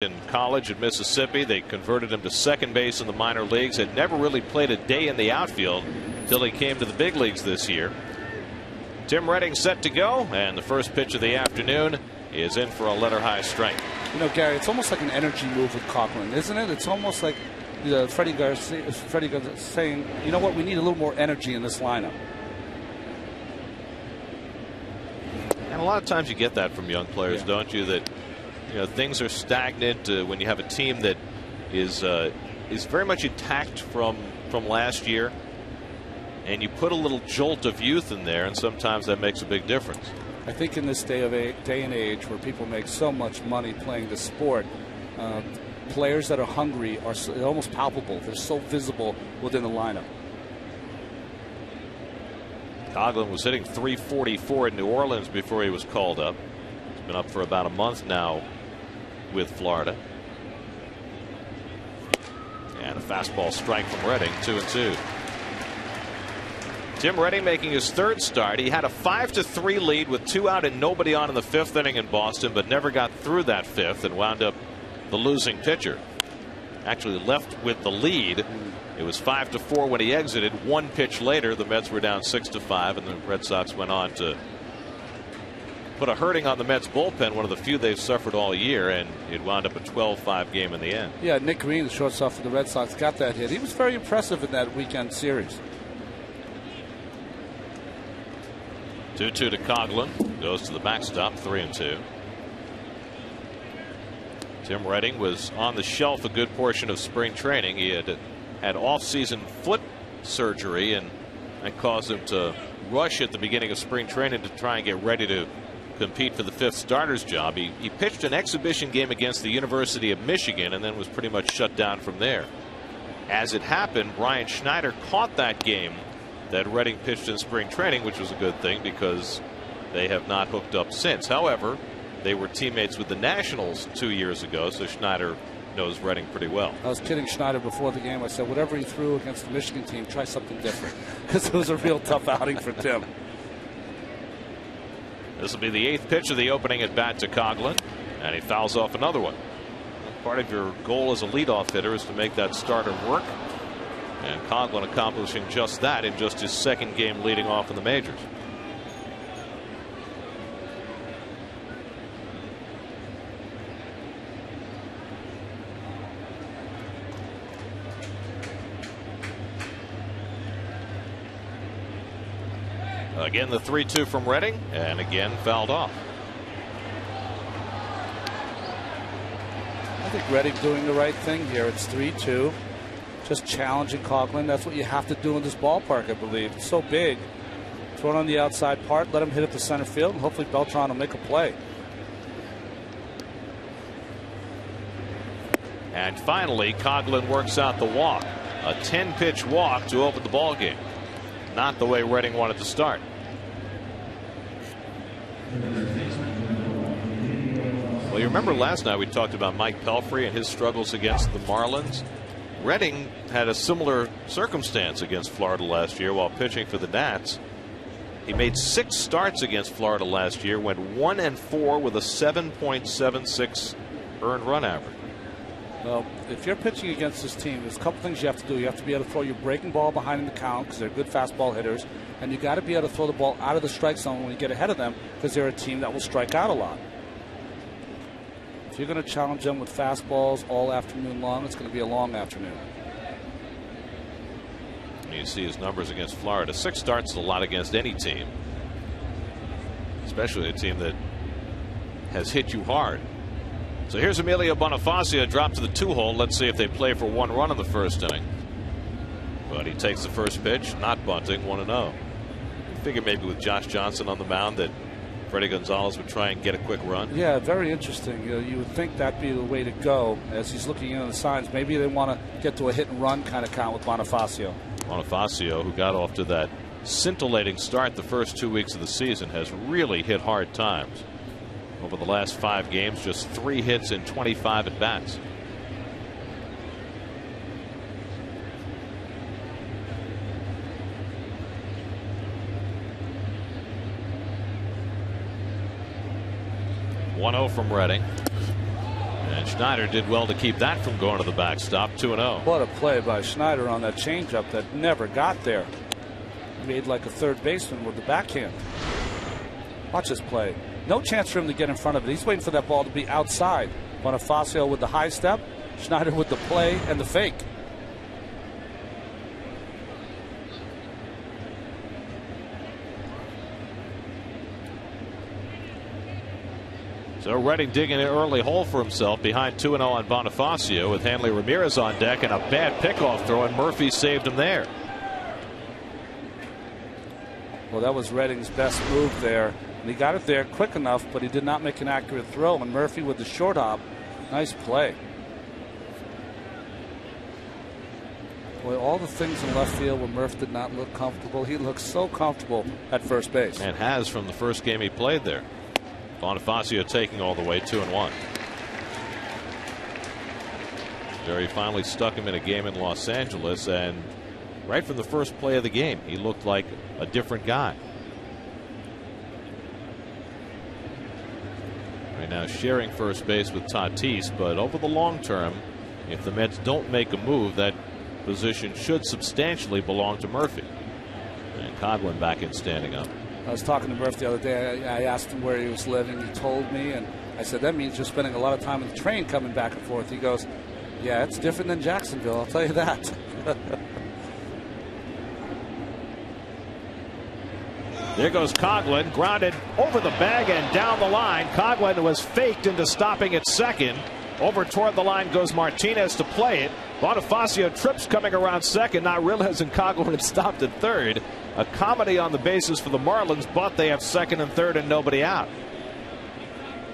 In college at Mississippi, they converted him to second base in the minor leagues. Had never really played a day in the outfield until he came to the big leagues this year. Tim Redding set to go, and the first pitch of the afternoon is in for a letter high strike. You know, Gary, it's almost like an energy move with Coughlin, isn't it? It's almost like Freddie Garcia saying, you know what, we need a little more energy in this lineup. And a lot of times you get that from young players, don't you? That things are stagnant when you have a team that is very much intact from last year, and you put a little jolt of youth in there, and sometimes that makes a big difference. I think in this day and age where people make so much money playing the sport, players that are hungry are almost palpable. They're so visible within the lineup. Coughlin was hitting .344 in New Orleans before he was called up. He's been up for about a month now with Florida. And a fastball strike from Redding, 2-2. Tim Redding making his third start. He had a 5-3 lead with 2 out and nobody on in the 5th inning in Boston, but never got through that 5th and wound up the losing pitcher. Actually left with the lead. It was 5-4 when he exited. One pitch later, the Mets were down 6-5, and the Red Sox went on to put a hurting on the Mets bullpen, one of the few they've suffered all year, and it wound up a 12-5 game in the end. Yeah, Nick Green, the shortstop for the Red Sox, got that hit. He was very impressive in that weekend series. 2-2 to Coughlin. Goes to the backstop, 3-2. Tim Redding was on the shelf a good portion of spring training. He had off-season foot surgery, and that caused him to rush at the beginning of spring training to try and get ready to compete for the 5th starter's job. He pitched an exhibition game against the University of Michigan and then was pretty much shut down from there. As it happened, Brian Schneider caught that game that Redding pitched in spring training, which was a good thing because they have not hooked up since. However, they were teammates with the Nationals 2 years ago, so Schneider knows Redding pretty well. I was kidding Schneider before the game. I said, whatever he threw against the Michigan team, try something different, because it was a real tough outing for Tim. This will be the 8th pitch of the opening at bat to Coughlin, and he fouls off another one. Part of your goal as a leadoff hitter is to make that starter work, and Coughlin accomplishing just that in just his 2nd game leading off in the majors. Again, the 3-2 from Redding, and again fouled off. I think Redding doing the right thing here. It's 3-2. Just challenging Coughlin. That's what you have to do in this ballpark, I believe. It's so big. Throw it on the outside part, let him hit it to center field, and hopefully Beltran will make a play. And finally, Coughlin works out the walk. A 10-pitch walk to open the ball game. Not the way Redding wanted to start. Well, you remember last night we talked about Mike Pelfrey and his struggles against the Marlins. Redding had a similar circumstance against Florida last year while pitching for the Nats. He made 6 starts against Florida last year, went 1-4 with a 7.76 earned run average. Well, if you're pitching against this team, there's a couple things you have to do. You have to be able to throw your breaking ball behind in the count because they're good fastball hitters, and you got to be able to throw the ball out of the strike zone when you get ahead of them because they're a team that will strike out a lot. If you're going to challenge them with fastballs all afternoon long, it's going to be a long afternoon. You see his numbers against Florida. 6 starts is a lot against any team, especially a team that has hit you hard. So here's Emilio Bonifacio, dropped to the 2-hole. Let's see if they play for 1 run in the 1st inning. But he takes the first pitch, not bunting, 1-0. You figure maybe with Josh Johnson on the mound that Freddie Gonzalez would try and get a quick run. Yeah, very interesting. You would think that'd be the way to go as he's looking in on the signs. Maybe they want to get to a hit and run kind of count with Bonifacio. Bonifacio, who got off to that scintillating start the first 2 weeks of the season, has really hit hard times. Over the last 5 games, just 3 hits in 25 at bats. .10 from Redding. And Schneider did well to keep that from going to the backstop. 2-0. What a play by Schneider on that changeup that never got there. Made like a third baseman with the backhand. Watch this play. No chance for him to get in front of it. He's waiting for that ball to be outside. Bonifacio with the high step. Schneider with the play and the fake. So Redding digging an early hole for himself behind 2-0 on Bonifacio with Hanley Ramirez on deck and a bad pickoff throw, and Murphy saved him there. Well, that was Redding's best move there. And he got it there quick enough, but he did not make an accurate throw. And Murphy with the short hop. Nice play. Boy, all the things in left field where Murph did not look comfortable. He looks so comfortable at first base. And has from the first game he played there. Bonifacio taking all the way 2-1. Jerry finally stuck him in a game in Los Angeles, and right from the first play of the game, he looked like a different guy. Right now sharing first base with Tatis, but over the long term, if the Mets don't make a move, that position should substantially belong to Murphy. And Coghlan back in standing up. I was talking to Murph the other day. I asked him where he was living. He told me, and I said, that means you're spending a lot of time in the train coming back and forth. He goes, yeah, it's different than Jacksonville, I'll tell you that. There goes Coghlan, grounded over the bag and down the line. Coghlan was faked into stopping at second. Over toward the line goes Martinez to play it. Bonifacio trips coming around second, not realizing Coghlan had stopped at third. A comedy on the bases for the Marlins, but they have second and third and nobody out.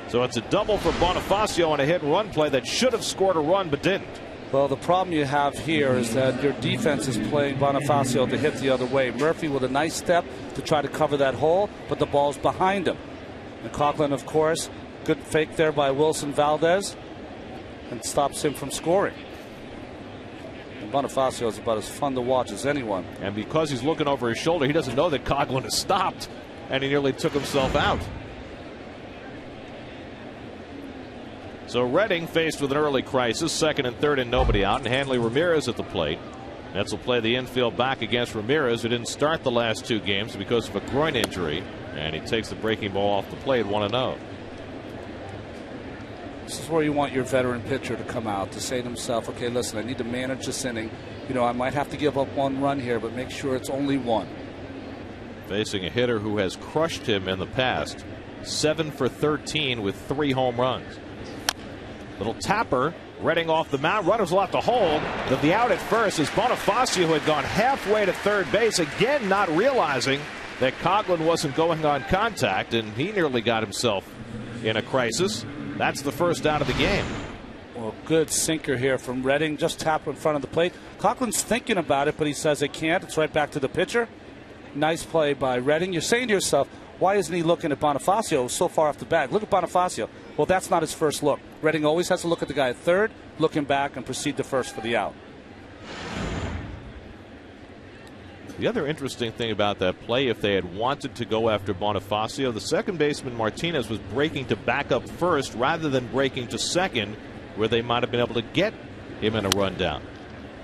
So it's a double for Bonifacio on a hit and run play that should have scored a run but didn't. Well, the problem you have here is that your defense is playing Bonifacio to hit the other way. Murphy with a nice step to try to cover that hole, but the ball's behind him. And Coghlan, of course, good fake there by Wilson Valdez, and stops him from scoring. And Bonifacio is about as fun to watch as anyone. And because he's looking over his shoulder, he doesn't know that Coghlan has stopped, and he nearly took himself out. So Redding faced with an early crisis, second and third and nobody out, and Hanley Ramirez at the plate. Mets will play the infield back against Ramirez, who didn't start the last two games because of a groin injury, and he takes the breaking ball off the plate, 1-0. This is where you want your veteran pitcher to come out to say to himself, okay, listen, I need to manage this inning. You know, I might have to give up one run here, but make sure it's only one. Facing a hitter who has crushed him in the past, 7 for 13 with 3 home runs. Little tapper, Redding off the mound, runners will have to hold. The out at first is Bonifacio, who had gone halfway to third base, again not realizing that Coghlan wasn't going on contact, and he nearly got himself in a crisis. That's the first out of the game. Well, good sinker here from Redding, just tap in front of the plate. Coghlan's thinking about it, but he says it can't. It's right back to the pitcher. Nice play by Redding. You're saying to yourself, why isn't he looking at Bonifacio so far off the bag? Look at Bonifacio. Well, that's not his first look. Redding always has to look at the guy at third, looking back, and proceed to first for the out. The other interesting thing about that play, if they had wanted to go after Bonifacio, the second baseman Martinez was breaking to back up first rather than breaking to second, where they might have been able to get him in a rundown.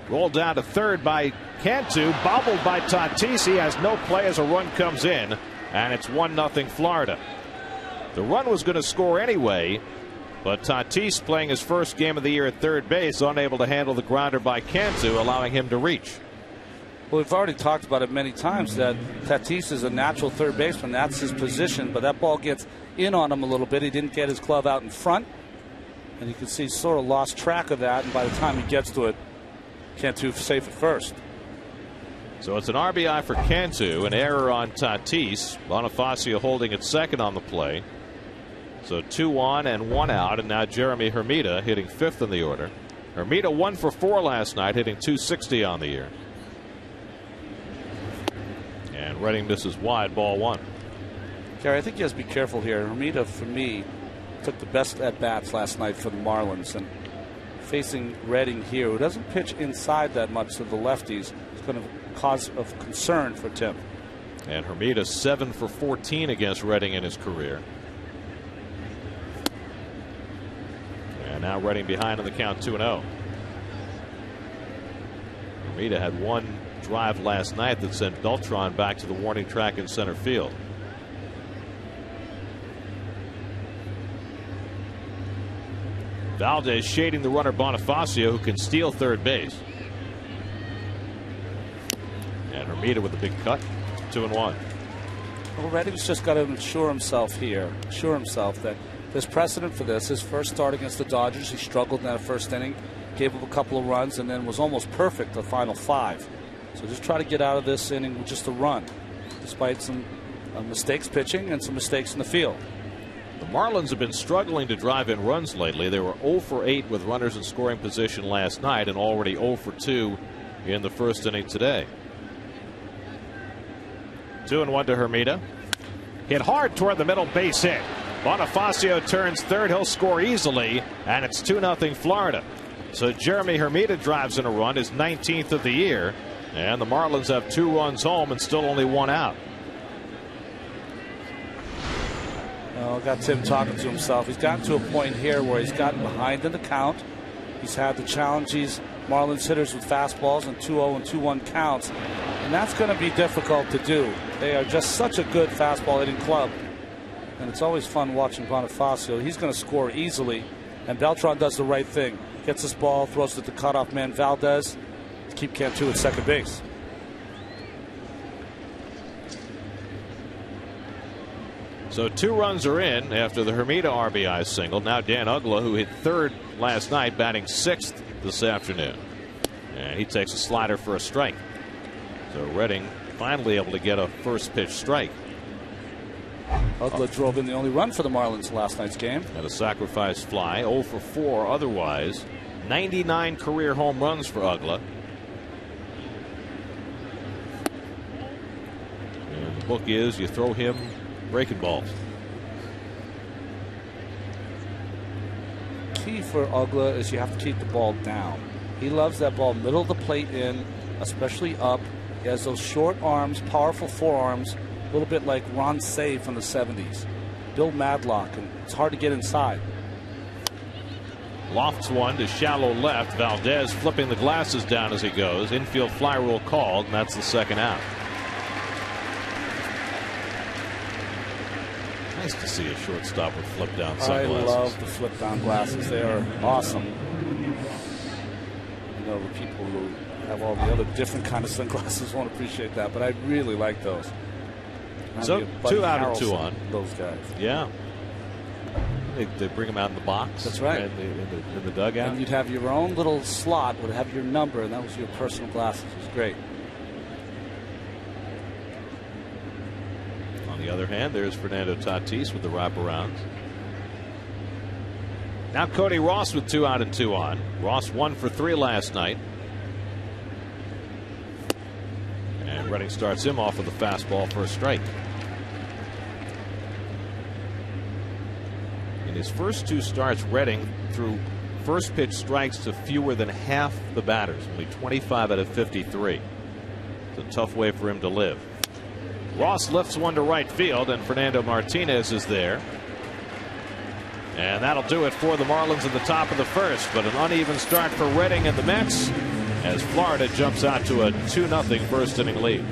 Rolled down to third by Cantu, bobbled by Tatis. He has no play as a run comes in, and it's 1-0 Florida. The run was going to score anyway, but Tatis, playing his first game of the year at third base, unable to handle the grounder by Cantu, allowing him to reach. Well, we've already talked about it many times that Tatis is a natural third baseman. That's his position, but that ball gets in on him a little bit. He didn't get his glove out in front, and you can see he's sort of lost track of that, and by the time he gets to it, Cantu safe at first. So it's an RBI for Cantu, an error on Tatis. Bonifacio holding at second on the play. So 2 on and 1 out, and now Jeremy Hermida hitting 5th in the order. Hermida 1 for 4 last night, hitting .260 on the year. And Redding misses wide, ball 1. Gary, I think you have to be careful here. Hermida, for me, took the best at-bats last night for the Marlins, and facing Redding here, who doesn't pitch inside that much to the lefties, is going to cause of concern for Tim. And Hermida 7 for 14 against Redding in his career. And And now Redding behind on the count 2-0. Hermida had one drive last night that sent Beltran back to the warning track in center field. Valdez shading the runner Bonifacio, who can steal third base. And Hermida with the big cut. 2-1. Well, Redding's just got to assure himself here, that there's precedent for this. His first start against the Dodgers, he struggled in that first inning, gave up a couple of runs, and then was almost perfect the final 5. So just try to get out of this inning with just a run, despite some mistakes pitching and some mistakes in the field. The Marlins have been struggling to drive in runs lately. They were 0 for 8 with runners in scoring position last night and already 0 for 2 in the first inning today. 2-1 to Hermida. Hit hard toward the middle, base hit. Bonifacio turns third. He'll score easily, and it's 2-0 Florida. So Jeremy Hermida drives in a run, his 19th of the year, and the Marlins have 2 runs home and still only 1 out. Well, got Tim talking to himself. He's gotten to a point here where he's gotten behind in the count. He's had to challenge these Marlins hitters with fastballs and 2-0 and 2-1 counts, and that's going to be difficult to do. They are just such a good fastball hitting club, and it's always fun watching Bonifacio. He's going to score easily, and Beltran does the right thing. Gets this ball, throws it to the cutoff man Valdez to keep Cantu at second base. So 2 runs are in after the Hermida RBI single. Now Dan Uggla, who hit third last night, batting 6th this afternoon. And he takes a slider for a strike. So Redding finally able to get a first pitch strike. Uggla drove in the only run for the Marlins last night's game. And a sacrifice fly, 0 for 4 otherwise. 99 career home runs for Uggla. And the book is you throw him breaking balls. Key for Uggla is you have to keep the ball down. He loves that ball middle of the plate in, especially up. He has those short arms, powerful forearms, a little bit like Ron Say from the 70s. Bill Madlock, and it's hard to get inside. Lofts one to shallow left. Valdez flipping the glasses down as he goes. Infield fly rule called, and that's the second out. Nice to see a shortstop with flip down sunglasses. I love the flip down glasses. They are awesome. You know, the people who have all the other different kind of sunglasses won't appreciate that, but I really like those. So 2 out and 2 on. Those guys. Yeah. They bring them out in the box. That's right. In the dugout. And you'd have your own little slot, would have your number, and that was your personal glasses. It was great. On the other hand, there's Fernando Tatis with the wraparounds. Now Cody Ross with 2 out and 2 on. Ross 1 for 3 last night. And Redding starts him off with a fastball for a strike. In his first 2 starts, Redding threw first pitch strikes to fewer than half the batters, only 25 out of 53. It's a tough way for him to live. Ross lifts one to right field, and Fernando Martinez is there. And that'll do it for the Marlins at the top of the first, but an uneven start for Redding and the Mets as Florida jumps out to a 2-0 first inning lead.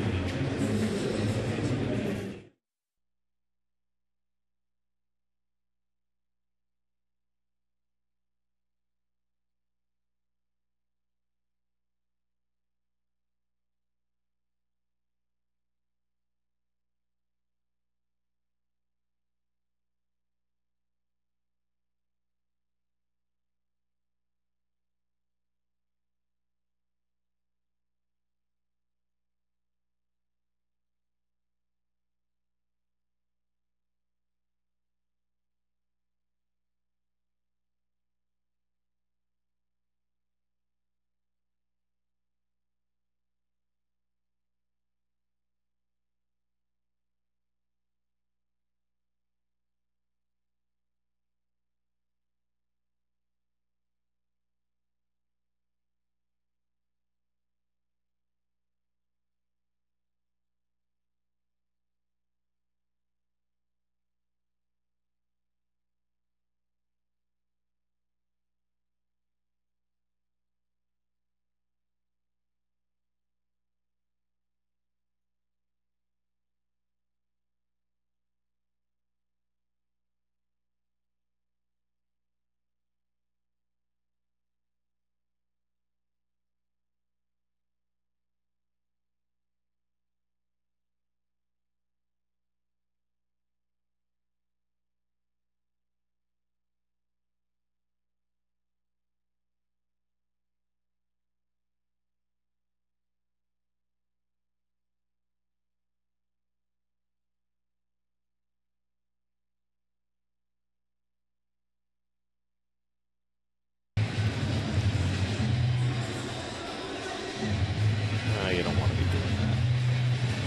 You don't want to be doing that,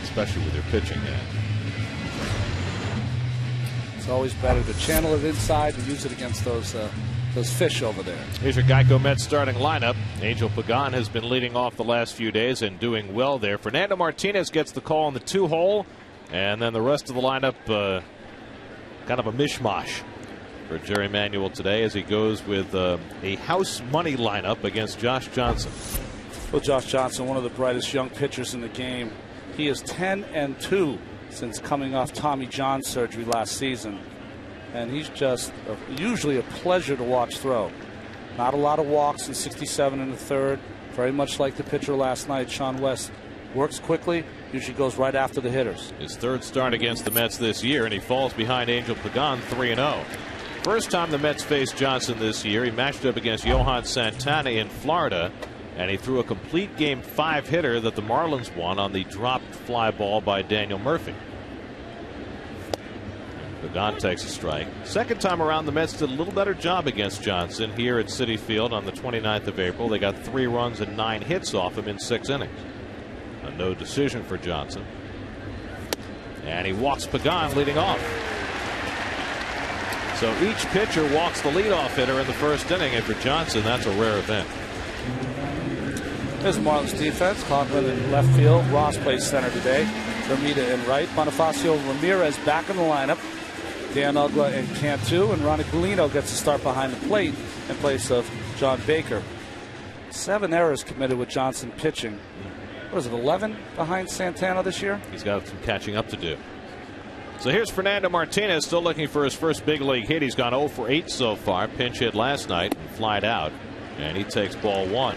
especially with your pitching yet. It's always better to channel it inside and use it against those fish over there. Here's your Geico Mets starting lineup. Angel Pagan has been leading off the last few days and doing well there. Fernando Martinez gets the call on the 2-hole, and then the rest of the lineup kind of a mishmash for Jerry Manuel today as he goes with a house money lineup against Josh Johnson. Well, Josh Johnson, one of the brightest young pitchers in the game. He is 10-2 since coming off Tommy John surgery last season. And he's just usually a pleasure to watch throw. Not a lot of walks in 67 in the third. Very much like the pitcher last night, Sean West. Works quickly, usually goes right after the hitters. His third start against the Mets this year, and he falls behind Angel Pagan 3-0. First time the Mets faced Johnson this year, he matched up against Johan Santana in Florida, and he threw a complete game 5 hitter that the Marlins won on the dropped fly ball by Daniel Murphy. Pagan takes a strike. Second time around, the Mets did a little better job against Johnson here at Citi Field on the 29th of April. They got 3 runs and 9 hits off him in 6 innings. A no decision for Johnson. And he walks Pagan leading off. So each pitcher walks the leadoff hitter in the first inning, and for Johnson, that's a rare event. There's Marlins defense. Conklin in left field. Ross plays center today. Bermuda in right. Bonifacio Ramirez back in the lineup. Dan Uggla in Cantu, and Ronnie Golino gets to start behind the plate in place of John Baker. 7 errors committed with Johnson pitching. What is it, 11 behind Santana this year? He's got some catching up to do. So here's Fernando Martinez, still looking for his first big league hit. He's gone 0 for 8 so far. Pinch hit last night and flied out, and he takes ball 1.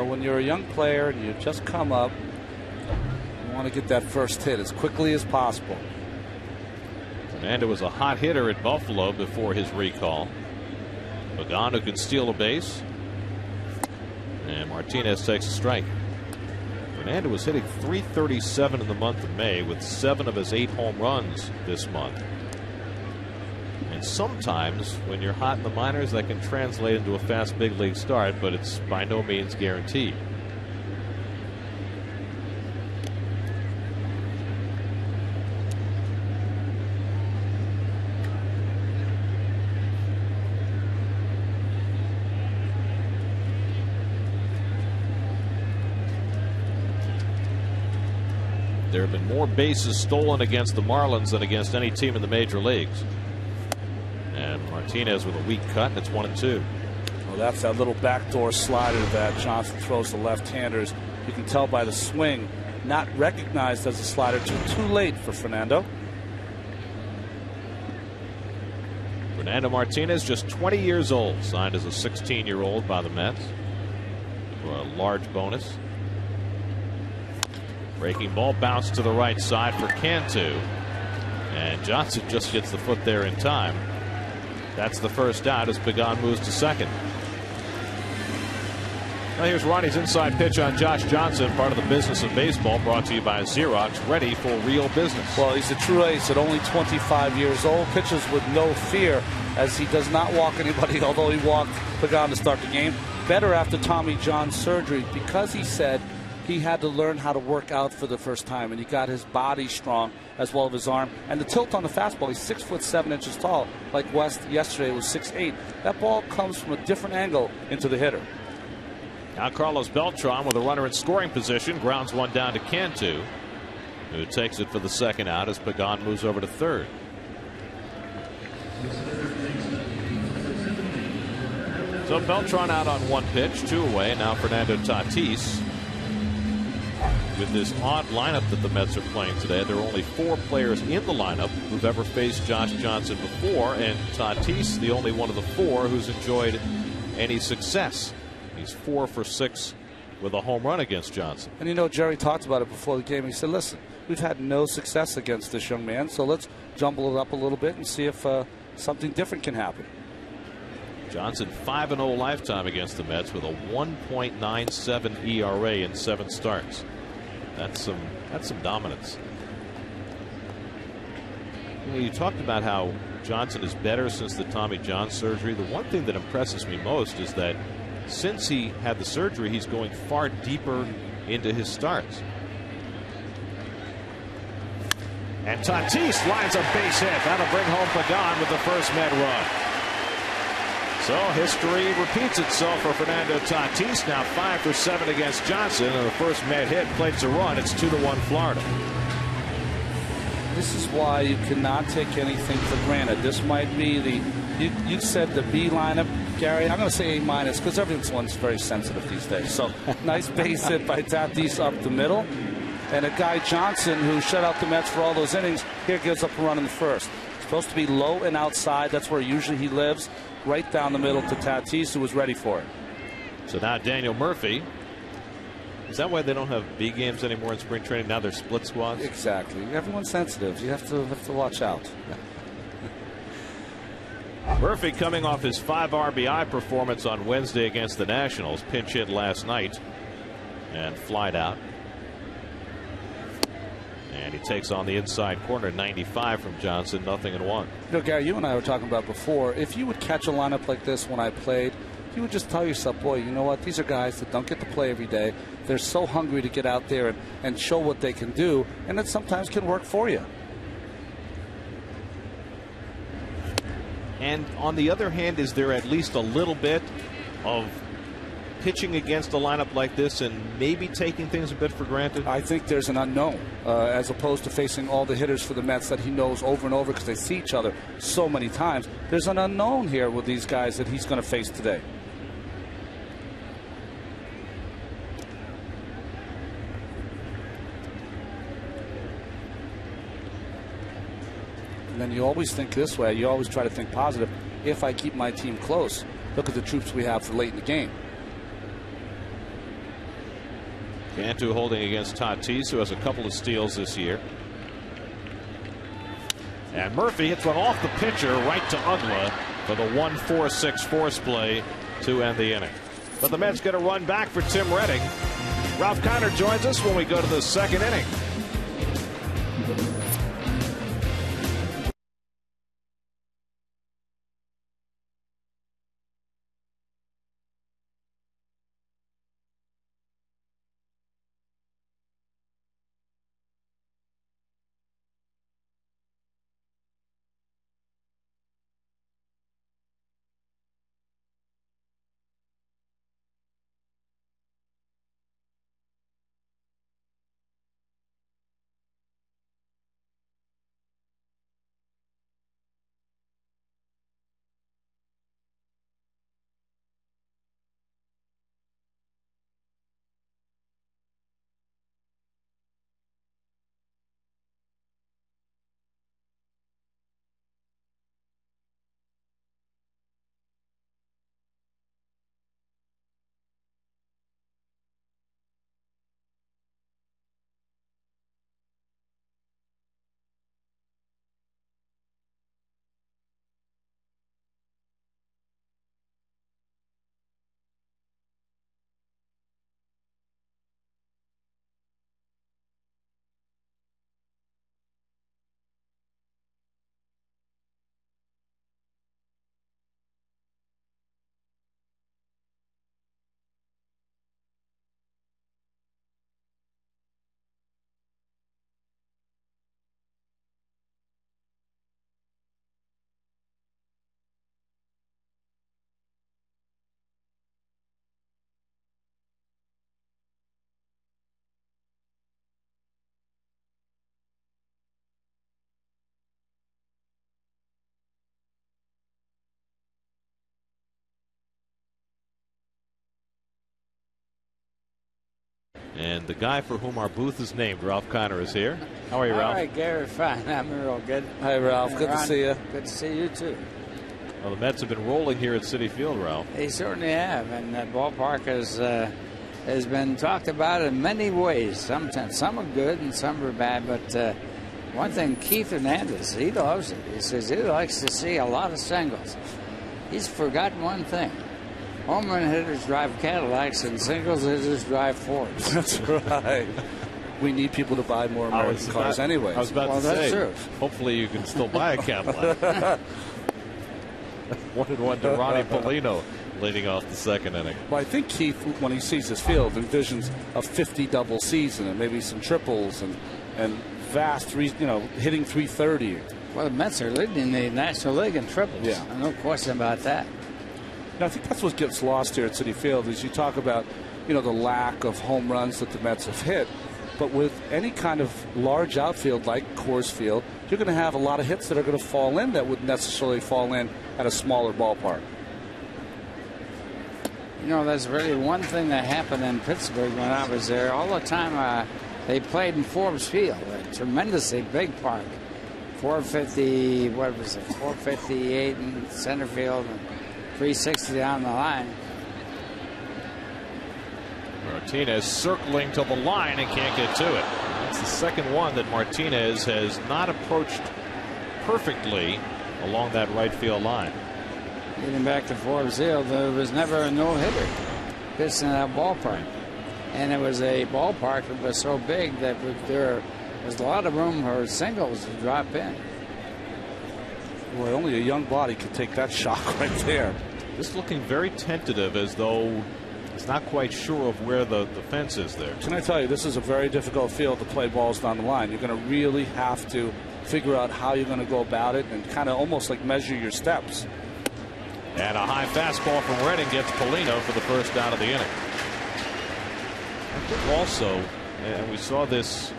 When you're a young player and you just come up, you want to get that first hit as quickly as possible. Fernando was a hot hitter at Buffalo before his recall. Pagan, who can steal a base, and Martinez takes a strike. Fernando was hitting .337 in the month of May with 7 of his 8 home runs this month. And sometimes when you're hot in the minors, that can translate into a fast big league start, but it's by no means guaranteed. There have been more bases stolen against the Marlins than against any team in the major leagues. And Martinez with a weak cut, and it's 1-2. Well, that's that little backdoor slider that Johnson throws to left-handers. You can tell by the swing, not recognized as a slider too late for Fernando. Fernando Martinez, just 20 years old, signed as a 16-year-old by the Mets for a large bonus. Breaking ball bounced to the right side for Cantu, and Johnson just gets the foot there in time. That's the first out as Pagan moves to second. Now here's Ronnie's inside pitch on Josh Johnson, part of the business of baseball, brought to you by Xerox, ready for real business. Well, he's a true ace at only 25 years old, pitches with no fear as he does not walk anybody, although he walked Pagan to start the game. Better after Tommy John surgery because he said he had to learn how to work out for the first time, and he got his body strong as well as his arm. And the tilt on the fastball, he's 6'7" tall, like West yesterday was 6'8". That ball comes from a different angle into the hitter. Now Carlos Beltran with a runner in scoring position, grounds one down to Cantu, who takes it for the second out as Pagan moves over to third. So Beltran out on 1 pitch, 2 away. Now Fernando Tatis. With this odd lineup that the Mets are playing today, there are only 4 players in the lineup who've ever faced Josh Johnson before, and Tatis, the only one of the 4 who's enjoyed any success. He's 4 for 6 with a home run against Johnson. And you know, Jerry talked about it before the game. He said, listen, we've had no success against this young man, so let's jumble it up a little bit and see if something different can happen. Johnson 5-0 lifetime against the Mets with a 1.97 ERA in 7 starts. That's some dominance. You talked about how Johnson is better since the Tommy John surgery. The one thing that impresses me most is that since he had the surgery, he's going far deeper into his starts. And Tatis lines a base hit. That'll bring home Pagan with the first Met run. So history repeats itself for Fernando Tatis. Now 5 for 7 against Johnson, and the first Met hit plates a run. It's 2-1 Florida. This is why you cannot take anything for granted. This might be the you said the B lineup, Gary. I'm going to say A- because everyone's very sensitive these days. So nice base hit by Tatis up the middle. And a guy, Johnson, who shut out the Mets for all those innings, here gives up a run in the first. Supposed to be low and outside. That's where usually he lives. Right down the middle to Tatis, who was ready for it. So now Daniel Murphy. Is that why they don't have B games anymore in spring training? Now they're split squads? Exactly. Everyone's sensitive. You have to watch out. Murphy coming off his 5 RBI performance on Wednesday against the Nationals. Pinch hit last night and flied out. And he takes on the inside corner, 95 from Johnson, 0-1. Gary, you and I were talking about before, if you would catch a lineup like this when I played, you would just tell yourself, boy, you know what, these are guys that don't get to play every day. They're so hungry to get out there and show what they can do, and it sometimes can work for you. And on the other hand, is there at least a little bit of pitching against a lineup like this and maybe taking things a bit for granted? I think there's an unknown as opposed to facing all the hitters for the Mets that he knows over and over because they see each other so many times. There's an unknown here with these guys that he's going to face today. And then you always think this way. You always try to think positive. If I keep my team close, look at the troops we have for late in the game. Cantu holding against Tatis, who has a couple of steals this year. And Murphy hits one off the pitcher right to Uggla for the 1-4-6 force play to end the inning. But the Mets get a run back for Tim Reddick. Ralph Kiner joins us when we go to the second inning. And the guy for whom our booth is named, Ralph Kiner, is here. How are you, Ralph? All right, Gary, fine. I'm real good. Hi, Ralph. Good to see you. Good to see you, too. Well, the Mets have been rolling here at Citi Field, Ralph. They certainly have, and that ballpark has been talked about in many ways. Sometimes some are good and some are bad, but one thing, Keith Hernandez, he loves it. He says he likes to see a lot of singles. He's forgotten one thing. Home run hitters drive Cadillacs and singles hitters drive Fords. That's right. we need people to buy more American cars anyway. I was about to say, true. Hopefully you can still buy a Cadillac. 1-1 to Ronnie Polino leading off the second inning. Well, I think Keith, when he sees his field, envisions a 50 double season and maybe some triples and vast hitting 330. Well, the Mets are leading the National League in triples. Yeah, no question about that. And I think that's what gets lost here at Citi Field is you talk about the lack of home runs that the Mets have hit. But with any kind of large outfield like Coors Field, you're going to have a lot of hits that are going to fall in that wouldn't necessarily fall in at a smaller ballpark. That's really one thing that happened in Pittsburgh when I was there. All the time they played in Forbes Field, a tremendously big park. 458 in center field and 360 down the line. Martinez circling to the line and can't get to it. That's the second one that Martinez has not approached perfectly along that right field line. Getting back to Forbes Field, there was never a no-hitter pitched in that ballpark. And it was a ballpark that was so big that there was a lot of room for singles to drop in. Boy, only a young body could take that shot right there. Just looking very tentative, as though he's not quite sure of where the fence is there. Can I tell you, this is a very difficult field to play balls down the line. You're going to really have to figure out how you're going to go about it and kind of almost like measure your steps. And a high fastball from Redding gets Polino for the first out of the inning. I think also, and we saw this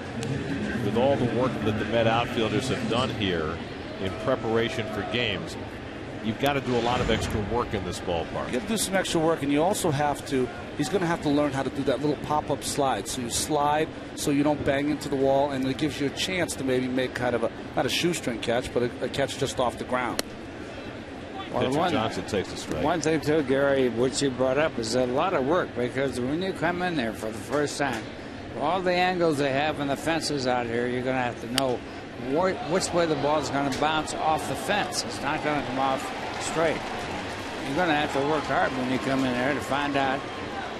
with all the work that the Met outfielders have done here in preparation for games, you've got to do a lot of extra work in this ballpark. You got to do some extra work, and you also have to, he's going to have to learn how to do that little pop-up slide. So you slide so you don't bang into the wall, and it gives you a chance to maybe make kind of not a shoestring catch, but a catch just off the ground. Well, Johnson takes the strike. One thing too, Gary, which you brought up, is a lot of work, because when you come in there for the first time, all the angles they have in the fences out here, you're going to have to know which way the ball is going to bounce off the fence. It's not going to come off straight. You're going to have to work hard when you come in there to find out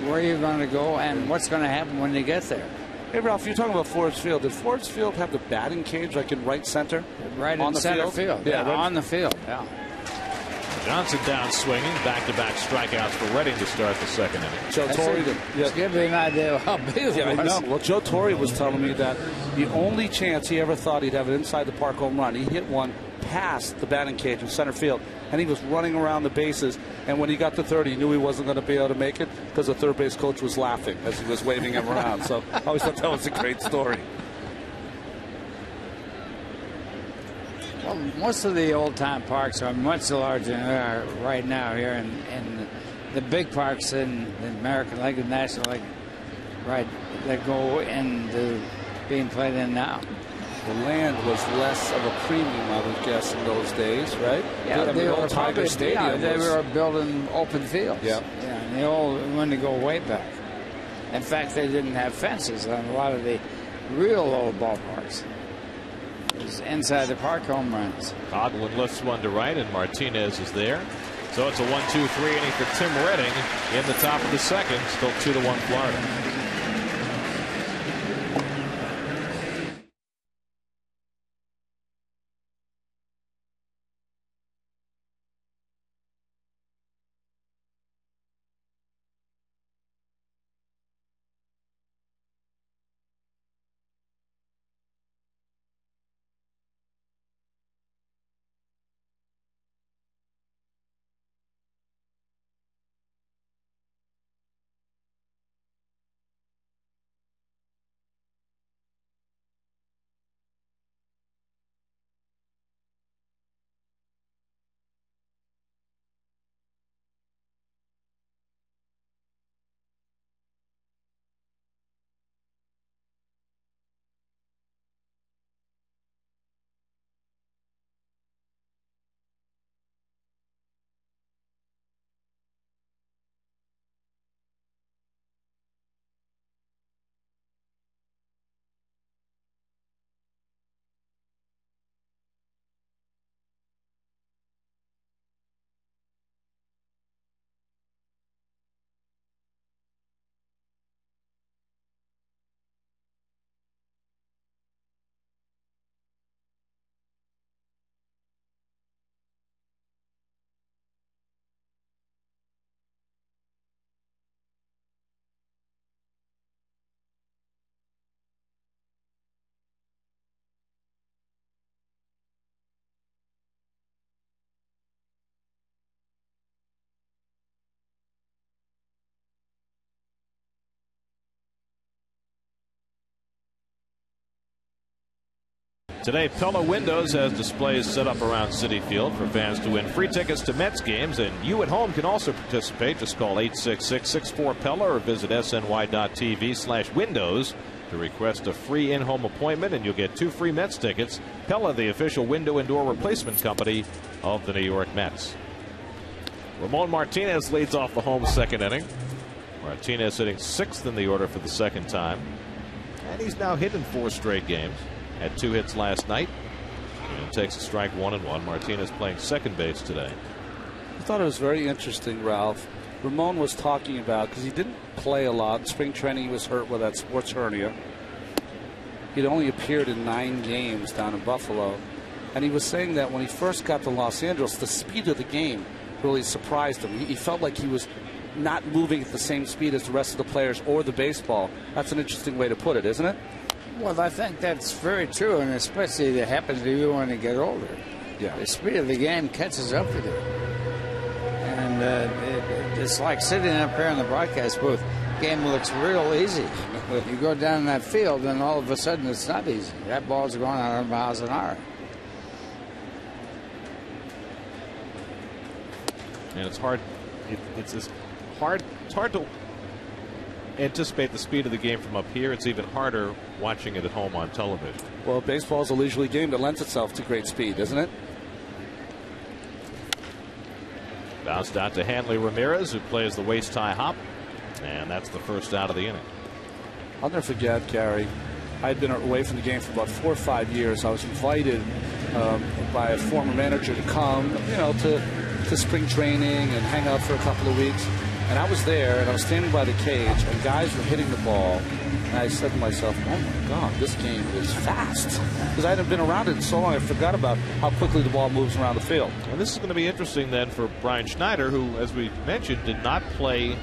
where you're going to go and what's going to happen when you get there. Hey, Ralph, you're talking about Forbes Field. Did Forbes Field have the batting cage like in right center? Right on in the center field. Yeah, right on the field. Yeah. Johnson down swinging, back-to-back strikeouts for Redding to start the second inning. Joe Torre, just give me an idea of how big it was. I know. Well, Joe Torre was telling me that the only chance he ever thought he'd have an inside the park home run, he hit one past the batting cage in center field, and he was running around the bases. And when he got to third, he knew he wasn't going to be able to make it because the third base coach was laughing as he was waving him around. So I always thought that was a great story. Well, most of the old-time parks are much larger than they are right now here, and the big parks in the American League and National League, right, that go into being played in now. The land was less of a premium, I would guess, in those days, right? Yeah, they were Tiger Stadium. They were building open fields. Yeah, and they all wanted to go way back. In fact, they didn't have fences on a lot of the real old ballparks. Inside the park home runs. Coughlin lifts one to right, and Martinez is there. So it's a 1-2-3 inning for Tim Redding in the top of the second. Still 2-1 Florida. Today, Pella Windows has displays set up around Citi Field for fans to win free tickets to Mets games, and you at home can also participate. Just call 866-64-PELLA or visit sny.tv/windows to request a free in-home appointment, and you'll get 2 free Mets tickets. Pella, the official window and door replacement company of the New York Mets. Ramon Martinez leads off the home second inning. Martinez hitting 6th in the order for the second time, and he's now hit in 4 straight games. Had 2 hits last night and takes a strike 1-1. Martinez playing second base today. I thought it was very interesting, Ralph. Ramon was talking about, because he didn't play a lot in spring training, he was hurt with that sports hernia. He'd only appeared in 9 games down in Buffalo, and he was saying that when he first got to Los Angeles, the speed of the game really surprised him. He felt like he was not moving at the same speed as the rest of the players or the baseball. That's an interesting way to put it, isn't it? Well, I think that's very true, and especially that happens to you when you get older. Yeah. The speed of the game catches up with you. And it's like sitting up here in the broadcast booth. The game looks real easy. You go down that field, and all of a sudden it's not easy. That ball's going 100 miles an hour. And it's hard. It's hard to anticipate the speed of the game from up here. It's even harder watching it at home on television. Well, baseball is a leisurely game that lends itself to great speed, isn't it? Bounced out to Hanley Ramirez, who plays the waist high hop, and that's the first out of the inning. I'll never forget, Gary. I'd been away from the game for about 4 or 5 years. I was invited by a former manager to come, to spring training and hang out for a couple of weeks. And I was there, and I was standing by the cage, and guys were hitting the ball. And I said to myself, oh, my God, this game is fast. Because I hadn't been around it in so long, I forgot about how quickly the ball moves around the field. And this is going to be interesting then for Brian Schneider, who, as we mentioned, did not play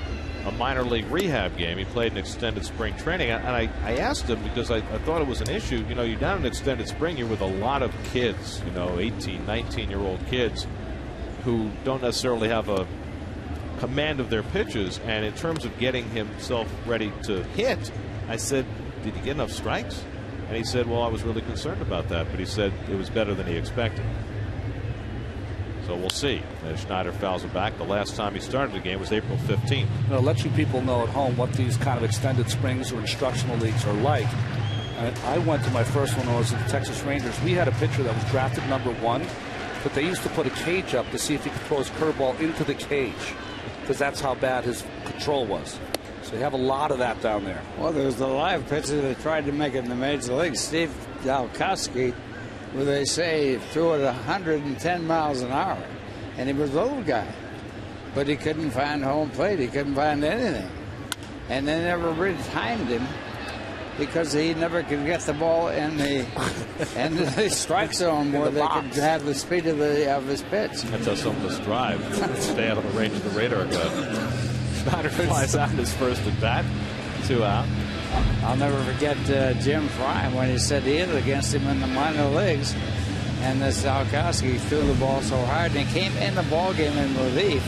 a minor league rehab game. He played an extended spring training. And I asked him, because I thought it was an issue. You're down in extended spring, you're with a lot of kids, 18, 19-year-old kids who don't necessarily have a command of their pitches, and in terms of getting himself ready to hit, I said, did he get enough strikes? And he said, well, I was really concerned about that, but he said it was better than he expected. So we'll see. As Schneider fouls it back, the last time he started the game was April 15th. Let you people know at home what these kind of extended springs or instructional leagues are like. I went to my first one when I was at the Texas Rangers. We had a pitcher that was drafted #1, but they used to put a cage up to see if he could throw his curveball into the cage, because that's how bad his control was. So you have a lot of that down there. Well, there was the live pitcher that tried to make it in the major leagues, Steve Takahashi, where they say he threw it 110 miles an hour. And he was a little guy. But he couldn't find home plate. He couldn't find anything. And they never really timed him because he never could get the ball in the strike zone where they could have the speed of his pitch. That's how some of us drive. Stay out of the range of the radar gun. Schneider flies out his first at bat. 2 out. I'll never forget Jim Fry when he said he hit against him in the minor leagues. And this Alkowski threw the ball so hard, and he came in the ball game in relief.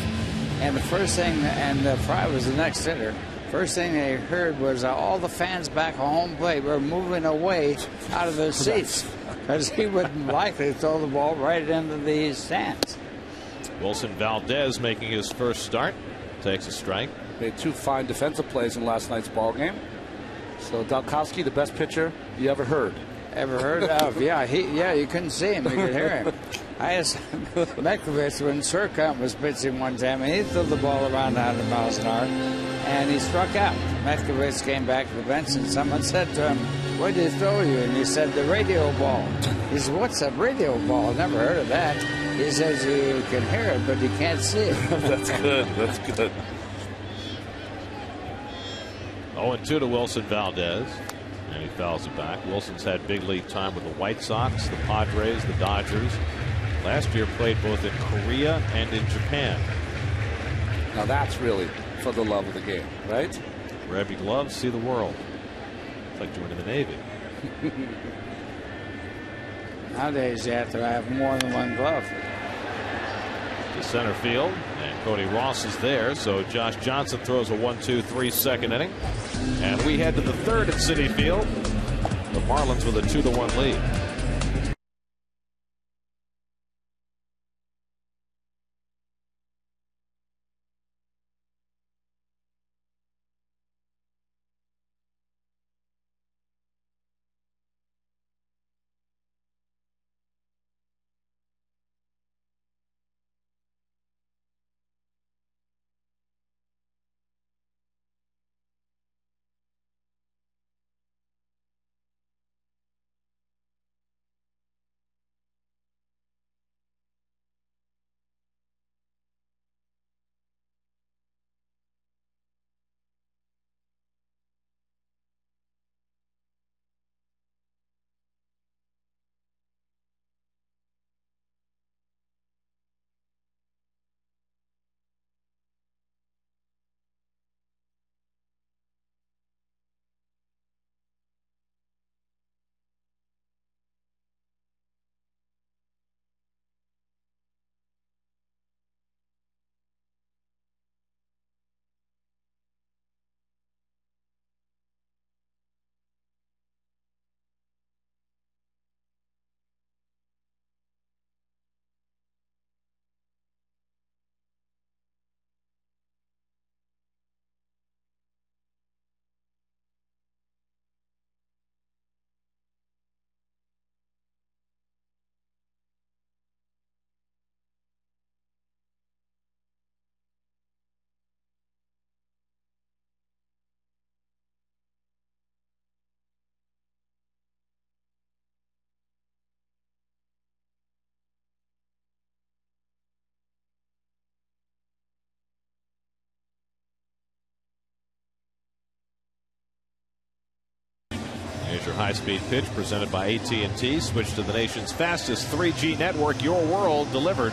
And the first thing, and Fry was the next hitter. First thing they heard was all the fans back at home plate were moving away out of their seats because he wouldn't likely throw the ball right into the stands. Wilson Valdez making his first start. Takes a strike. Made 2 fine defensive plays in last night's ball game. So Dalkowski, the best pitcher you ever heard. Ever heard of? Yeah, you couldn't see him, you could hear him. I asked Metcalf when Surkamp was pitching one time, and he threw the ball around 100 miles an hour, and he struck out. Metcalf came back to the bench, and someone said to him, "What did he throw you?" And he said, "The radio ball." He said, "What's a radio ball? I've never heard of that." He says, "You can hear it, but you can't see it." That's good. That's good. 0-2 to Wilson Valdez. And he fouls it back. Wilson's had big league time with the White Sox, the Padres, the Dodgers. Last year played both in Korea and in Japan. Now that's really for the love of the game, right? Grab your gloves, see the world. It's like joining the Navy. Nowadays you have to have more than one glove. To center field, and Cody Ross is there, so Josh Johnson throws a 1-2-3 second inning. And we head to the third at Citi Field. The Marlins with a 2-1 lead. your high-speed pitch presented by AT&T. Switch to the nation's fastest 3G network. Your world delivered.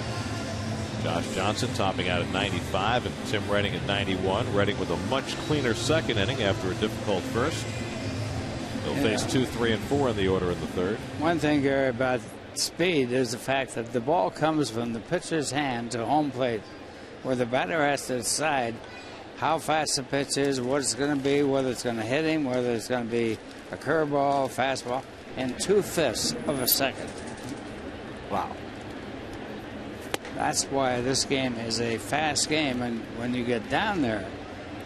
Josh Johnson topping out at 95 and Tim Redding at 91. Redding with a much cleaner second inning after a difficult first. They'll face 2, 3, and 4 in the order in the third. One thing, Gary, about speed is the fact that the ball comes from the pitcher's hand to home plate, where the batter has to decide how fast the pitch is, what it's going to be, whether it's going to hit him, whether it's going to be a curveball, fastball, in 2/5 of a second. Wow. That's why this game is a fast game, and when you get down there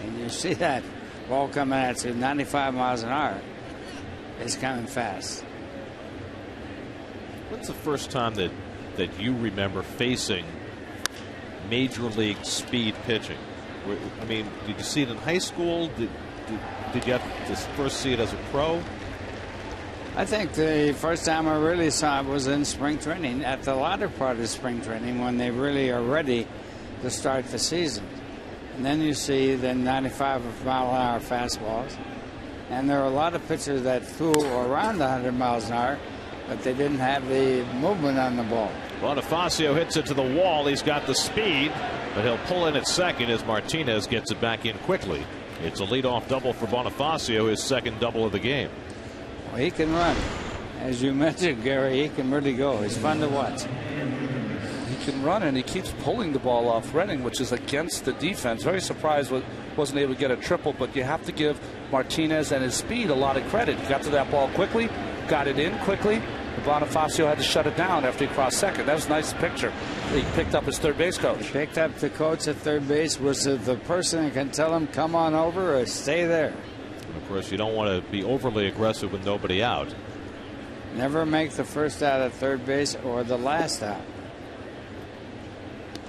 and you see that ball coming at you 95 miles an hour, it's coming fast. When's the first time that you remember facing major league speed pitching? I mean, did you see it in high school? Did you have to first see it as a pro? I think the first time I really saw it was in spring training, at the latter part of spring training, when they really are ready to start the season. And then you see the 95-mile-an-hour fastballs. And there are a lot of pitchers that flew around 100 miles an hour, but they didn't have the movement on the ball. Bonifacio hits it to the wall. He's got the speed, but he'll pull in at second as Martinez gets it back in quickly. It's a leadoff double for Bonifacio, his second double of the game. Well, he can run. As you mentioned, Gary, he can really go. He's fun to watch. He can run, and he keeps pulling the ball off Redding, which is against the defense. Very surprised wasn't able to get a triple, but you have to give Martinez and his speed a lot of credit. He got to that ball quickly, got it in quickly. Bonifacio had to shut it down after he crossed second. That was a nice picture. He picked up his third base coach. He picked up the coach at third base, was the person that can tell him, come on over or stay there. And of course, you don't want to be overly aggressive with nobody out. Never make the first out at third base or the last out.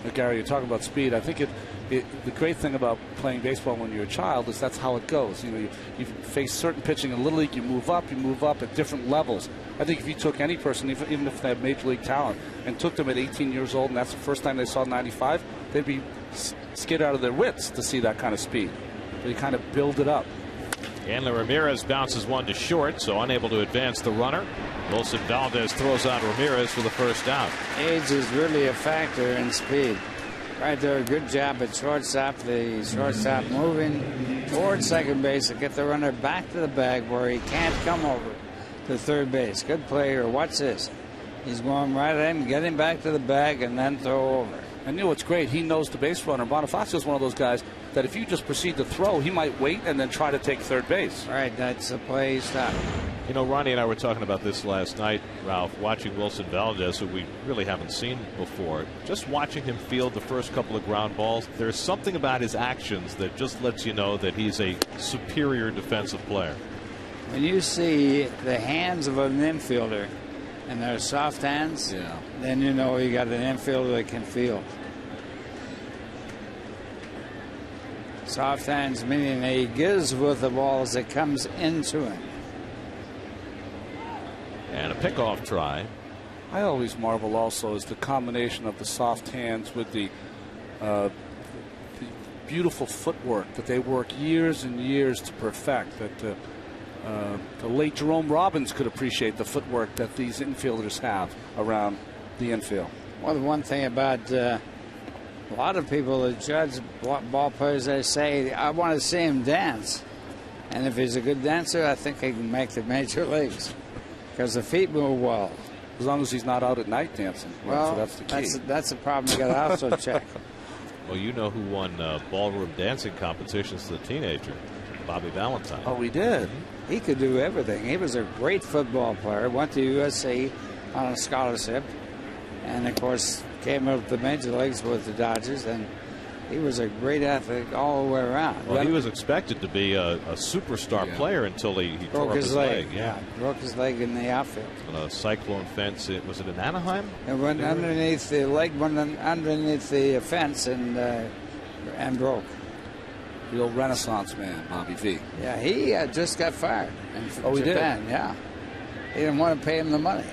Now, Gary, you're talking about speed. I think the great thing about playing baseball when you're a child is that's how it goes. You know, you face certain pitching in Little League, you move up at different levels. I think if you took any person, even if they have major league talent, and took them at 18 years old, and that's the first time they saw 95, they'd be scared out of their wits to see that kind of speed. They kind of build it up. Hanley Ramirez bounces one to short, so unable to advance the runner. Wilson Valdez throws out Ramirez for the first out. Age is really a factor in speed. Right there, a good job at shortstop. The shortstop moving toward second base to get the runner back to the bag where he can't come over to third base. Good play here. Watch this. He's going right at him, get him back to the bag, and then throw over. And you know what's great? He knows the base runner. Bonifacio is one of those guys that if you just proceed to throw, he might wait and then try to take third base. Right, that's the play. Stop. You know, Ronnie and I were talking about this last night, Ralph, watching Wilson Valdez, who we really haven't seen before. Just watching him field the first couple of ground balls, there's something about his actions that just lets you know that he's a superior defensive player. When you see the hands of an infielder, and they're soft hands, then you know you got an infielder that can field. Soft hands meaning he gives with the ball as it comes into him. And a pickoff try. I always marvel also is the combination of the soft hands with the beautiful footwork that they work years and years to perfect. That the late Jerome Robbins could appreciate the footwork that these infielders have around the infield. Well, the one thing about a lot of people that judge ball players, they say, I want to see him dance. And if he's a good dancer, I think he can make the major leagues because the feet move well. As long as he's not out at night dancing. Well, so that's the key. That's a problem you got to also check. Well, you know who won ballroom dancing competitions as a teenager? Bobby Valentine. Oh, we did. He could do everything. He was a great football player. Went to USC on a scholarship. And, of course, came up to the major leagues with the Dodgers. And he was a great athlete all the way around. Well, he was expected to be a superstar player until he tore up his leg. Yeah, broke his leg in the outfield. On a cyclone fence. Was it in Anaheim? It went underneath the leg, went underneath the fence and broke. Real Renaissance man, Bobby V. Yeah, he just got fired. Oh, he Japan, did? Yeah. He didn't want to pay him the money.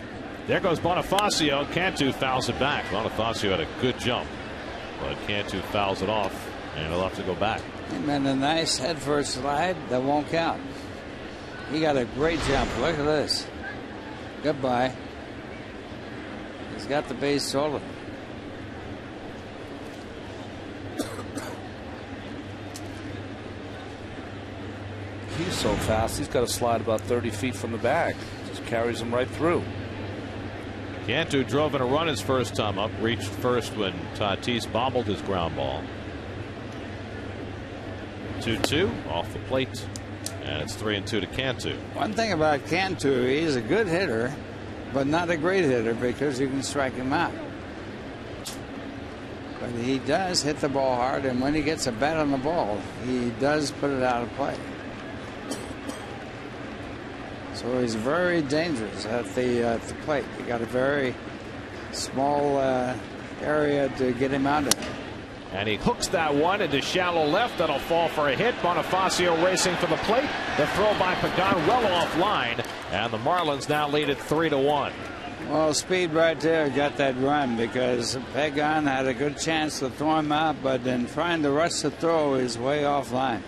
There goes Bonifacio. Cantu fouls it back. Bonifacio had a good jump, but Cantu fouls it off, and he'll have to go back. And then a nice head first slide that won't count. He got a great jump. Look at this. Goodbye. He's got the base stolen. He's so fast, he's got to slide about 30 feet from the bag. Just carries him right through. Cantu drove in a run his first time up, reached first when Tatis bobbled his ground ball. 2-2 off the plate, and it's 3-2 to Cantu. One thing about Cantu, he's a good hitter, but not a great hitter because you can strike him out. But he does hit the ball hard, and when he gets a bat on the ball, he does put it out of play. So he's very dangerous at the plate. You got a very small area to get him out of. And he hooks that one into shallow left. That'll fall for a hit. Bonifacio racing for the plate. The throw by Pagan well offline, and the Marlins now lead it 3-1. Well, speed right there got that run because Pagan had a good chance to throw him out, but in trying to rush the throw, he's way offline.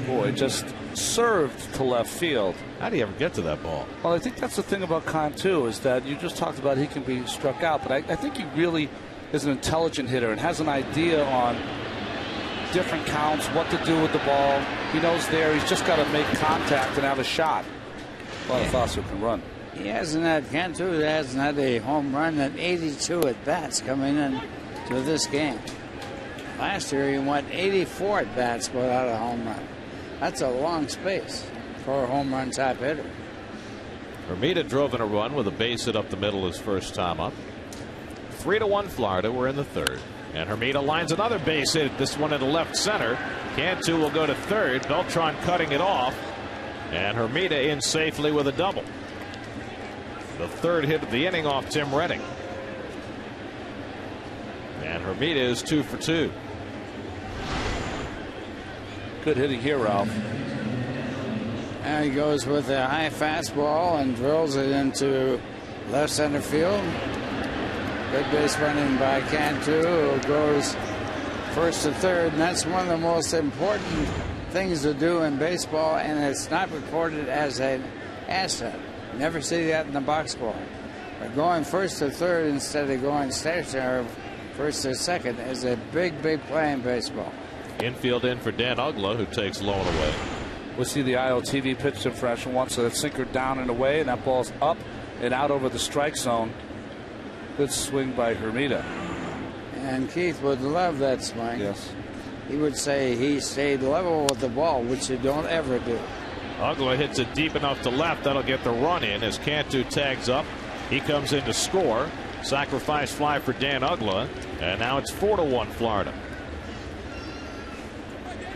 Boy, just served to left field. How do you ever get to that ball? Well, I think that's the thing about Cantu is that you just talked about he can be struck out, but I think he really is an intelligent hitter and has an idea on different counts, what to do with the ball. He knows there. He's just got to make contact and have a shot. Bonifacio can run. He hasn't had Cantu hasn't had a home run in 82 at bats coming in to this game. Last year he went 84 at bats without a home run. That's a long space for a home run type hitter. Hermida drove in a run with a base hit up the middle his first time up. 3-1 Florida. We're in the third. And Hermida lines another base hit. This one into left center. Cantu will go to third. Beltran cutting it off. And Hermida in safely with a double. The third hit of the inning off Tim Redding. And Hermida is 2 for 2. Good hitting here, Ralph. And he goes with a high fastball and drills it into left center field. Good base running by Cantu, who goes first to third, and that's one of the most important things to do in baseball, and it's not recorded as an asset. You never see that in the box score. But going first to third instead of going stationary first to second is a big, big play in baseball. Infield in for Dan Ugla, who takes low and away. We'll see the IOTV pitch differential once, so that sinker down and away, and that ball's up and out over the strike zone. Good swing by Hermida. And Keith would love that swing. Yes. He would say he stayed level with the ball, which you don't ever do. Ugla hits it deep enough to left. That'll get the run in as Cantu tags up. He comes in to score. Sacrifice fly for Dan Ugla. And now it's 4-1 Florida.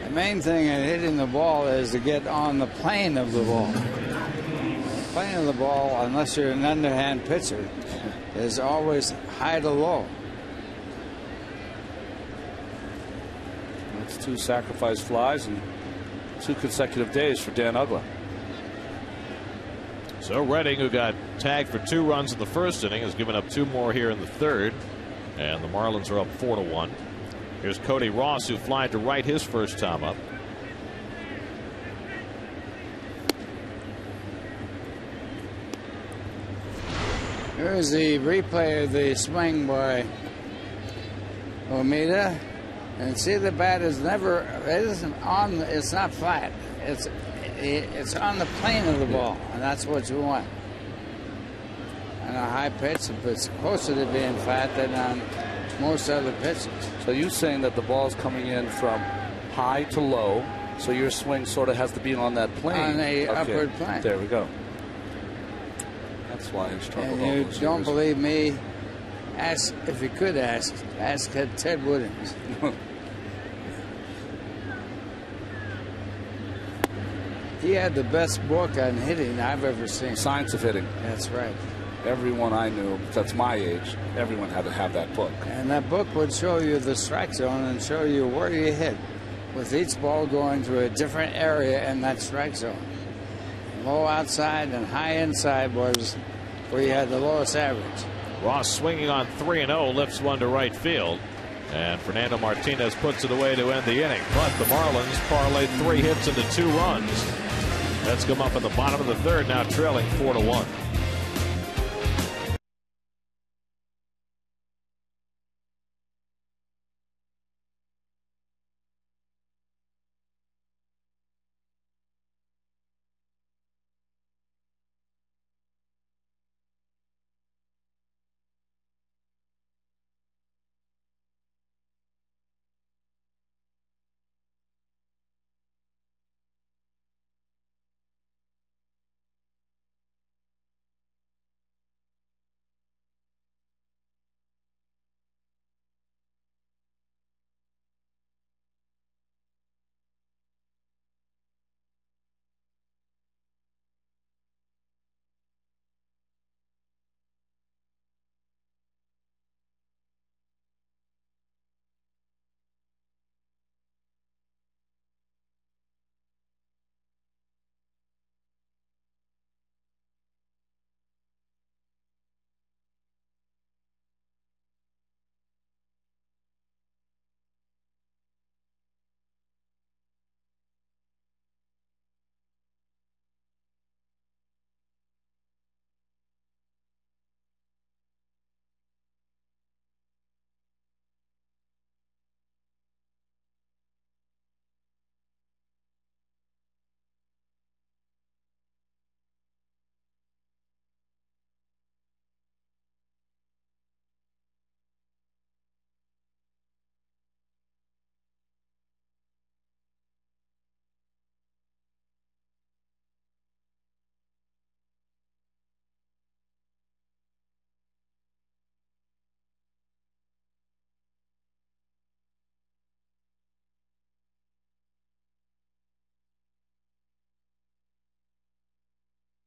The main thing in hitting the ball is to get on the plane of the ball. The plane of the ball, unless you're an underhand pitcher, is always high to low. That's 2 sacrifice flies and 2 consecutive days for Dan Ugla. So Redding, who got tagged for 2 runs in the first inning, has given up 2 more here in the third. And the Marlins are up 4-1. Here's Cody Ross, who flied to right his first time up. Here's the replay of the swing by Hermida. And see, the bat is never, it isn't on, it's not flat. It's on the plane of the ball, and that's what you want. On a high pitch, it's closer to being flat than on most other pitches. So you're saying that the ball's coming in from high to low, so your swing sort of has to be on that plane. On a upward plane. There we go. That's why he's trouble. And you don't believe me? Ask, if you could ask Ted Williams. He had the best book on hitting I've ever seen. Science of Hitting. That's right. Everyone I knew, that's my age, everyone had to have that book. And that book would show you the strike zone and show you where you hit, with each ball going to a different area in that strike zone. Low outside and high inside was where you had the lowest average. Ross swinging on 3-0, lifts one to right field. And Fernando Martinez puts it away to end the inning. But the Marlins parlayed 3 hits into 2 runs. Mets come up in the bottom of the 3rd, now trailing 4-1.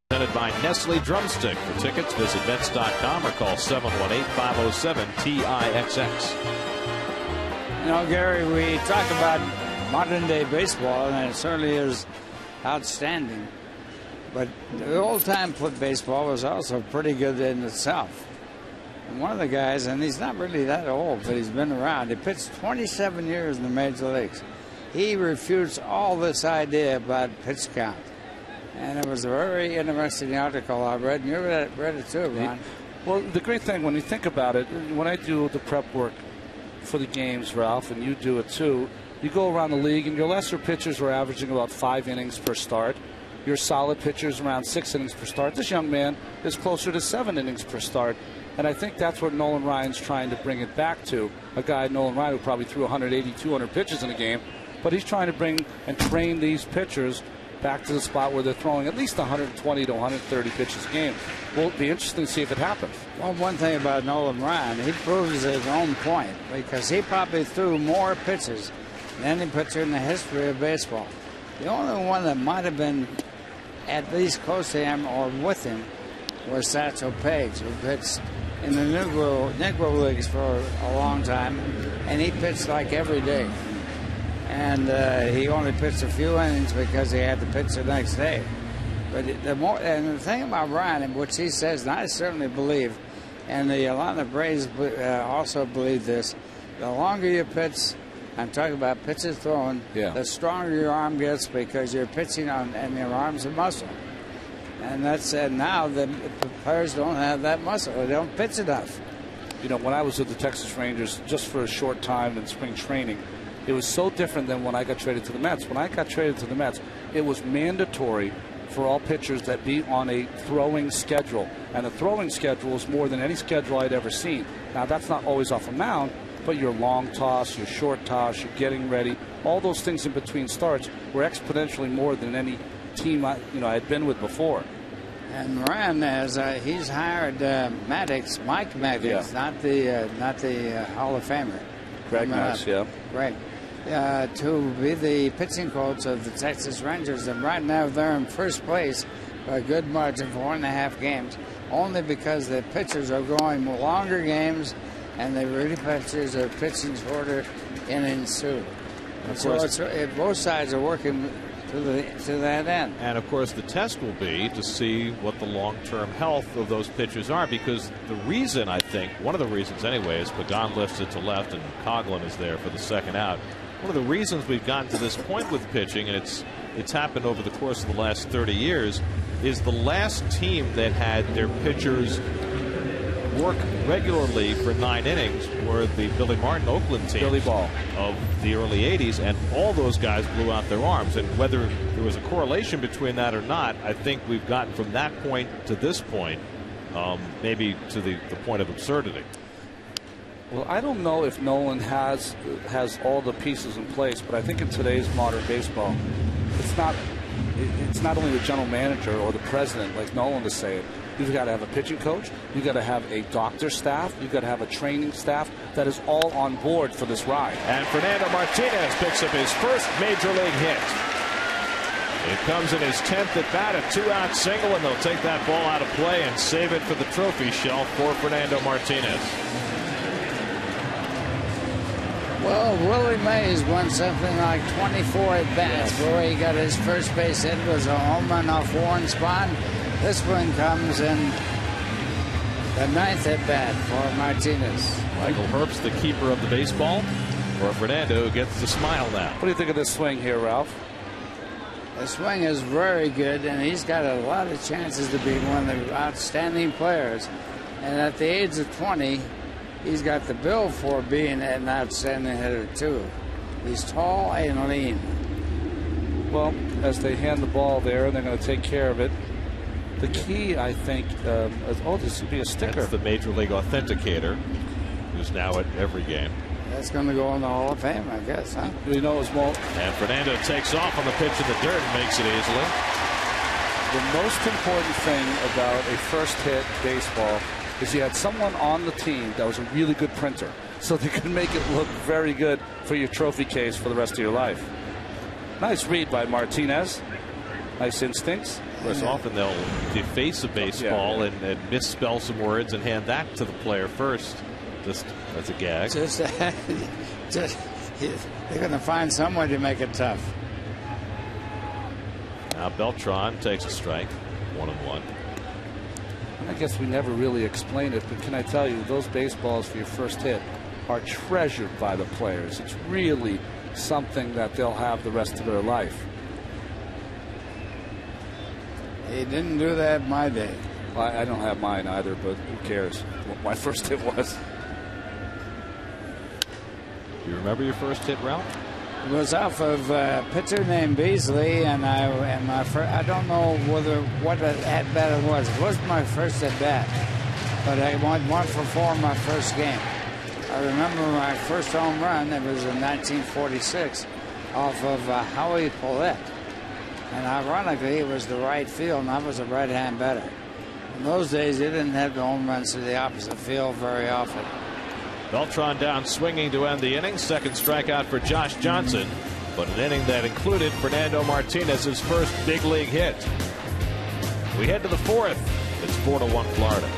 Presented by Nestle Drumstick. For tickets, visit Mets.com or call 718-507-TIXX. You know, Gary, we talk about modern day baseball, and it certainly is outstanding. But the old-time foot baseball was also pretty good in itself. And one of the guys, and he's not really that old, but he's been around. He pitched 27 years in the major leagues. He refutes all this idea about pitch count. And it was a very interesting article I read, and you read it too, Ron. Well, the great thing, when you think about it, when I do the prep work for the games, Ralph, and you do it too, you go around the league, and your lesser pitchers were averaging about 5 innings per start. Your solid pitchers around 6 innings per start. This young man is closer to 7 innings per start. And I think that's what Nolan Ryan's trying to bring it back to. A guy, Nolan Ryan, who probably threw 180, 200 pitches in a game. But he's trying to bring and train these pitchers back to the spot where they're throwing at least 120 to 130 pitches a game. Will be interesting to see if it happens. Well, one thing about Nolan Ryan, he proves his own point because he probably threw more pitches than any pitcher in the history of baseball. The only one that might have been at least close to him or with him was Satchel Paige, who pitched in the Negro Leagues for a long time, and he pitched like every day. And he only pitched a few innings because he had to pitch the next day. But the thing about Ryan, which he says, and I certainly believe, and the Atlanta Braves also believe this, the longer you pitch, I'm talking about pitches thrown, the stronger your arm gets because you're pitching on, and your arm's a muscle. And that's now the players don't have that muscle. They don't pitch enough. You know, when I was with the Texas Rangers just for a short time in spring training, it was so different than when I got traded to the Mets. When I got traded to the Mets, it was mandatory for all pitchers that be on a throwing schedule. And the throwing schedule is more than any schedule I'd ever seen. Now, that's not always off a mound, but your long toss, your short toss, your getting ready, all those things in between starts were exponentially more than any team I had been with before. And Ryan, he's hired Mike Maddox, not the Hall of Famer. Greg Nice, Right. To be the pitching coach of the Texas Rangers, and right now they're in first place by a good margin for 1.5 games, only because the pitchers are going longer games and the relief pitchers are pitching shorter innings too. So both sides are working to that end. And of course, the test will be to see what the long-term health of those pitchers are, because the reason, I think, one of the reasons anyway, is Pagan lifts it to left and Coughlin is there for the second out. One of the reasons we've gotten to this point with pitching, and it's happened over the course of the last 30 years, is the last team that had their pitchers work regularly for 9 innings were the Billy Martin Oakland team of the early 80s, and all those guys blew out their arms. And whether there was a correlation between that or not, I think we've gotten from that point to this point, maybe to the point of absurdity. Well, I don't know if Nolan has all the pieces in place, but I think in today's modern baseball, it's not only the general manager or the president like Nolan to say it. You've got to have a pitching coach. You've got to have a doctor staff. You've got to have a training staff that is all on board for this ride. And Fernando Martinez picks up his first major league hit. It comes in his 10th at bat, a 2-out single, and they'll take that ball out of play and save it for the trophy shelf for Fernando Martinez. Well, Willie Mays won something like 24 at bats where he got his first base hit was a home run off Warren Spahn. This one comes in the 9th at bat for Martinez. Michael Herbst, the keeper of the baseball, for Fernando, gets the smile now. What do you think of this swing here, Ralph? The swing is very good, and he's got a lot of chances to be one of the outstanding players. And at the age of 20, he's got the bill for being an outstanding hitter, too. He's tall and lean. Well, as they hand the ball there, they're going to take care of it. The key, I think, this would be a sticker. That's the Major League Authenticator, who's now at every game. That's going to go in the Hall of Fame, I guess, huh? We know it's more. And Fernando takes off on the pitch in the dirt and makes it easily. The most important thing about a first hit baseball is you had someone on the team that was a really good printer, so they could make it look very good for your trophy case for the rest of your life. Nice read by Martinez. Nice instincts. Of course, often they'll deface a baseball and misspell some words and hand that to the player first, just as a gag. They're going to find some way to make it tough. Now Beltran takes a strike, 1-1. I guess we never really explained it, but can I tell you, those baseballs for your first hit are treasured by the players. It's really something that they'll have the rest of their life. He didn't do that in my day. Well, I don't have mine either, but who cares what my first hit was. Do you remember your first hit, Ralph? It was off of a pitcher named Beasley, and I don't know what at bat it was. It wasn't my first at bat, but I went 1 for 4 in my first game. I remember my first home run. It was in 1946 off of Howie Paulette. And ironically, it was the right field, and I was a right-hand batter. In those days, they didn't have the home runs to the opposite field very often. Beltran down swinging to end the inning. Second strikeout for Josh Johnson, but an inning that included Fernando Martinez's first big league hit. We head to the 4th. It's 4-1 Florida.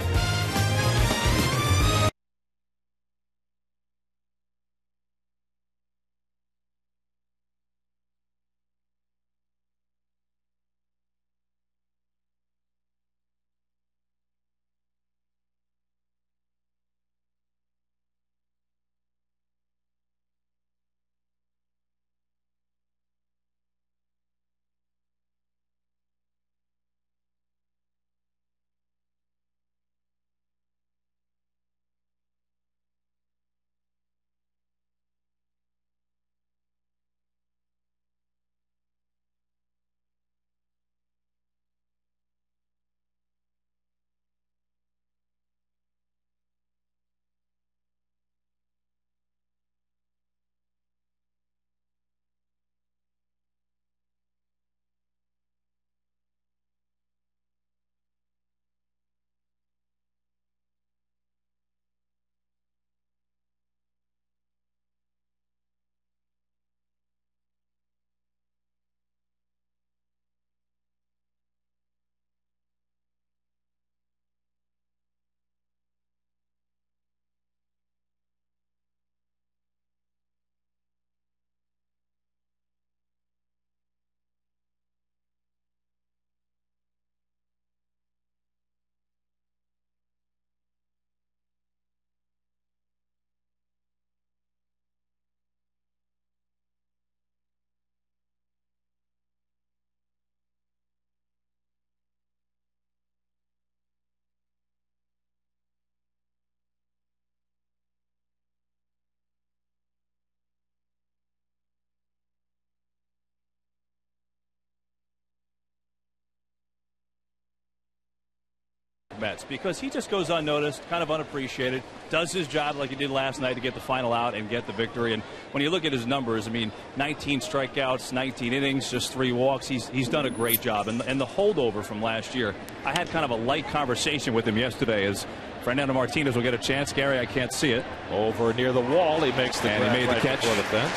Mets, because he just goes unnoticed, kind of unappreciated, does his job like he did last night to get the final out and get the victory. And when you look at his numbers, I mean, 19 strikeouts, 19 innings, just 3 walks. He's done a great job. And the holdover from last year, I had kind of a light conversation with him yesterday as Fernando Martinez will get a chance. Gary, I can't see it. Over near the wall, he makes the and he made the catch for the fence.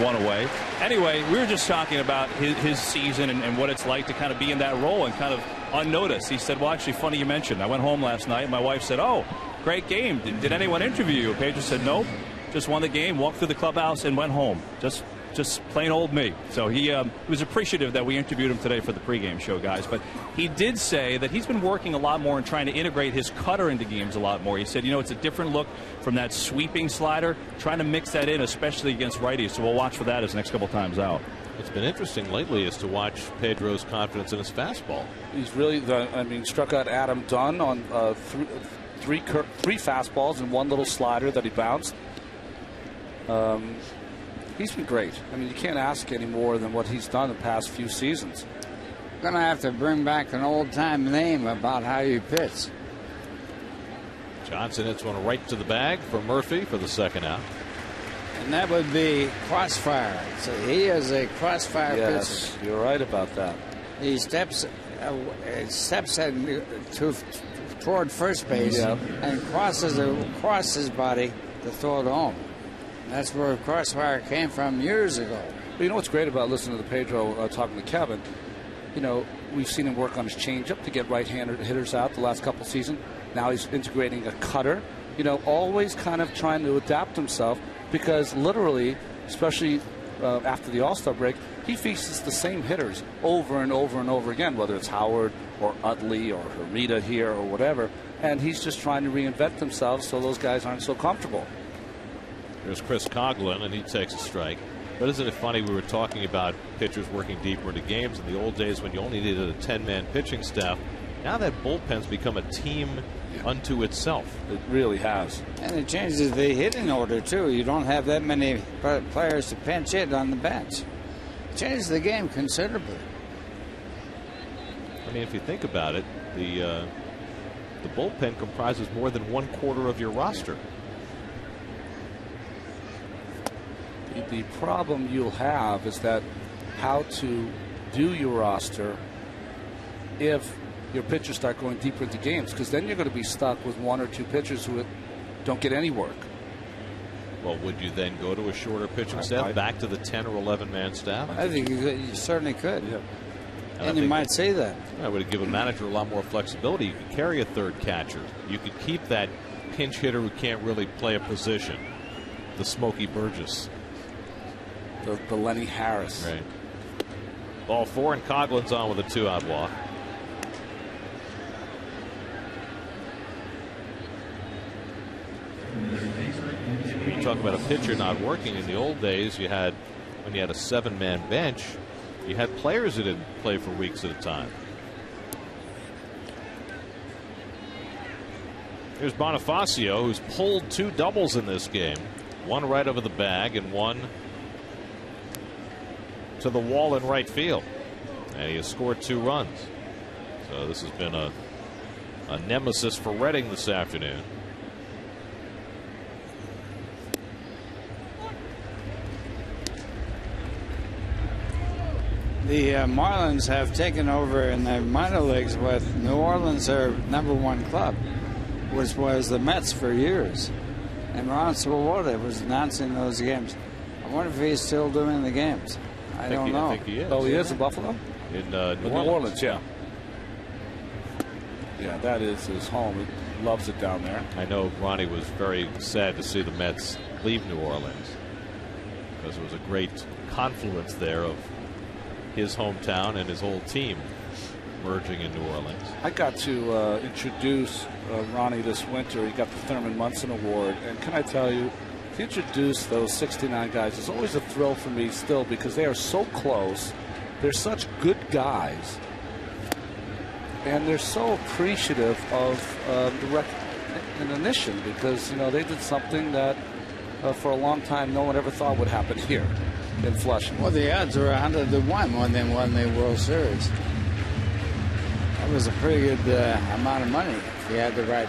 1 away. Anyway, we were just talking about his season and what it's like to kind of be in that role and kind of unnoticed. He said, well, actually, funny you mentioned. I went home last night. My wife said, oh, great game. Did anyone interview you? Pedro said, nope. Just won the game, walked through the clubhouse, and went home. Just plain old me. So he was appreciative that we interviewed him today for the pregame show, guys. But he did say that he's been working a lot more and trying to integrate his cutter into games a lot more. He said, it's a different look from that sweeping slider, trying to mix that in, especially against righties. So we'll watch for that his next couple times out. It's been interesting lately is to watch Pedro's confidence in his fastball. He's really, struck out Adam Dunn on three fastballs and 1 little slider that he bounced. He's been great. I mean, you can't ask any more than what he's done the past few seasons. Going to have to bring back an old-time name about how you pitch. Johnson hits one right to the bag for Murphy for the second out. And that would be Crossfire. So he is a crossfire pitcher. Yes, you're right about that. He steps toward first base and crosses across his body to throw it home. That's where Crossfire came from years ago. But you know what's great about listening to Pedro talking to Kevin? We've seen him work on his changeup to get right-handed hitters out the last couple seasons. Now he's integrating a cutter. Always kind of trying to adapt himself because literally, especially after the All-Star break, he faces the same hitters over and over and over again, whether it's Howard or Utley or Hermida here or whatever. And he's just trying to reinvent himself so those guys aren't so comfortable. There's Chris Coughlin, and he takes a strike. But isn't it funny, we were talking about pitchers working deeper into games in the old days when you only needed a 10-man pitching staff. Now that bullpen's become a team unto itself. It really has. And it changes the hitting order, too. You don't have that many players to pinch hit on the bench. It changes the game considerably. I mean, if you think about it, the bullpen comprises more than 1/4 of your roster. The problem you'll have is that how to do your roster if your pitchers start going deeper into games, because then you're going to be stuck with 1 or 2 pitchers who don't get any work. Well, would you then go to a shorter pitching staff, back to the 10 or 11-man staff? I think you certainly could. Yeah. And you might say that. I would give a manager a lot more flexibility. You could carry a third catcher. You could keep that pinch hitter who can't really play a position, the Smokey Burgess. The Lenny Harris. Right. Ball 4, and Coughlin's on with a 2-out walk. When you talk about a pitcher not working, in the old days, when you had a 7-man bench, you had players that didn't play for weeks at a time. Here's Bonifacio, who's pulled 2 doubles in this game. 1 right over the bag and 1 to the wall in right field, and he has scored 2 runs. So this has been a nemesis for Redding this afternoon. The Marlins have taken over in the minor leagues with New Orleans, their #1 club, which was the Mets for years. And Ron Swoboda was announcing those games. I wonder if he's still doing the games. I don't know. I think he is. Oh, he is in Buffalo? In New Orleans, yeah. Yeah, that is his home. He loves it down there. I know Ronnie was very sad to see the Mets leave New Orleans because it was a great confluence there of his hometown and his old team merging in New Orleans. I got to introduce Ronnie this winter. He got the Thurman Munson Award. And can I tell you, to introduce those 69 guys is always a thrill for me still because they are so close. They're such good guys. And they're so appreciative of the recognition because, they did something that for a long time no one ever thought would happen here in Flushing. Well, the odds were 100 to 1 when they won the World Series. That was a pretty good amount of money if you had the right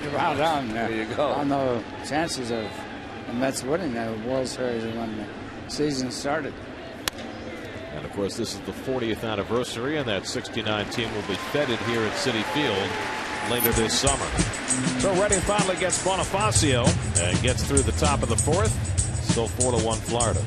amount on there. There you go. On the chances of the Mets winning the World Series when the season started. And of course, this is the 40th anniversary, and that '69 team will be feted here at Citi Field later this summer. So Redding finally gets Bonifacio And gets through the top of the fourth. Still 4-1 Florida.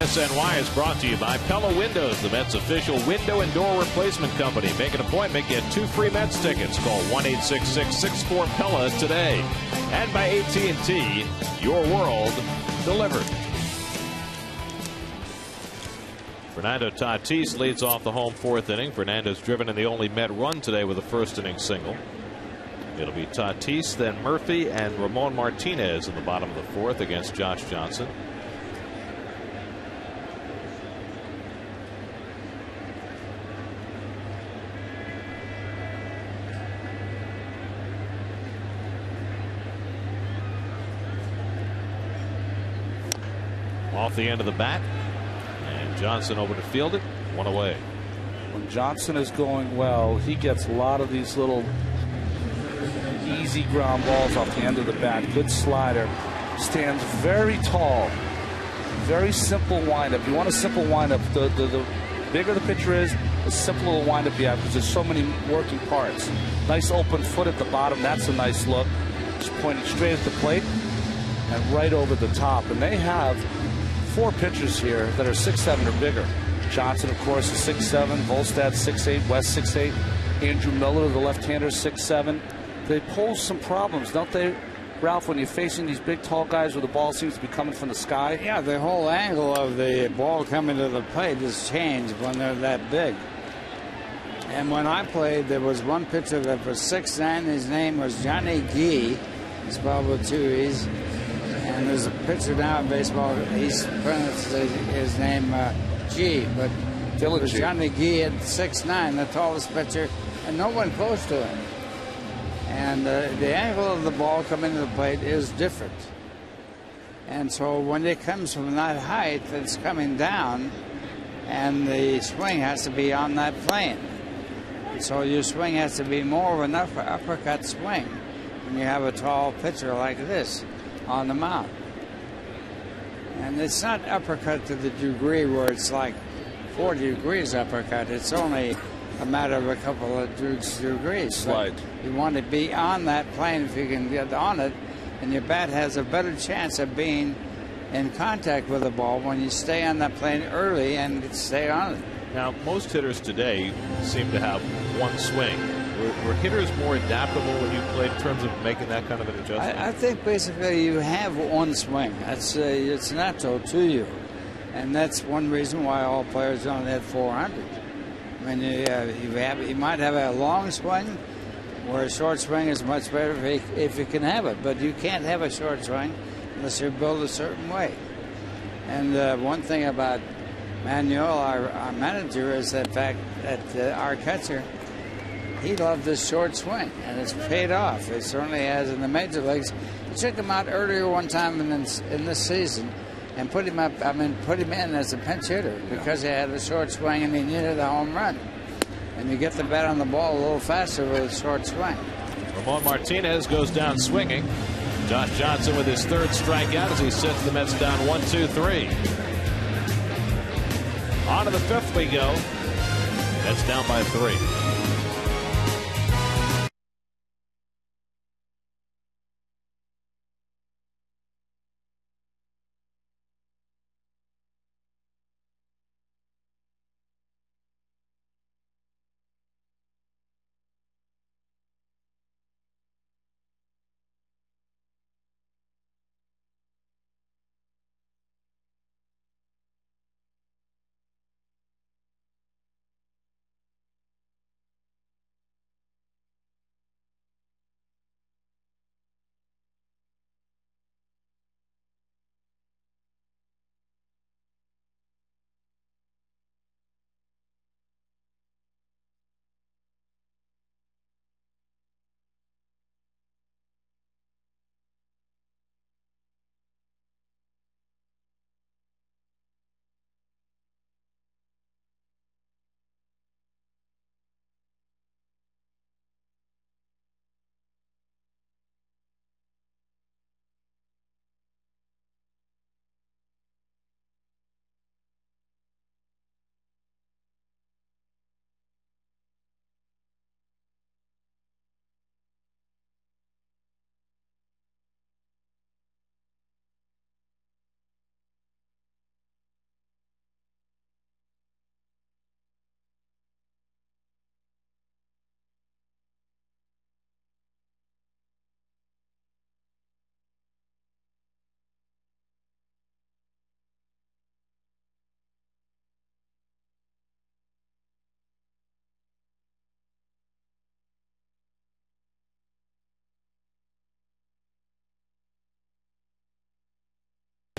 SNY is brought to you by Pella Windows, the Mets official window and door replacement company. Make an appointment, get 2 free Mets tickets. Call 1-866-64-PELLA today. And by AT&T, your world delivered. Fernando Tatis leads off the home 4th inning. Fernando's driven in the only Met run today with a first inning single. It'll be Tatis, then Murphy, and Ramon Martinez in the bottom of the 4th against Josh Johnson. Off the end of the bat, and Johnson over to field it. 1 away. When Johnson is going well, he gets a lot of these little easy ground balls off the end of the bat. Good slider. Stands very tall. Very simple windup. You want a simple windup. The bigger the pitcher is, the simpler the windup you have because there's so many working parts. Nice open foot at the bottom. That's a nice look. Just pointing straight at the plate and right over the top. And they have 4 pitchers here that are 6'7" or bigger. Johnson, of course, is 6'7", Volstad 6'8", West 6'8", Andrew Miller, the left-hander, 6'7". They pose some problems, don't they, Ralph, when you're facing these big, tall guys where the ball seems to be coming from the sky? Yeah, the whole angle of the ball coming to the plate has changed when they're that big. And when I played, there was one pitcher that was 6'9". His name was Johnny Gee, spelled with 2 E's. And there's a pitcher now in baseball, he's pronounced his name G, but it was Johnny Gee at 6'9", the tallest pitcher, and no one close to him. And the angle of the ball coming to the plate is different. And so when it comes from that height, it's coming down, and the swing has to be on that plane. And so your swing has to be more of an uppercut swing when you have a tall pitcher like this on the mound. And it's not uppercut to the degree where it's like 40 degrees uppercut. It's only a matter of a couple of degrees. Slide. You want to be on that plane if you can get on it, and your bat has a better chance of being in contact with the ball when you stay on that plane early and stay on it. Now, most hitters today seem to have one swing. Were hitters more adaptable when you played in terms of making that kind of an adjustment? I think basically you have one swing. That's it's natural to you. And that's one reason why all players only had 400. I mean, you might have a long swing, where a short swing is much better if you can have it. But you can't have a short swing unless you're built a certain way. And one thing about Manuel, our manager, is the fact that our catcher, he loved this short swing, and it's paid off. It certainly has in the major leagues. We took him out earlier one time in this season and put him in as a pinch hitter because he had a short swing and he needed a home run. And you get the bat on the ball a little faster with a short swing. Ramon Martinez goes down swinging. Josh Johnson with his third strikeout as he sets the Mets down 1-2-3. On to the fifth we go. Mets down by 3.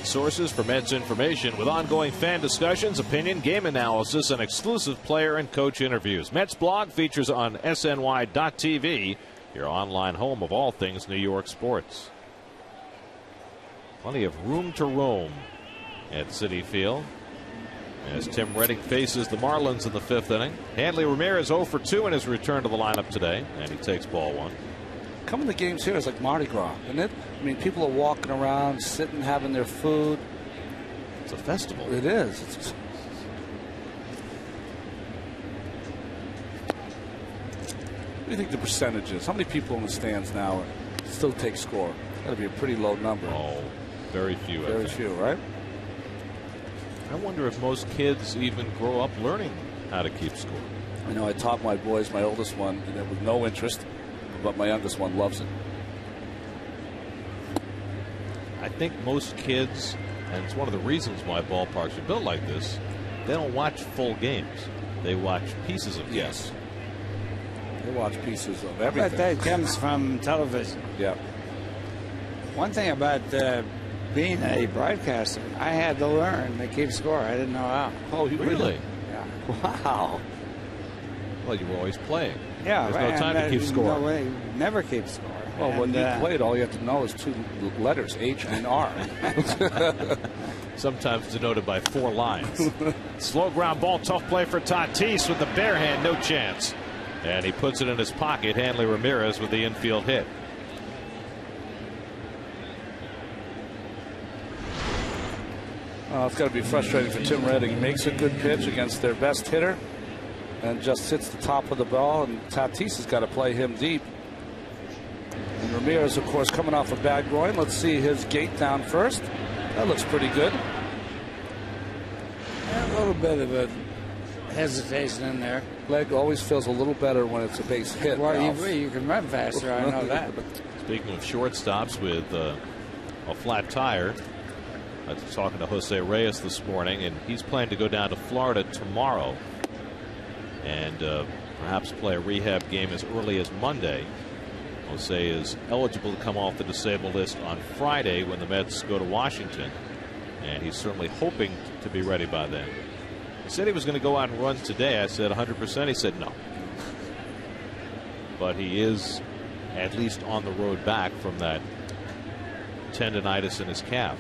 Sources for Mets information with ongoing fan discussions, opinion, game analysis, and exclusive player and coach interviews. Mets blog features on SNY.TV, your online home of all things New York sports. Plenty of room to roam at Citi Field as Tim Redding faces the Marlins in the fifth inning. Hanley Ramirez 0 for 2 in his return to the lineup today, and he takes ball one. Coming to games here is like Mardi Gras, isn't it? I mean, people are walking around, sitting, having their food. It's a festival. It is. What do you think the percentage is? How many people in the stands now still take score? Got to be a pretty low number. Oh, very few. Very few, right? I wonder if most kids even grow up learning how to keep score. I know I taught my boys, my oldest one, with no interest. But my youngest one loves it. I think most kids, and it's one of the reasons why ballparks are built like this, they don't watch full games. They watch pieces of games. Yes. They watch pieces of everything. But that comes from television. Yeah. One thing about being a broadcaster, I had to learn to keep score. I didn't know how. Oh, you really? Yeah. Wow. Well, you were always playing. Yeah, there's no time to keep score. No way, never keep score. Well, when you played, all you have to know is 2 letters, H and R. Sometimes denoted by 4 lines. Slow ground ball, tough play for Tatis with the bare hand, no chance. And he puts it in his pocket. Hanley Ramirez with the infield hit. It's got to be frustrating for Tim Redding. He makes a good pitch against their best hitter and just hits the top of the ball, and Tatis has got to play him deep. And Ramirez, of course, coming off a bad groin. Let's see his gate down first. That looks pretty good. A little bit of a hesitation in there. Leg always feels a little better when it's a base hit. Well, you can run faster, I know that. Speaking of shortstops with a flat tire, I was talking to Jose Reyes this morning, and he's planning to go down to Florida tomorrow and perhaps play a rehab game as early as Monday. Jose is eligible to come off the disabled list on Friday when the Mets go to Washington, and he's certainly hoping to be ready by then. He said he was going to go out and run today. I said 100%. He said no. But he is at least on the road back from that tendonitis in his calf.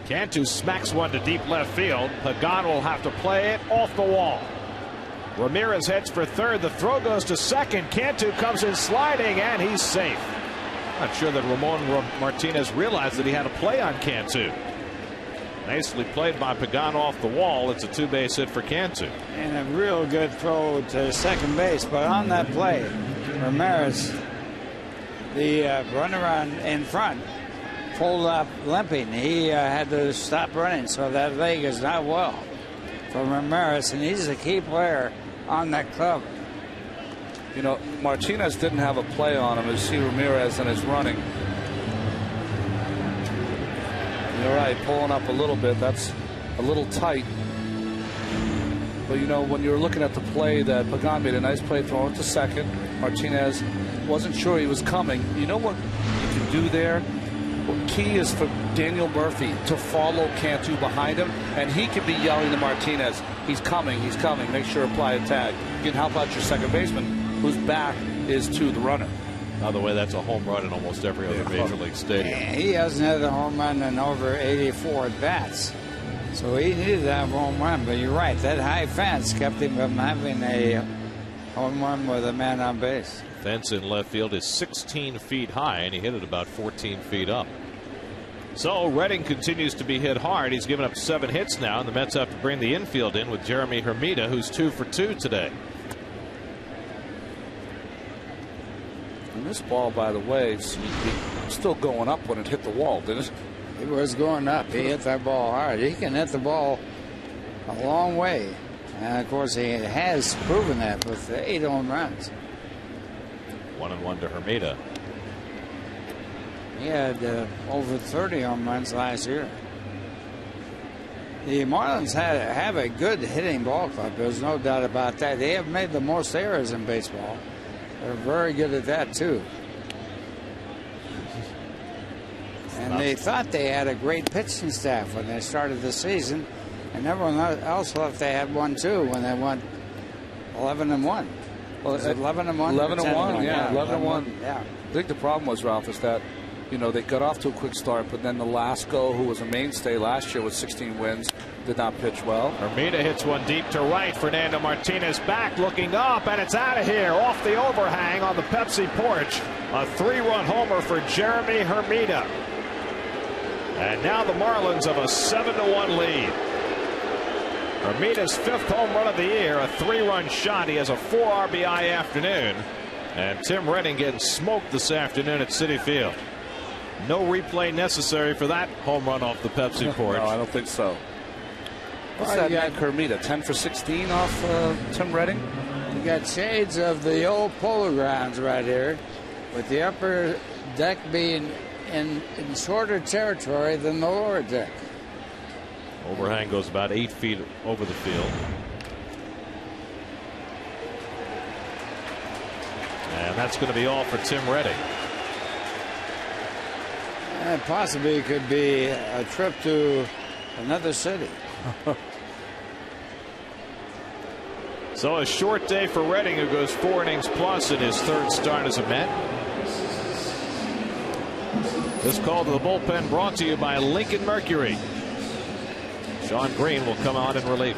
Cantu smacks one to deep left field. Pagan will have to play it off the wall. Ramirez heads for third. The throw goes to second. Cantu comes in sliding, and he's safe. Not sure that Ramon Martinez realized that he had a play on Cantu. Nicely played by Pagan off the wall. It's a two-base hit for Cantu. And a real good throw to second base. But on that play, Ramirez, the runner in front, pulled up limping. He had to stop running, so that leg is not well for Ramirez, and he's a key player on that club. You know, Martinez didn't have a play on him. As you see Ramirez and his running. You're right, pulling up a little bit. That's a little tight. But you know, when you're looking at the play that Pagan made a nice play throwing to second. Martinez wasn't sure he was coming. You know what you can do there? What key is for Daniel Murphy to follow Cantu behind him, and he can be yelling to Martinez, he's coming, make sure to apply a tag. You can help out your second baseman, whose back is to the runner. By the way, that's a home run in almost every other major league stadium. He hasn't had a home run in over 84 at-bats, so he needed that home run. But you're right, that high fence kept him from having a home run with a man on base. Fence in left field is 16 feet high, and he hit it about 14 feet up. So Redding continues to be hit hard. He's given up 7 hits now, and the Mets have to bring the infield in with Jeremy Hermida, who's 2 for 2 today. And this ball, by the way, seemed to be still going up when it hit the wall, didn't it? It was going up. He hit that ball hard. He can hit the ball a long way. And, of course, he has proven that with 8 home runs. 1-1 to Hermida. He had over 30 home runs last year. The Marlins have a good hitting ball club. There's no doubt about that. They have made the most errors in baseball. They're very good at that, too. And they thought they had a great pitching staff when they started the season, and everyone else thought they had one, too, when they went 11-1. Well, was it 11-1? 11-1, yeah, 11-1. Yeah. I think the problem was, Ralph, is that, you know, they got off to a quick start, but then the Lasco, who was a mainstay last year with 16 wins, did not pitch well. Hermida hits one deep to right. Fernando Martinez back, looking up, and it's out of here off the overhang on the Pepsi porch. A 3-run homer for Jeremy Hermida. And now the Marlins have a 7-1 lead. Hermida's 5th home run of the year, a 3-run shot. He has a 4 RBI afternoon. And Tim Redding getting smoked this afternoon at Citi Field. No replay necessary for that home run off the Pepsi porch. No, I don't think so. What's that man Hermida? 10 for 16 off Tim Redding? You got shades of the old Polo Grounds right here, with the upper deck being in shorter territory than the lower deck. Overhang goes about 8 feet over the field. And that's going to be all for Tim Redding. And possibly it could be a trip to another city. So a short day for Redding, who goes 4 innings plus in his 3rd start as a Met. This call to the bullpen brought to you by Lincoln Mercury. Sean Green will come on in relief.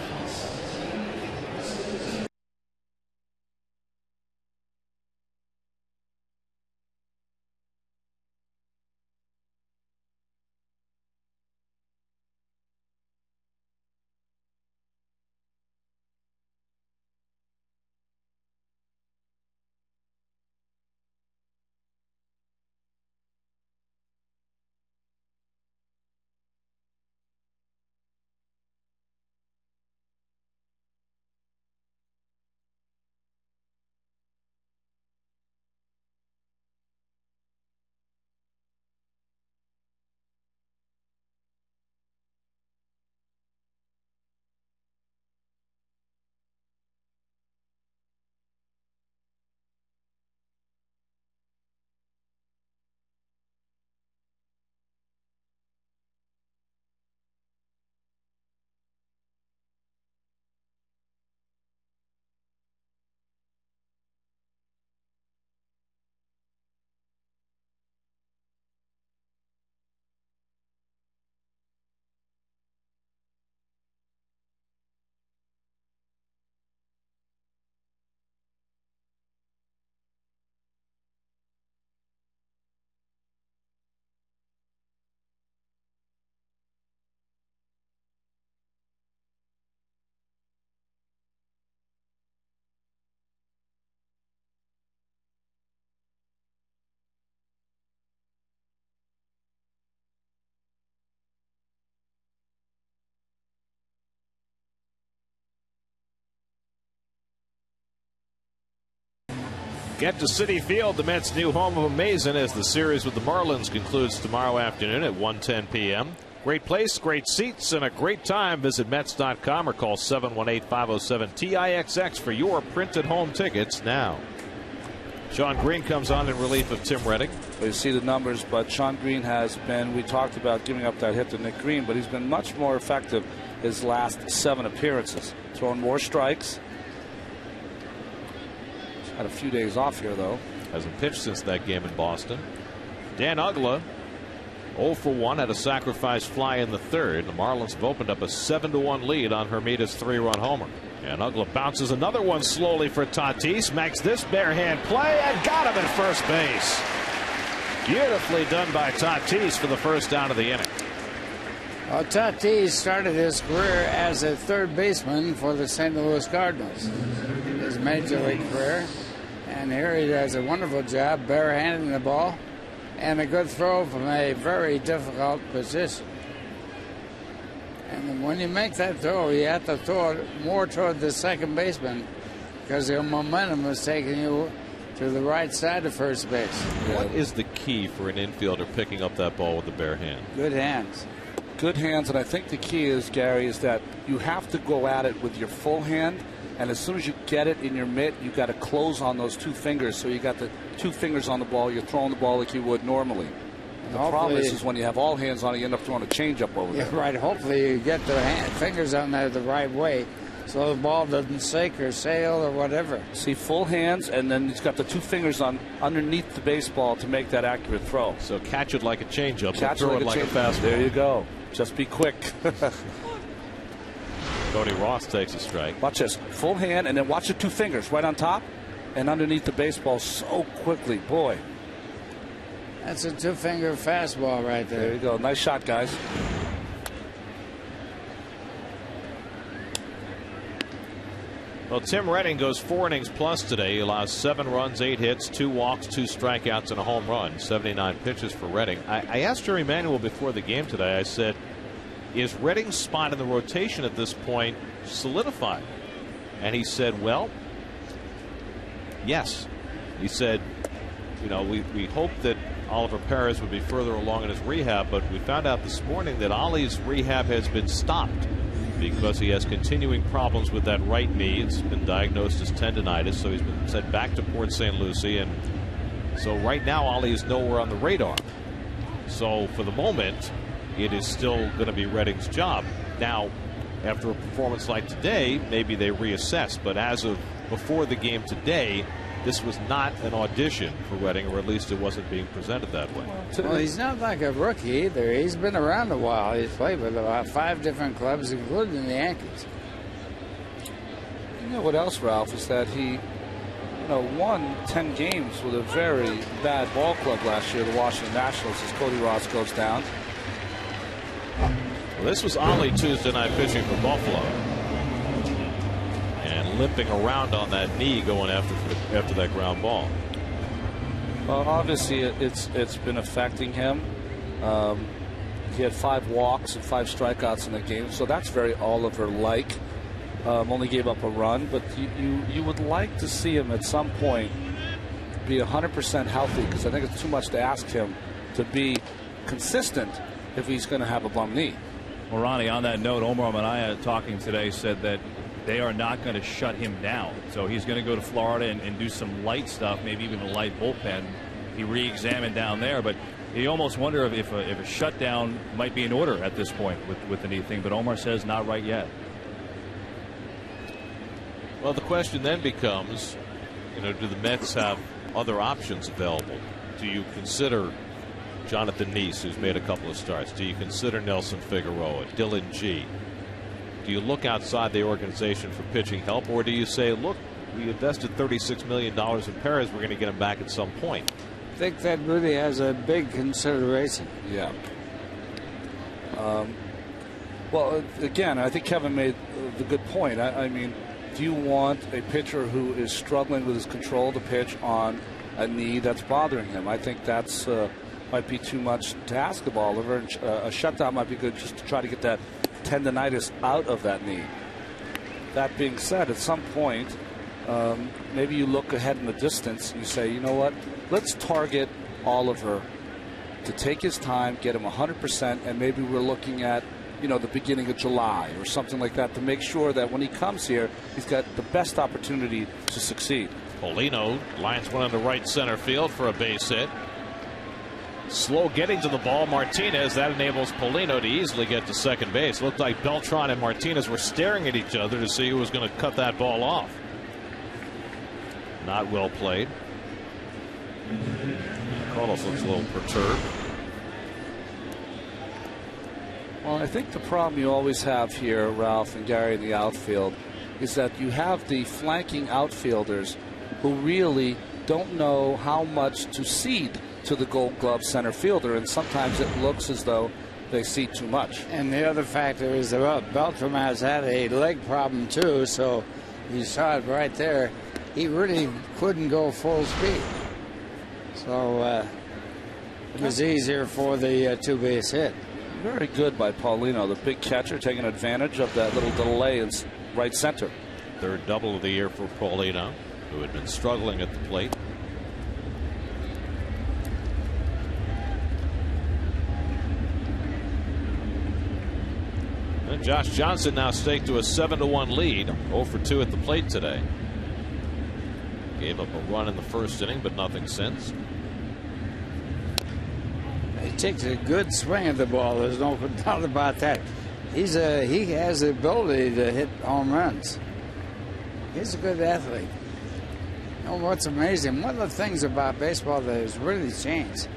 Get to Citi Field, the Mets' new home of amazing, as the series with the Marlins concludes tomorrow afternoon at 1:10 p.m. Great place, great seats, and a great time. Visit Mets.com or call 718-507-TIXX for your printed home tickets now. Sean Green comes on in relief of Tim Redding. Well, you see the numbers, but Sean Green has been, we talked about giving up that hit to Nick Green, but he's been much more effective his last 7 appearances. Throwing more strikes. He's had a few days off here, though. Hasn't pitched since that game in Boston. Dan Uggla, 0 for 1, had a sacrifice fly in the third. The Marlins have opened up a 7-1 lead on Hermita's 3-run homer. And Uggla bounces another one slowly for Tatis. Makes this bare hand play and got him at first base. Beautifully done by Tatis for the first down of the inning. Well, Tatis started his career as a third baseman for the St. Louis Cardinals, his major league career. And here he does a wonderful job barehanding the ball and a good throw from a very difficult position. And when you make that throw, you have to throw it more toward the second baseman because your momentum is taking you to the right side of first base. What is the key for an infielder picking up that ball with the bare hand? Good hands. Good hands, and I think the key is, Gary, is that you have to go at it with your full hand, and as soon as you get it in your mitt, you got to close on those 2 fingers. So you got the 2 fingers on the ball, you're throwing the ball like you would normally. The problem is when you have all hands on it, you end up throwing a changeup over there. Yeah, right. Hopefully you get the fingers on there the right way so the ball doesn't sink or sail or whatever. See, full hands, and then he's got the 2 fingers on underneath the baseball to make that accurate throw. So catch it like a changeup, catch throw it like a fastball. There you go. Just be quick. Cody Ross takes a strike. Watch this. Full hand, and then watch the 2 fingers right on top and underneath the baseball so quickly. Boy. That's a 2-finger fastball right there. There you go. Nice shot, guys. Well, Tim Redding goes 4 innings plus today. He allows 7 runs, 8 hits, 2 walks, 2 strikeouts, and a home run. 79 pitches for Redding. I asked Jerry Manuel before the game today, I said, is Redding's spot in the rotation at this point solidified? And he said, well, yes. He said, you know, we hoped that Oliver Perez would be further along in his rehab, but we found out this morning that Ollie's rehab has been stopped because he has continuing problems with that right knee. It's been diagnosed as tendonitis, so he's been sent back to Port St. Lucie, and so right now Ollie is nowhere on the radar. So for the moment, it is still going to be Redding's job. Now, after a performance like today, maybe they reassess, but as of before the game today, this was not an audition for Redding, or at least it wasn't being presented that way. Well, he's not like a rookie either. He's been around a while. He's played with about 5 different clubs, including the Yankees. You know what else, Ralph, is that he won 10 games with a very bad ball club last year, the Washington Nationals, as Cody Ross goes down. Well, this was Ollie Tuesday night pitching for Buffalo. And limping around on that knee going after that ground ball. Well, obviously it's been affecting him. He had 5 walks and 5 strikeouts in the game, so that's very Oliver-like. Only gave up a run, but you would like to see him at some point be 100% healthy, because I think it's too much to ask him to be consistent if he's going to have a bum knee. Well, Ronnie, on that note, Omar Minaya talking today said that they are not going to shut him down. So he's going to go to Florida and do some light stuff, maybe even a light bullpen. He re-examined down there, but you almost wonder if a shutdown might be in order at this point with the knee thing. But Omar says not right yet. Well, the question then becomes, do the Mets have other options available? Do you consider Jonathan Neese, who's made a couple of starts? Do you consider Nelson Figueroa, Dylan G? Do you look outside the organization for pitching help, or do you say, look, we invested $36 million in Perez, we're going to get him back at some point? I think that really has a big consideration. Yeah. Well, again, I think Kevin made the good point. I mean, do you want a pitcher who is struggling with his control to pitch on a knee that's bothering him? I think that's might be too much to ask of Oliver. A shutdown might be good just to try to get that tendonitis out of that knee. That being said, at some point, maybe you look ahead in the distance and you say, you know what, let's target Oliver to take his time, get him 100%, and maybe we're looking at, you know, the beginning of July or something like that to make sure that when he comes here, he's got the best opportunity to succeed. Paulino lines one into right center field for a base hit. Slow getting to the ball. Martinez, that enables Paulino to easily get to second base. Looked like Beltran and Martinez were staring at each other to see who was going to cut that ball off. Not well played. Carlos looks a little perturbed. Well, I think the problem you always have here, Ralph and Gary, in the outfield is that you have the flanking outfielders who really don't know how much to cede to the Gold Glove center fielder, and sometimes it looks as though they cede too much. And the other factor is that Beltran has had a leg problem too, so you saw it right there. He really couldn't go full speed. So it was easier for the two-base hit. Very good by Paulino, the big catcher, taking advantage of that little delay in right center. Third double of the year for Paulino, who had been struggling at the plate. And Josh Johnson now staked to a 7-1 lead, 0 for 2 at the plate today. Gave up a run in the first inning, but nothing since. He takes a good swing at the ball. There's no doubt about that. He has the ability to hit home runs. He's a good athlete. You know what's amazing? One of the things about baseball that has really changed.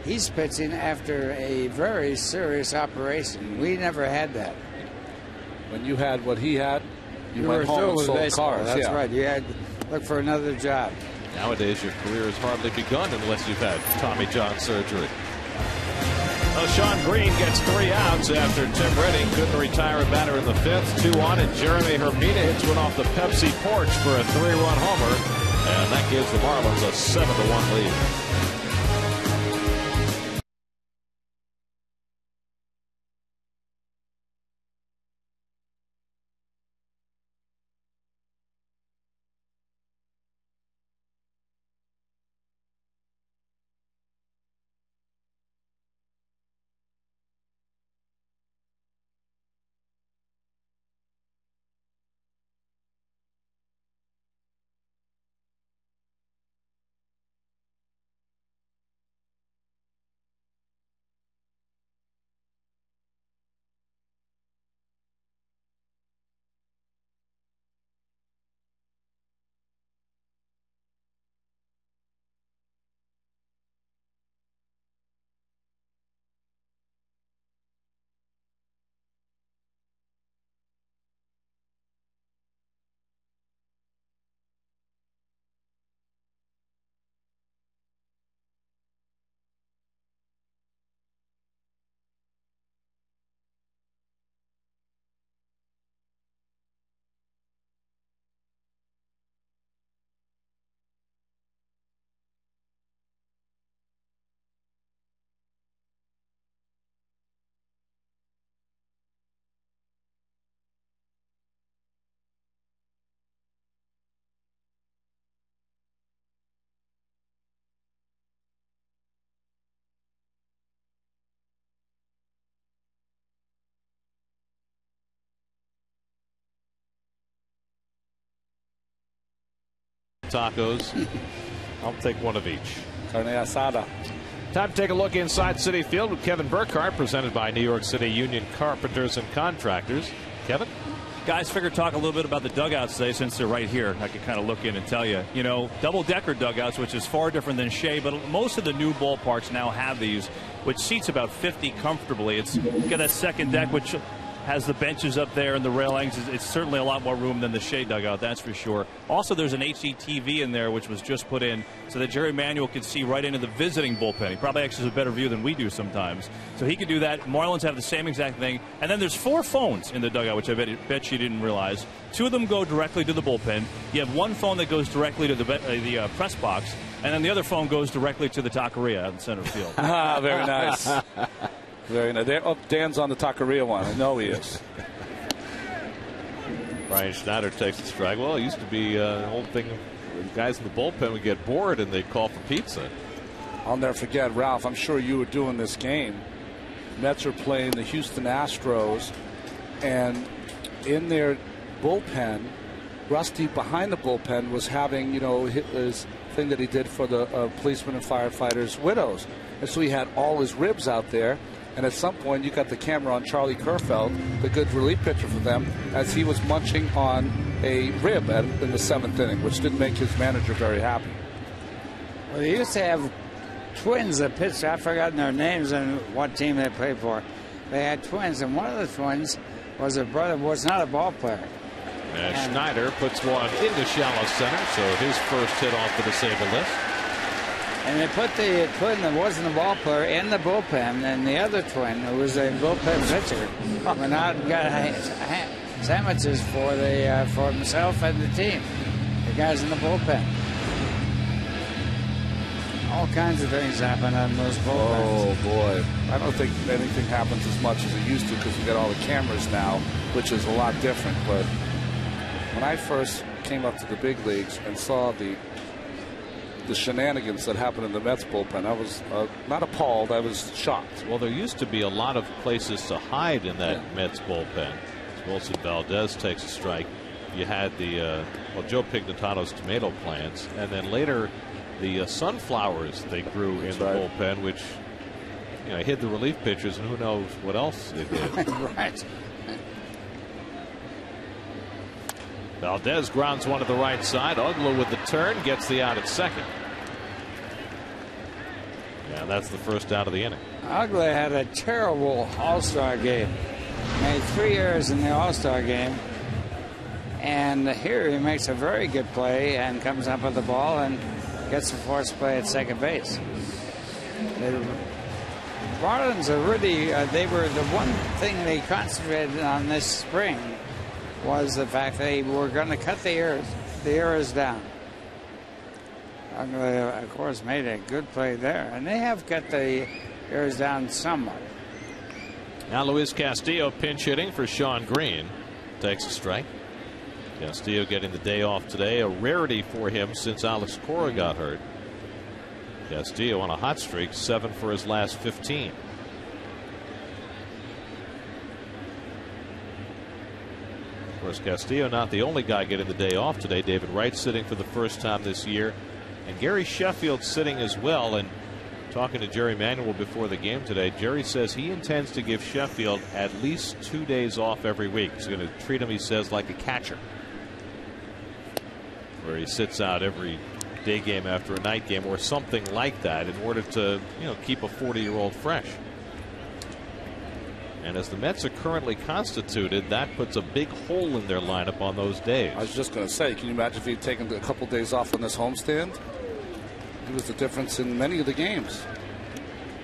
He's pitching after a very serious operation. We never had that. When you had what he had, you were went home and sold cars. That's yeah. right. You had to look for another job. Nowadays, your career has hardly begun unless you've had Tommy John surgery. Well, Sean Green gets 3 outs after Tim Redding couldn't retire a batter in the 5th. 2 on, and Jeremy Hermina hits one off the Pepsi porch for a 3-run homer, and that gives the Marlins a 7-1 lead. Tacos. I'll take one of each. Carne asada. Time to take a look inside Citi Field with Kevin Burkhardt, presented by New York City Union Carpenters and Contractors. Kevin? Guys, figured talk a little bit about the dugouts today since they're right here. I could kind of look in and tell you, you know, double-decker dugouts, which is far different than Shea, but most of the new ballparks now have these, which seats about 50 comfortably. It's got that second deck, which has the benches up there and the railings. It's certainly a lot more room than the Shea dugout, that's for sure. Also, there's an HDTV in there, which was just put in so that Jerry Manuel could see right into the visiting bullpen. He probably actually has a better view than we do sometimes. So he could do that. Marlins have the same exact thing. And then there's 4 phones in the dugout, which I bet you didn't realize. 2 of them go directly to the bullpen. You have 1 phone that goes directly to the press box, and then the other phone goes directly to the taqueria out in center field. Very nice. Very nice. Oh, Dan's on the taqueria one. I know he is. Brian Schneider takes a strike. Well, it used to be an old thing. The guys in the bullpen would get bored and they'd call for pizza. I'll never forget, Ralph, I'm sure you were doing this game. Mets are playing the Houston Astros, and in their bullpen, Rusty behind the bullpen was having, his thing that he did for the policemen and firefighters' widows. And so he had all his ribs out there. And at some point, you got the camera on Charlie Kerfeld, the good relief pitcher for them, as he was munching on a rib in the 7th inning, which didn't make his manager very happy. Well, they used to have twins that pitched. I've forgotten their names and what team they played for. They had twins, and one of the twins was a brother, was not a ball player. And Schneider puts one into shallow center, so his first hit off the disabled list. And they put the twin that wasn't a ball player in the bullpen, and the other twin, who was a bullpen pitcher, went out and got sandwiches for himself and the team. The guys in the bullpen. All kinds of things happen on those bullpens. Oh, boy. I don't think anything happens as much as it used to because we got all the cameras now, which is a lot different. But when I first came up to the big leagues and saw the shenanigans that happened in the Mets bullpen, I was not appalled, I was shocked. Well, there used to be a lot of places to hide in that Mets bullpen. Wilson Valdez takes a strike. You had the Joe Pignatano's tomato plants, and then later the sunflowers they grew in the bullpen, which hid the relief pitchers, and who knows what else they did. Right. Valdez grounds one to the right side. Ugla with the turn gets the out at second. Yeah, that's the first out of the inning. Ugla had a terrible All-Star game. Made 3 errors in the All-Star game. And here he makes a very good play and comes up with the ball and gets the force play at second base. The Marlins are really, they were the one thing they concentrated on this spring was the fact they were going to cut the errors down. Ugla, of course, made a good play there. And they have cut the errors down somewhat. Now Luis Castillo pinch hitting for Sean Green. Takes a strike. Castillo getting the day off today, a rarity for him since Alex Cora got hurt. Castillo on a hot streak, 7 for his last 15. Of course, Castillo not the only guy getting the day off today. David Wright sitting for the first time this year, and Gary Sheffield sitting as well. And talking to Jerry Manuel before the game today, Jerry says he intends to give Sheffield at least 2 days off every week. He's going to treat him, he says, like a catcher, where he sits out every day game after a night game or something like that in order to keep a 40-year-old fresh. And as the Mets are currently constituted, that puts a big hole in their lineup on those days. I was just going to say, can you imagine if he'd taken a couple days off on this homestand? It was the difference in many of the games.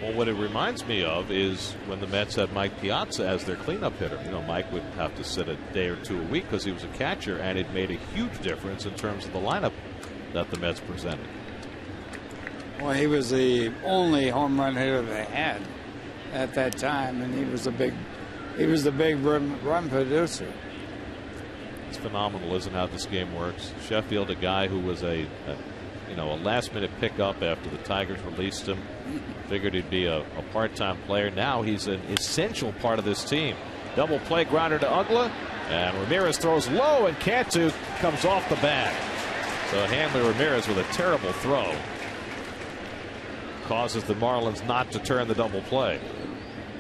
Well, what it reminds me of is when the Mets had Mike Piazza as their cleanup hitter. Mike would have to sit a day or two a week because he was a catcher, and it made a huge difference in terms of the lineup that the Mets presented. Well, he was the only home run hitter they had at that time, and he was the big run producer. It's phenomenal, isn't how this game works. Sheffield, a guy who was a last-minute pickup after the Tigers released him. Figured he'd be a part-time player. Now he's an essential part of this team. Double play grounder to Ugla, and Ramirez throws low, and Cantu comes off the bag. So Hanley Ramirez with a terrible throw causes the Marlins not to turn the double play.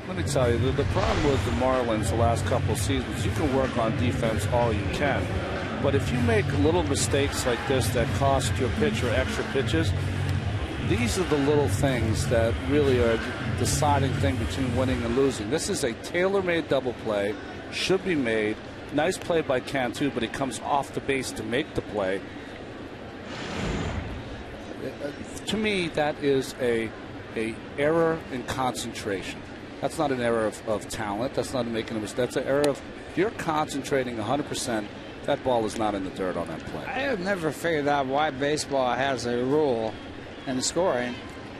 Let me tell you, the problem with the Marlins the last couple of seasons, you can work on defense all you can. But if you make little mistakes like this that cost your pitcher extra pitches, these are the little things that really are the deciding thing between winning and losing. This is a tailor-made double play, should be made. Nice play by Cantu, but he comes off the base to make the play. To me, that is a error in concentration. That's not an error of talent. That's not making a mistake. That's an error of, if you're concentrating 100%, that ball is not in the dirt on that play. I have never figured out why baseball has a rule in scoring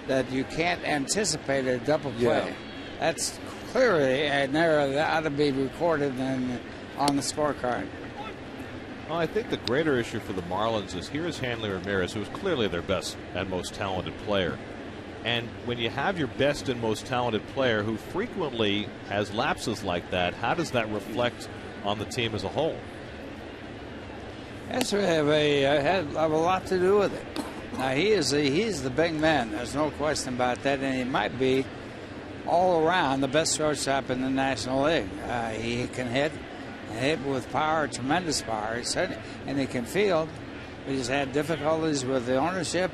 that you can't anticipate a double play. Yeah. That's clearly an error that ought to be recorded on the scorecard. Well, I think the greater issue for the Marlins is here's Hanley Ramirez, who is clearly their best and most talented player. And when you have your best and most talented player who frequently has lapses like that, how does that reflect on the team as a whole? That's have a lot to do with it. Now he's the big man. There's no question about that, and he might be all around the best shortstop in the National League. He can hit with power, tremendous power, and he can field. He's had difficulties with the ownership.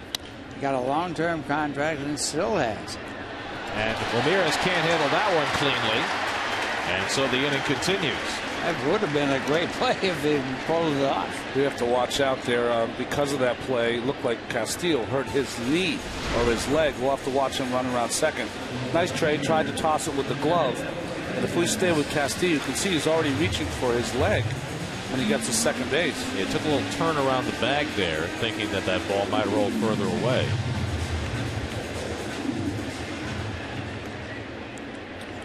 He got a long-term contract and still has. And Ramirez can't handle that one cleanly, and so the inning continues. That would have been a great play if he pulled it off. We have to watch out there because of that play. It looked like Castillo hurt his knee or his leg. We'll have to watch him run around second. Nice trade. Tried to toss it with the glove. And if we stay with Castillo, you can see he's already reaching for his leg when he gets to second base. It took a little turn around the bag there, thinking that that ball might roll further away.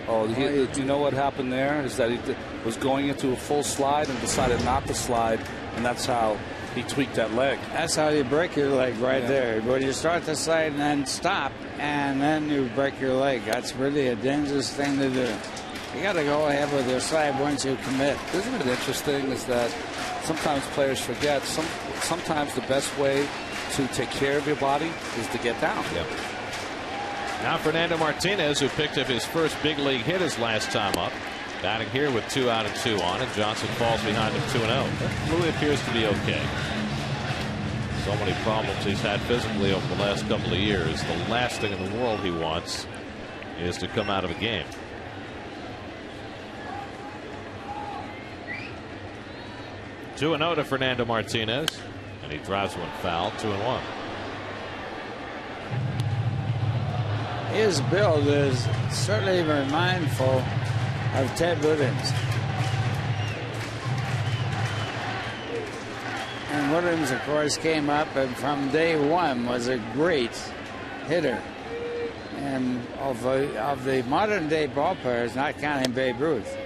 Oh, you know what happened there is that he was going into a full slide and decided not to slide, and that's how he tweaked that leg. That's how you break your leg right there. When you start to slide and then stop, and then you break your leg. That's really a dangerous thing to do. You got to go ahead with your slide once you commit. Isn't it interesting is that sometimes players forget sometimes the best way to take care of your body is to get down. Yeah. Now Fernando Martinez, who picked up his first big league hit his last time up, batting here with 2 out and 2 on, and Johnson falls behind him 2-0. Louis appears to be okay. So many problems he's had physically over the last couple of years. The last thing in the world he wants is to come out of a game. Two 2-0 to Fernando Martinez, and he drives one foul. 2-1. His build is certainly mindful of Ted Williams. And Williams, of course, came up and from day one was a great hitter. And of the modern day ball players, not counting Babe Ruth,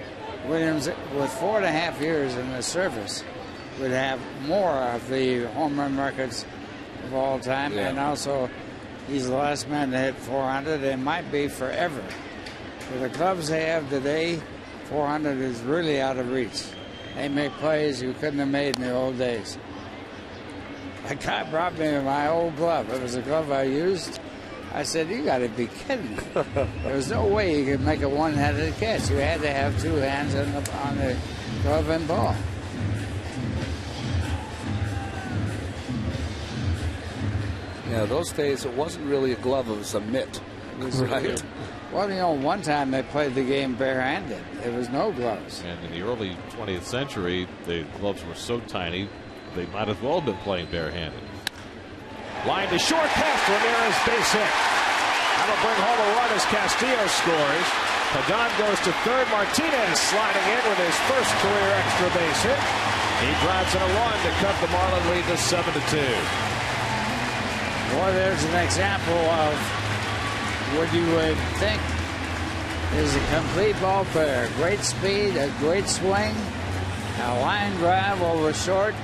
Williams, with 4.5 years in the service, would have more of the home run records of all time. Yeah. And also, he's the last man to hit 400 and might be forever. With the clubs they have today, 400 is really out of reach. They make plays you couldn't have made in the old days. A guy brought me my old glove. It was a glove I used. I said, you got to be kidding me. There was no way you could make a one-handed catch. You had to have two hands on the glove and ball. Yeah, those days it wasn't really a glove, it was a mitt. Right? Well, you know, one time they played the game barehanded. There was no gloves. And in the early 20th century, the gloves were so tiny, they might as well have been playing barehanded. Line to short, past Ramirez, base hit. That'll bring home a run as Castillo scores. Pagan goes to third. Martinez sliding in with his first career extra base hit. He drives in a run to cut the Marlin lead to 7-2. Boy, there's an example of what you would think is a complete ball player. Great speed, a great swing, a line drive over short,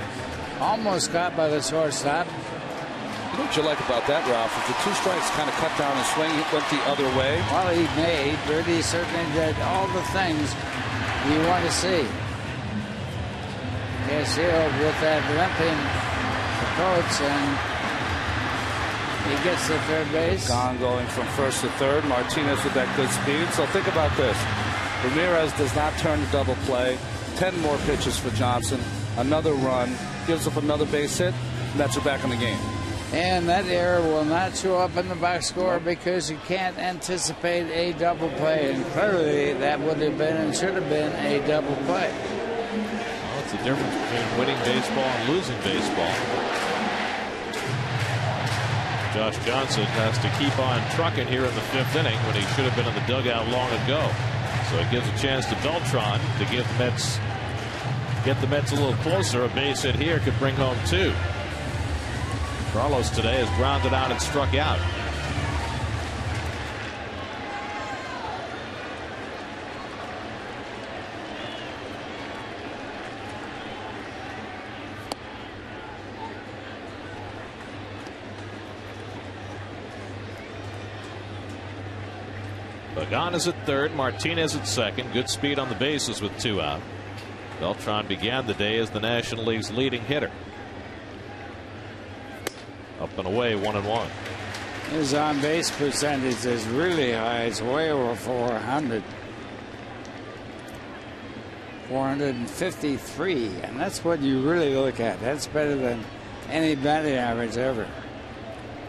almost caught by the shortstop. You know what you like about that, Ralph? If the two strikes kind of cut down and swing, he went the other way. Well, he made, but he certainly did all the things you want to see. Castillo with that limping approach, and he gets to third base. Gone going from first to third. Martinez with that good speed. So think about this. Ramirez does not turn to double play. 10 more pitches for Johnson. Another run. Gives up another base hit. And that's it back in the game. And that error will not show up in the box score because you can't anticipate a double play. And clearly that would have been and should have been a double play. Well, it's the difference between winning baseball and losing baseball. Josh Johnson has to keep on trucking here in the 5th inning when he should have been in the dugout long ago. So it gives a chance to Beltran to get the Mets a little closer. A base hit here could bring home 2. Carlos today has grounded out and struck out. Pagan is at third, Martinez at second. Good speed on the bases with 2 out. Beltran began the day as the National League's leading hitter. Up and away, 1-1. His on base percentage is really high. It's way over 400. 453, and that's what you really look at. That's better than any batting average ever.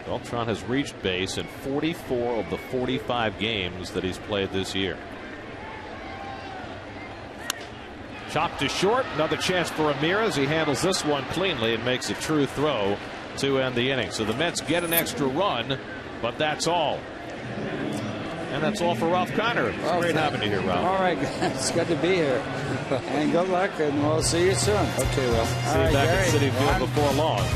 Beltran has reached base in 44 of the 45 games that he's played this year. Chopped to short. Another chance for Ramirez. He handles this one cleanly and makes a true throw to end the inning. So the Mets get an extra run, but that's all. And that's all for Ralph Connor. It's great having you here, Ralph. All right, it's good to be here. And good luck, and we'll see you soon. Okay, well. See you back at Citi Field before long.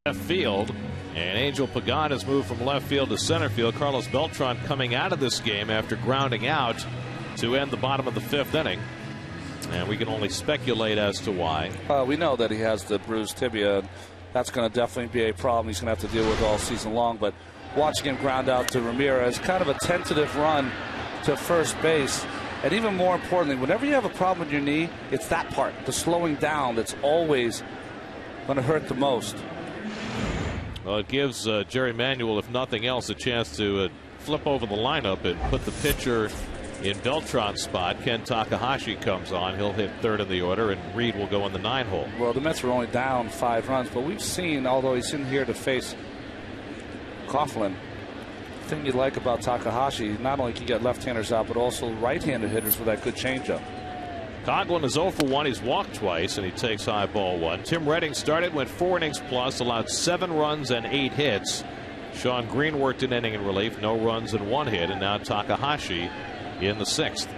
Left field, and Angel Pagan has moved from left field to center field. Carlos Beltran coming out of this game after grounding out to end the bottom of the 5th inning, and we can only speculate as to why. We know that he has the bruised tibia. That's going to definitely be a problem he's going to have to deal with all season long. But watching him ground out to Ramirez, kind of a tentative run to first base. And even more importantly, whenever you have a problem with your knee, it's that part, the slowing down, that's always going to hurt the most. Well, it gives Jerry Manuel, if nothing else, a chance to flip over the lineup and put the pitcher in Beltran's spot. Ken Takahashi comes on. He'll hit third in the order, and Reed will go in the 9 hole. Well, the Mets were only down 5 runs, but we've seen, although he's in here to face Coughlin, the thing you like about Takahashi, not only can you get left-handers out, but also right-handed hitters with that good changeup. Coughlin is 0 for 1. He's walked twice, and he takes high ball 1. Tim Redding started, went 4 innings plus, allowed 7 runs and 8 hits. Sean Green worked an inning in relief, no runs and 1 hit, and now Takahashi in the 6th.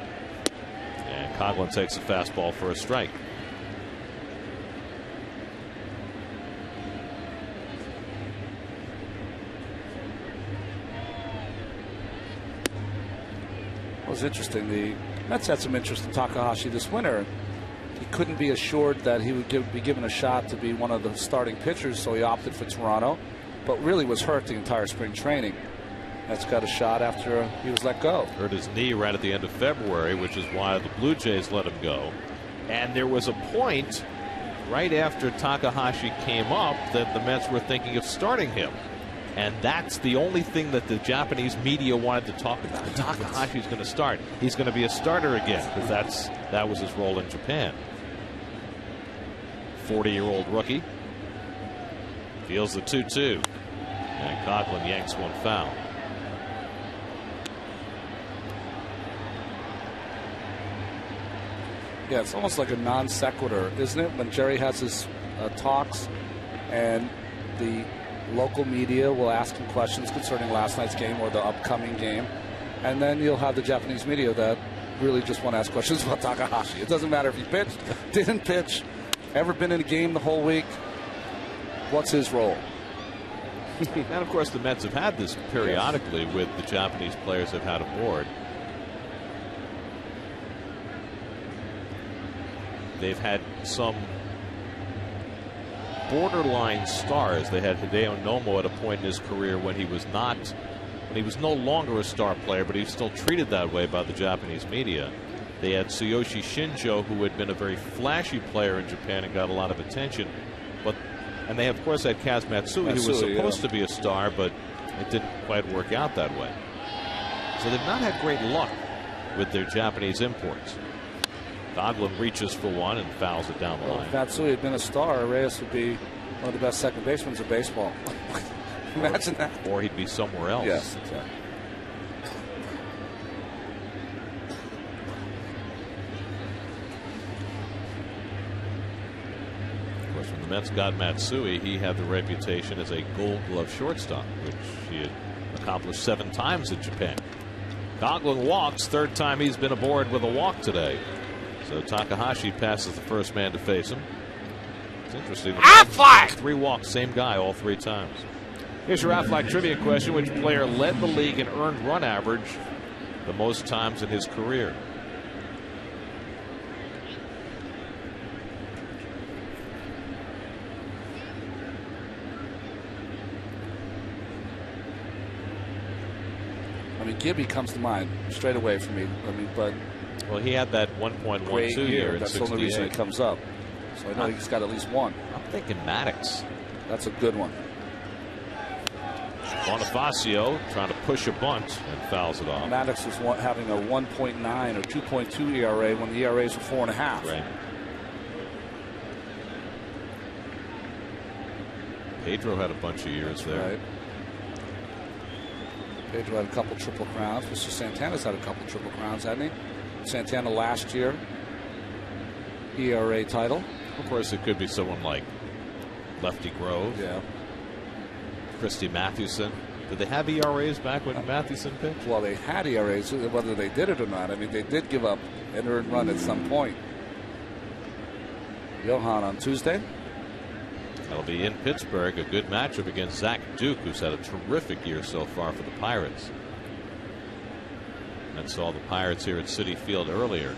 And Coughlin takes a fastball for a strike. It was interesting. The Mets had some interest in Takahashi this winter. He couldn't be assured that he would be given a shot to be one of the starting pitchers, so he opted for Toronto, but really was hurt the entire spring training. Mets got a shot after he was let go. Hurt his knee right at the end of February, which is why the Blue Jays let him go. And there was a point right after Takahashi came up that the Mets were thinking of starting him. And that's the only thing that the Japanese media wanted to talk about. Takahashi's going to start. He's going to be a starter again, because that was his role in Japan. 40-year-old rookie feels the 2-2, and Coughlin yanks one foul. Yeah, it's almost like a non sequitur, isn't it? When Jerry has his talks and the local media will ask him questions concerning last night's game or the upcoming game. And then you'll have the Japanese media that really just want to ask questions about Takahashi. It doesn't matter if he pitched, didn't pitch, ever been in a game the whole week. What's his role? And, of course, the Mets have had this periodically with the Japanese players they've had aboard. They've had some borderline stars. They had Hideo Nomo at a point in his career when he was no longer a star player, but he was still treated that way by the Japanese media. They had Tsuyoshi Shinjo, who had been a very flashy player in Japan and got a lot of attention. And they, of course, had Kaz Matsui, who was supposed to be a star, but it didn't quite work out that way. So they've not had great luck with their Japanese imports. Coghlan reaches for one and fouls it down the line. If Matsui had been a star, Reyes would be one of the best second basemen in baseball. Imagine that. Or he'd be somewhere else. Yes, exactly. Of course, when the Mets got Matsui, he had the reputation as a Gold Glove shortstop, which he had accomplished 7 times in Japan. Coghlan walks, 3rd time he's been aboard with a walk today. So Takahashi passes the first man to face him. It's interesting. Affleck! 3 walks, same guy all 3 times. Here's your Affleck trivia question. Which player led the league in earned run average the most times in his career? I mean, Gibby comes to mind straight away for me. I mean, but well, he had that 1.12 year in That's the only reason it comes up. So I know he's got at least one. I'm thinking Maddox. That's a good one. Bonifacio trying to push a bunt and fouls it off. Maddox was having a 1.9 or 2.2 ERA when the ERAs were 4.5. Right. Pedro had a bunch of years there. Right. Pedro had a couple triple crowns. Mr. Santana's had a couple triple crowns, hasn't he? Santana last year, ERA title. Of course, it could be someone like Lefty Grove. Yeah. Christy Mathewson. Did they have ERAs back when Mathewson pitched? Well, they had ERAs, whether they did it or not. I mean, they did give up an earned run at some point. Johan on Tuesday. That'll be in Pittsburgh. A good matchup against Zach Duke, who's had a terrific year so far for the Pirates. I saw the Pirates here at Citi Field earlier.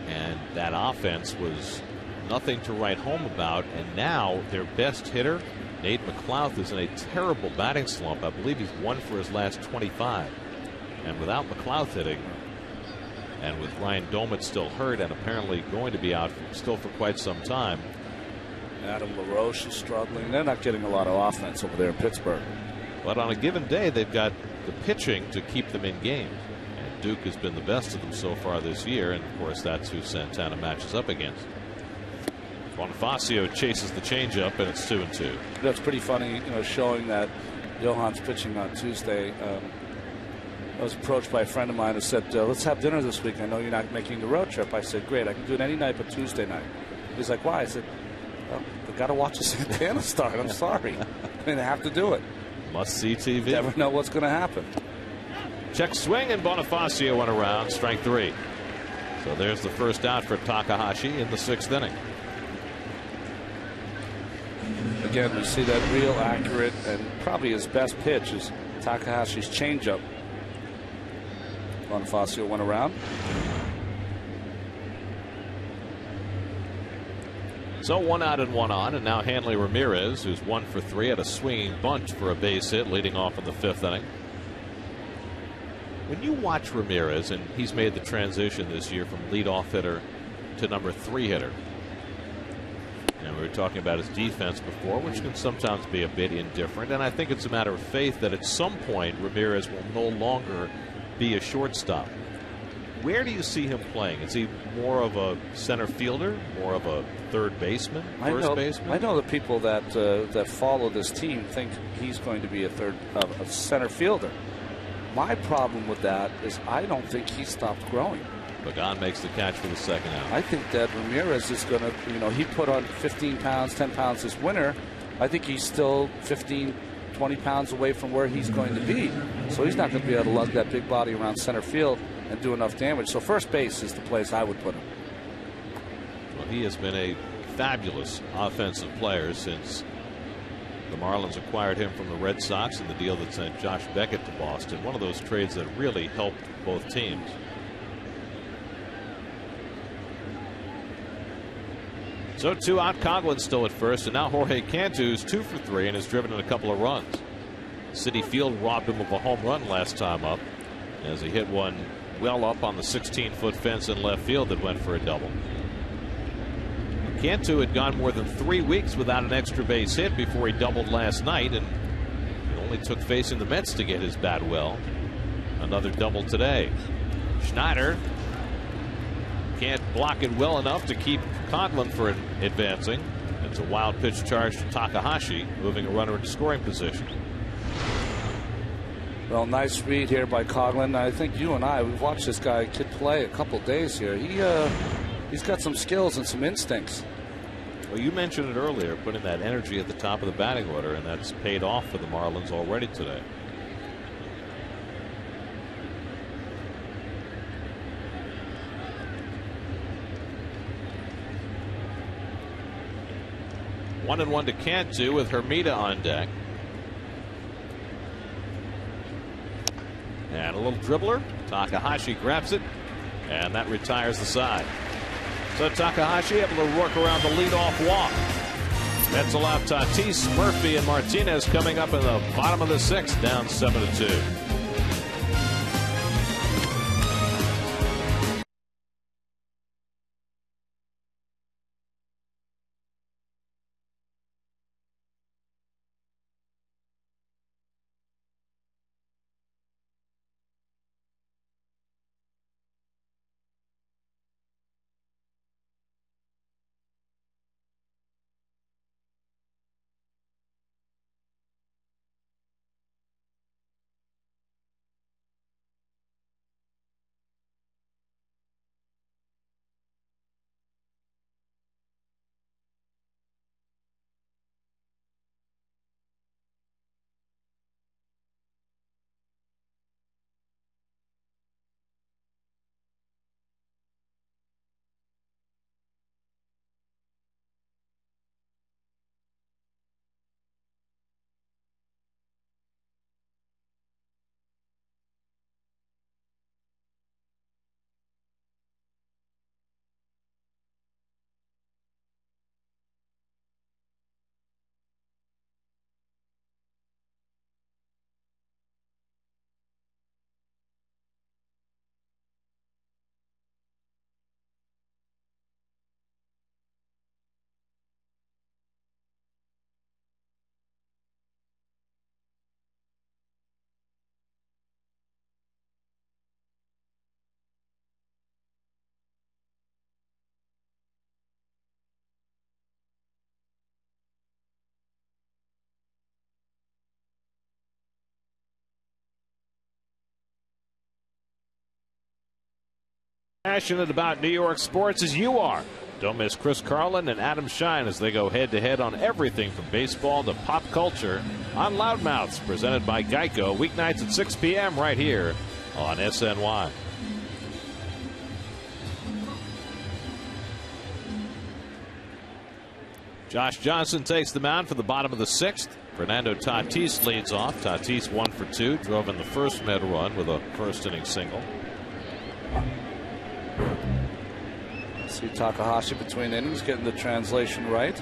And that offense was nothing to write home about. And now their best hitter, Nate McLouth, is in a terrible batting slump. I believe he's 1 for his last 25. And without McLouth hitting, and with Ryan Domet still hurt and apparently going to be out still for quite some time. Adam LaRoche is struggling. They're not getting a lot of offense over there in Pittsburgh. But on a given day, they've got the pitching to keep them in games. And Duke has been the best of them so far this year. And, of course, that's who Santana matches up against. Bonifacio chases the changeup, and it's 2-2. That's pretty funny, showing that Johan's pitching on Tuesday. I was approached by a friend of mine who said, let's have dinner this week. I know you're not making the road trip. I said, great. I can do it any night but Tuesday night. He's like, why? I said, well, we've got to watch the Santana start. I'm sorry. I mean, I have to do it. Must see TV. Never know what's going to happen. Check swing, and Bonifacio went around. Strike 3. So there's the first out for Takahashi in the 6th inning. Again, we see that real accurate and probably his best pitch is Takahashi's changeup. Bonifacio went around. So 1 out and 1 on, and now Hanley Ramirez, who's 1 for 3, had a swinging bunt for a base hit leading off in the 5th inning. When you watch Ramirez, and he's made the transition this year from leadoff hitter to number 3 hitter. And we were talking about his defense before, which can sometimes be a bit indifferent. And I think it's a matter of faith that at some point Ramirez will no longer be a shortstop. Where do you see him playing? Is he more of a center fielder, more of a third baseman, first baseman? I know the people that follow this team think he's going to be a center fielder. My problem with that is I don't think he stopped growing. Pagan makes the catch for the second out. I think that Ramirez is going to, he put on 15 pounds, 10 pounds this winter. I think he's still 15, 20 pounds away from where he's going to be. So he's not going to be able to lug that big body around center field and do enough damage. So first base is the place I would put him. Well, he has been a fabulous offensive player since the Marlins acquired him from the Red Sox in the deal that sent Josh Beckett to Boston. One of those trades that really helped both teams. So 2 out, Coghlan still at first, and now Jorge Cantu's 2 for 3 and has driven in a couple of runs. Citi Field robbed him of a home run last time up as he hit one well up on the 16-foot fence in left field that went for a double. Cantu had gone more than 3 weeks without an extra base hit before he doubled last night, and it only took facing the Mets to get his bat well. Another double today. Schneider can't block it well enough to keep Coghlan from advancing. It's a wild pitch charge to Takahashi, moving a runner into scoring position. Well, nice read here by Coghlan. I think you and we've watched this kid play a couple days here. He's got some skills and some instincts. Well, you mentioned it earlier, putting that energy at the top of the batting order, and that's paid off for the Marlins already today. 1-1 to Cantu with Hermida on deck. And a little dribbler. Takahashi grabs it, and that retires the side. So Takahashi able to work around the leadoff walk. Mets allow Tatis, Murphy, and Martinez coming up in the bottom of the 6th, down 7-2. Passionate about New York sports as you are. Don't miss Chris Carlin and Adam Shine as they go head-to-head on everything from baseball to pop culture on Loudmouths, presented by Geico, weeknights at 6 p.m. right here on SNY. Josh Johnson takes the mound for the bottom of the 6th. Fernando Tatis leads off. Tatis 1 for 2, drove in the first Med run with a first-inning single. See Takahashi between innings getting the translation right.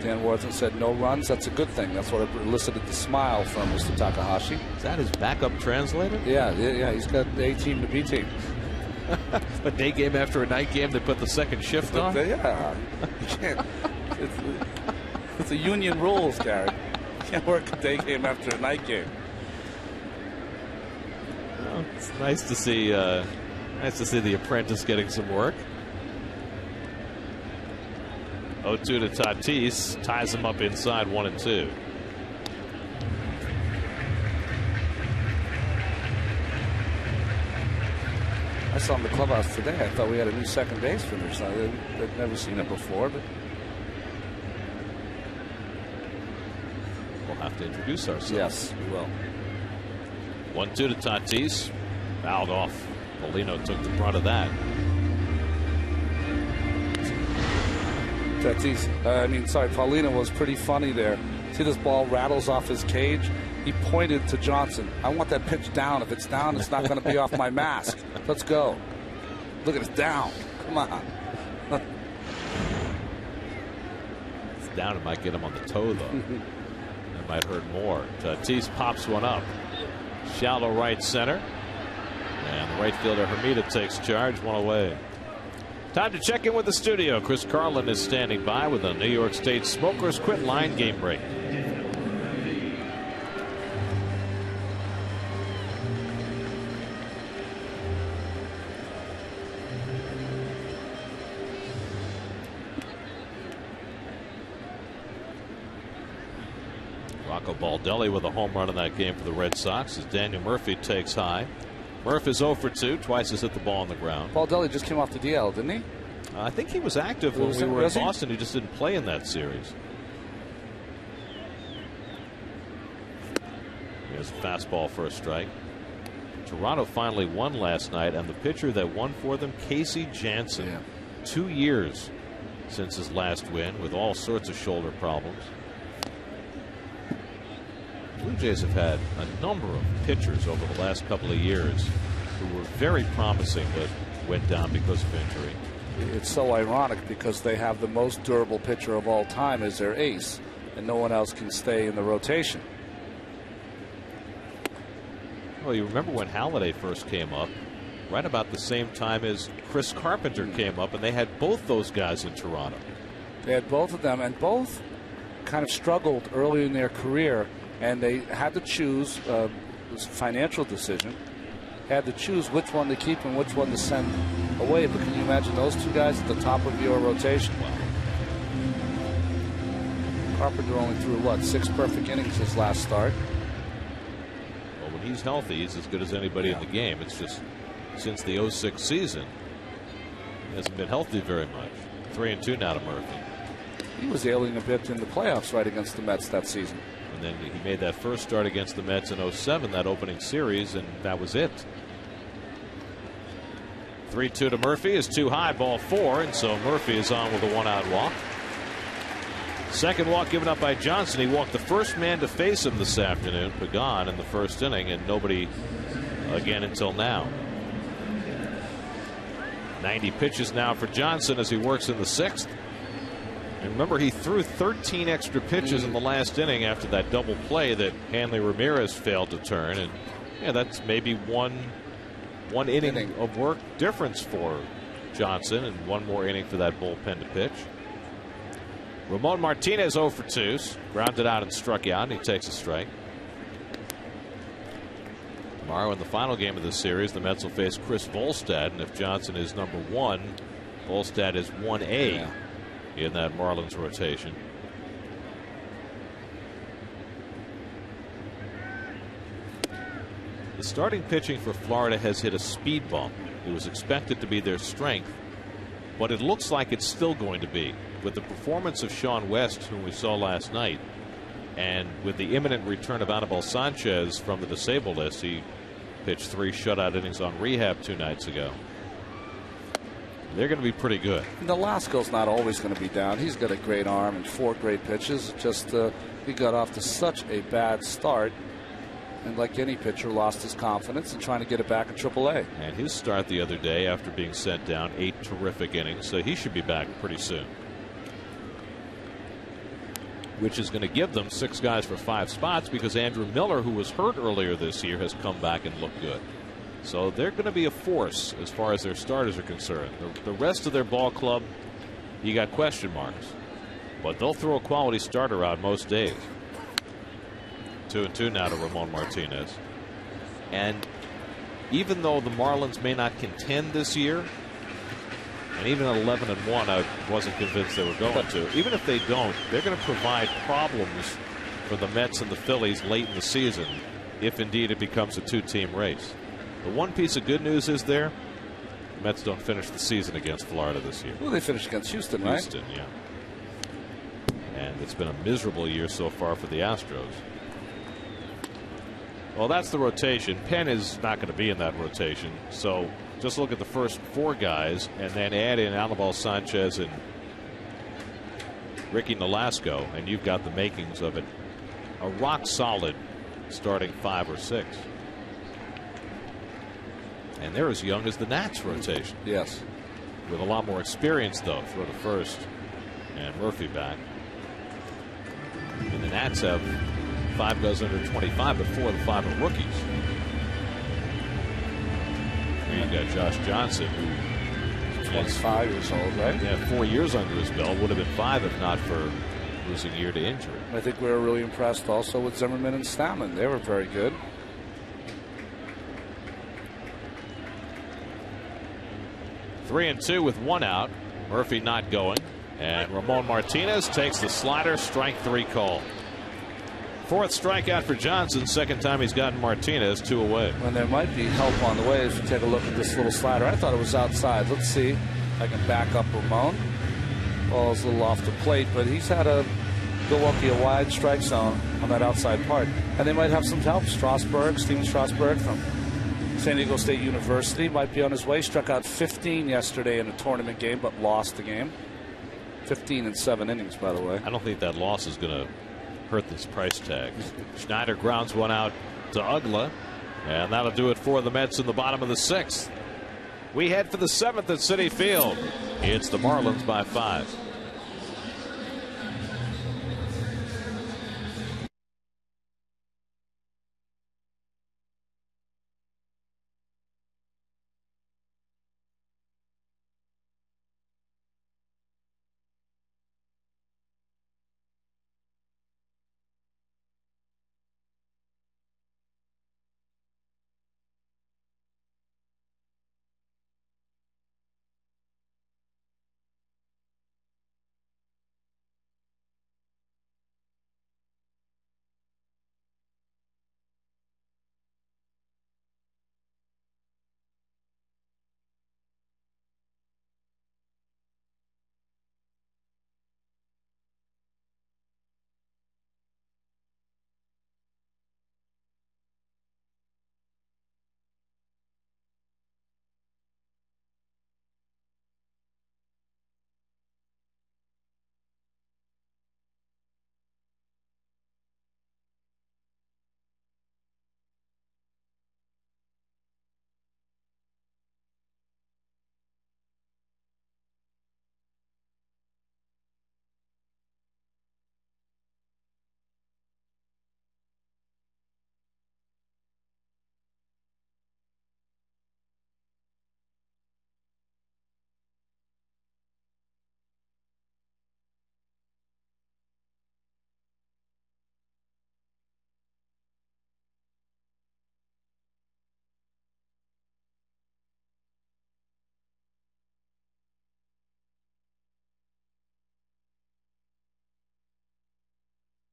Dan Worthington said no runs. That's a good thing. That's what elicited the smile from Mr. Takahashi. Is that his backup translator? Yeah. He's got the A team to B team. A day game after a night game, they put the second shift on? Yeah. You can't. It's the union rules, Gary. You can't work a day game after a night game. Well, it's nice to see. Nice to see the apprentice getting some work. 0-2 to Tatis, ties him up inside 1-2. saw in the clubhouse today. I thought we had a new second baseman or something. I'd never seen it before, but we'll have to introduce ourselves. Yes, we will. 1-2 to Tatis. Fouled off. Paulino took the brunt of that. Paulino was pretty funny there. See, this ball rattles off his cage. He pointed to Johnson. I want that pitch down. If it's down, it's not going to be off my mask. Let's go. Look at it, down. Come on. It's down. It might get him on the toe, though. That might hurt more. Tatis pops one up. Shallow right center. And the right fielder Hermida takes charge. One away. Time to check in with the studio. Chris Carlin is standing by with a New York State Smokers Quit line game break. Rocco Baldelli with a home run in that game for the Red Sox as Daniel Murphy takes high. Murph is 0 for 2, twice has hit the ball on the ground. Baldelli just came off the DL, didn't he? I think he was active when we were in Boston. He just didn't play in that series. Here's a fastball for a strike. Toronto finally won last night, and the pitcher that won for them, Casey Janssen. Yeah. 2 years since his last win with all sorts of shoulder problems. Blue Jays have had a number of pitchers over the last couple of years who were very promising but went down because of injury. It's so ironic because they have the most durable pitcher of all time as their ace, and no one else can stay in the rotation. Well, you remember when Halladay first came up, right about the same time as Chris Carpenter came up, and they had both those guys in Toronto. They had both of them, and both kind of struggled early in their career. And they had to choose, it was a financial decision, had to choose which one to keep and which one to send away. But can you imagine those two guys at the top of your rotation? Wow. Carpenter only threw, 6 perfect innings his last start? Well, when he's healthy, he's as good as anybody in the game. It's just since the 06 season, he hasn't been healthy very much. 3-2 now to Murphy. He was ailing a bit in the playoffs right against the Mets that season. And then he made that first start against the Mets in 07, that opening series, and that was it. 3-2 to Murphy is too high, ball 4, and so Murphy is on with a 1-out walk. Second walk given up by Johnson. He walked the first man to face him this afternoon, Pagan, in the first inning, and nobody again until now. 90 pitches now for Johnson as he works in the 6th. And remember, he threw 13 extra pitches in the last inning after that double play that Hanley Ramirez failed to turn. And yeah, that's maybe one inning of work difference for Johnson, and one more inning for that bullpen to pitch. Ramon Martinez 0 for 2, grounded out and struck out, and he takes a strike. Tomorrow in the final game of the series, the Mets will face Chris Volstad, and if Johnson is number 1, Volstad is 1A. Yeah. In that Marlins rotation. The starting pitching for Florida has hit a speed bump. It was expected to be their strength, but it looks like it's still going to be. With the performance of Sean West, whom we saw last night, and with the imminent return of Anibal Sanchez from the disabled list, he pitched 3 shutout innings on rehab 2 nights ago. They're going to be pretty good. Nolasco's not always going to be down. He's got a great arm and 4 great pitches. Just he got off to such a bad start, and like any pitcher, lost his confidence and trying to get it back in AAA. And his start the other day after being sent down, 8 terrific innings, so he should be back pretty soon. Which is going to give them 6 guys for 5 spots because Andrew Miller, who was hurt earlier this year, has come back and looked good. So they're going to be a force as far as their starters are concerned. The rest of their ball club, you got question marks. But they'll throw a quality starter out most days. 2-2 now to Ramon Martinez. And even though the Marlins may not contend this year, and even at 11-1, I wasn't convinced they were going to. Even if they don't, they're going to provide problems for the Mets and the Phillies late in the season, if indeed it becomes a 2-team race. The one piece of good news is Mets don't finish the season against Florida this year. Well, they finished against Houston, right? Houston, yeah. And it's been a miserable year so far for the Astros. Well, that's the rotation. Penn is not going to be in that rotation. So just look at the first 4 guys and then add in Anibal Sanchez and Ricky Nolasco, and you've got the makings of it. A rock solid starting 5 or 6. And they're as young as the Nats rotation. Yes. With a lot more experience, though. Throw to first and Murphy back. And the Nats have 5 guys under 25, but 4 of the 5 are rookies. And you've got Josh Johnson, who 25 years old, right? Yeah, 4 years under his belt. Would have been 5 if not for losing a year to injury. I think we were really impressed also with Zimmerman and Stammen. They were very good. Three and 2 with 1 out. Murphy not going. And Ramon Martinez takes the slider, strike 3 call. 4th strikeout for Johnson. 2nd time he's gotten Martinez, 2 away. And there might be help on the way as you take a look at this little slider. I thought it was outside. Let's see if I can back up Ramon. Ball's a little off the plate, but he's had a Milwaukee a wide strike zone on that outside part. And they might have some help. Steven Strasburg from San Diego State University might be on his way. Struck out 15 yesterday in a tournament game, but lost the game. 15 in 7 innings, by the way. I don't think that loss is going to hurt this price tag. Schneider grounds 1 out to Ugla, and that'll do it for the Mets in the bottom of the 6th. We head for the 7th at Citi Field. It's the Marlins by 5.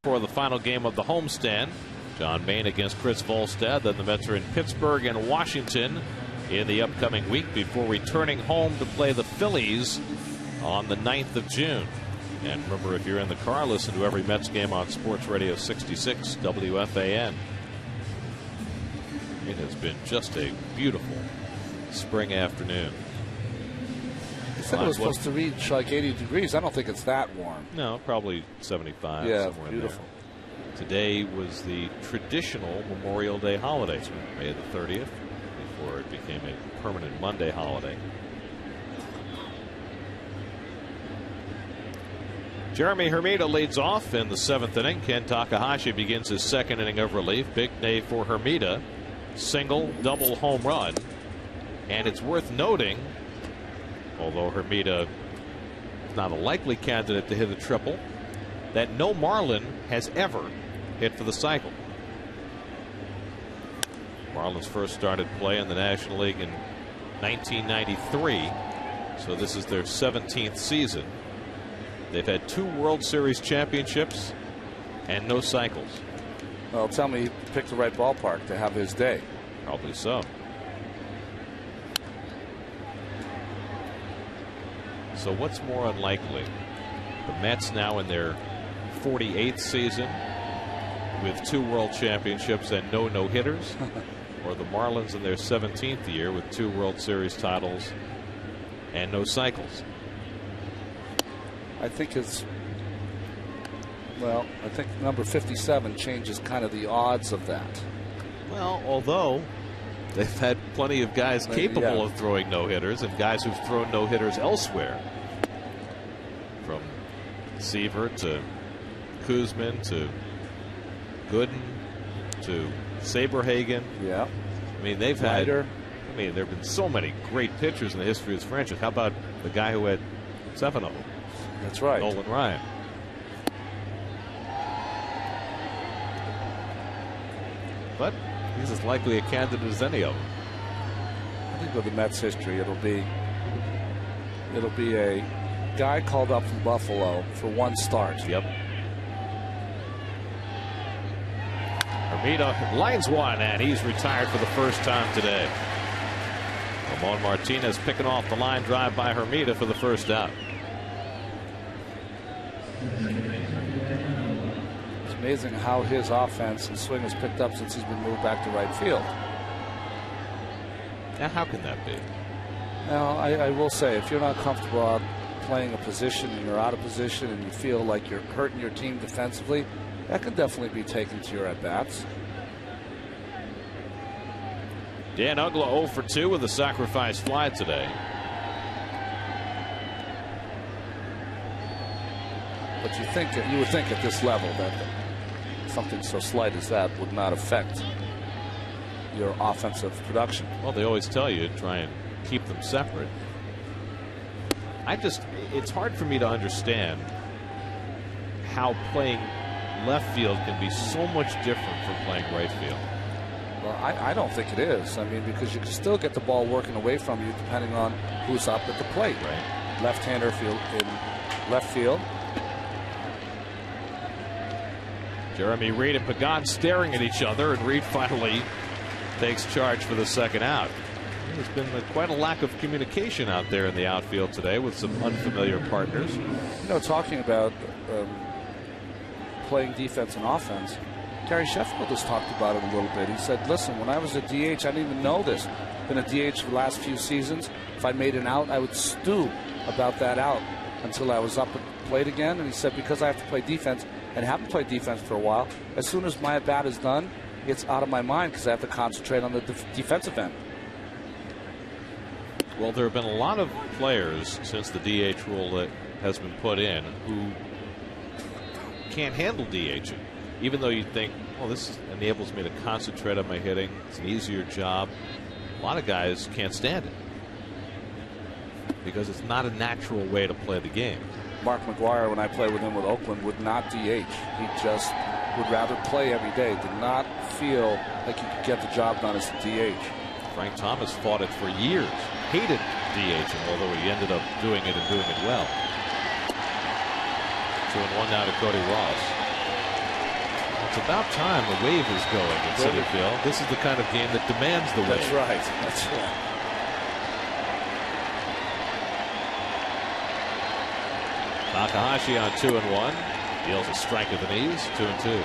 For the final game of the homestand, John Maine against Chris Volstad. Then the Mets are in Pittsburgh and Washington in the upcoming week before returning home to play the Phillies on the 9th of June. And remember, if you're in the car, listen to every Mets game on Sports Radio 66 WFAN. It has been just a beautiful spring afternoon. They said it was supposed to reach like 80 degrees. I don't think it's that warm. No, probably 75. Yeah, somewhere beautiful. in there. Today was the traditional Memorial Day holiday, May the 30th, before it became a permanent Monday holiday. Jeremy Hermida leads off in the 7th inning. Ken Takahashi begins his 2nd inning of relief. Big day for Hermida. Single, double, home run. And it's worth noting, although Hermida is not a likely candidate to hit a triple, that no Marlin has ever hit for the cycle. Marlins first started play in the National League in 1993, so this is their 17th season. They've had 2 World Series championships and no cycles. Well, tell me he picked the right ballpark to have his day. Probably so. So what's more unlikely? The Mets now in their 48th season with 2 World Championships and no no-hitters, or the Marlins in their 17th year with 2 World Series titles and no cycles? I think it's, well, I think number 57 changes kind of the odds of that. Well, although they've had plenty of guys capable of throwing no-hitters and guys who've thrown no-hitters elsewhere. From Seaver to Kuzman to Gooden to Saberhagen. Yeah. I mean, they've had, I mean, there have been so many great pitchers in the history of this franchise. How about the guy who had 7 of them? That's right. Nolan Ryan. But he's as likely a candidate as any of them. I think with the Mets history, it'll be a guy called up from Buffalo for 1 start. Yep. Hermida lines one, and he's retired for the first time today. Ramon Martinez picking off the line drive by Hermida for the first out. It's amazing how his offense and swing has picked up since he's been moved back to right field. Now, how can that be? Now, I will say, if you're not comfortable out playing a position and you're out of position and you feel like you're hurting your team defensively, that can definitely be taken to your at-bats. Dan Uggla 0 for 2 with a sacrifice fly today. But you would think at this level that something so slight as that would not affect your offensive production. Well, they always tell you try and keep them separate. It's hard for me to understand how playing left field can be so much different from playing right field. Well, I don't think it is. I mean, because you can still get the ball working away from you depending on who's up at the plate. Right. Left-hander field in left field. Jeremy Reed and Pagan staring at each other, and Reed finally takes charge for the second out. There's been quite a lack of communication out there in the outfield today with some unfamiliar partners. You know, talking about playing defense and offense, Gary Sheffield has talked about it a little bit. He said, listen, when I was a DH, I didn't even know this. Been a DH for the last few seasons. If I made an out, I would stew about that out until I was up at the plate again. And he said, because I have to play defense and haven't played defense for a while, as soon as my at-bat is done, it's out of my mind because I have to concentrate on the defensive end. Well, there have been a lot of players since the DH rule has been put in who can't handle DHing, even though you think, well, this enables me to concentrate on my hitting. It's an easier job. A lot of guys can't stand it because it's not a natural way to play the game. Mark McGuire, when I played with him with Oakland, would not DH. He just would rather play every day. Did not feel like he could get the job done as a DH. Frank Thomas fought it for years. Hated DHing, although he ended up doing it and doing it well. 2-1 now to Cody Ross. It's about time the wave is going at Citi Field. This is the kind of game that demands the wave. That's right. That's right. Takahashi on 2-1. Deals a strike at the knees. 2-2.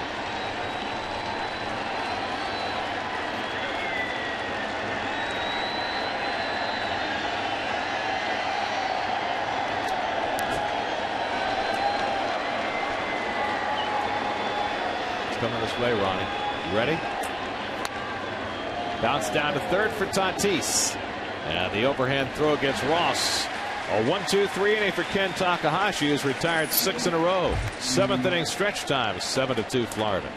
Coming this way, Ronnie. You ready? Bounce down to third for Tatis. And the overhand throw against Ross. A 1-2-3 inning for Ken Takahashi, who's retired 6 in a row. 7th inning stretch time, 7-2 Florida.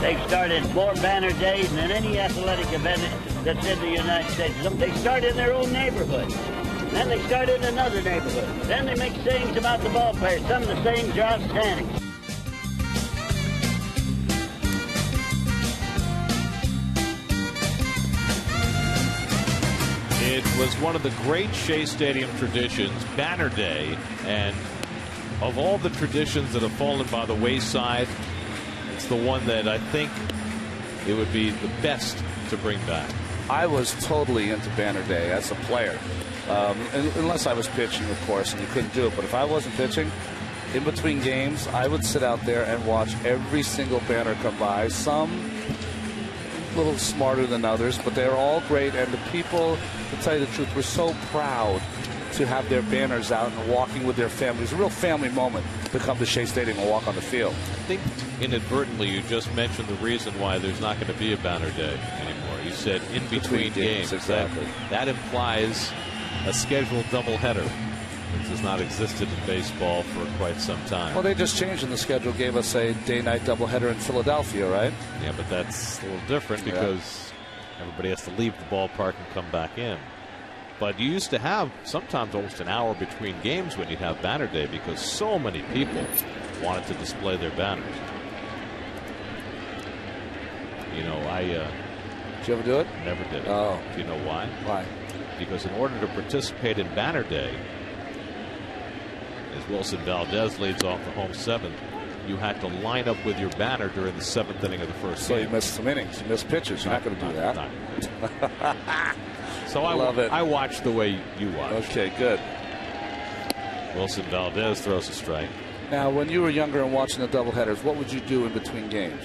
They started more banner days than any athletic event that's in the United States. They start in their own neighborhood. Then they start in another neighborhood. Then they make sayings about the ball players. Some of the sayings are outstanding. It was one of the great Shea Stadium traditions, Banner Day, and of all the traditions that have fallen by the wayside, it's the one that I think it would be the best to bring back. I was totally into Banner Day as a player, unless I was pitching, of course, and you couldn't do it. But if I wasn't pitching, in between games, I would sit out there and watch every single banner come by. Some a little smarter than others, but they're all great. And the people, to tell you the truth, were so proud to have their banners out and walking with their families. A real family moment to come to Shea Stadium and walk on the field. I think inadvertently you just mentioned the reason why there's not going to be a Banner Day anymore. You said in between games. Exactly. That implies a scheduled doubleheader, which has not existed in baseball for quite some time. Well, they just changed in the schedule, gave us a day-night doubleheader in Philadelphia, right? Yeah, but that's a little different because everybody has to leave the ballpark and come back in. But you used to have sometimes almost an hour between games when you'd have Banner Day because so many people wanted to display their banners. You know, did you ever do it? Never did it. Oh. Do you know why? Why? Because in order to participate in Banner Day, as Wilson Valdez leads off the home seventh, you had to line up with your banner during the seventh inning of the first game. So you missed some innings. You missed pitches. You're not going to do that. So I love it. I watched the way you watch. Okay, good. Wilson Valdez throws a strike. Now, when you were younger and watching the doubleheaders, what would you do in between games?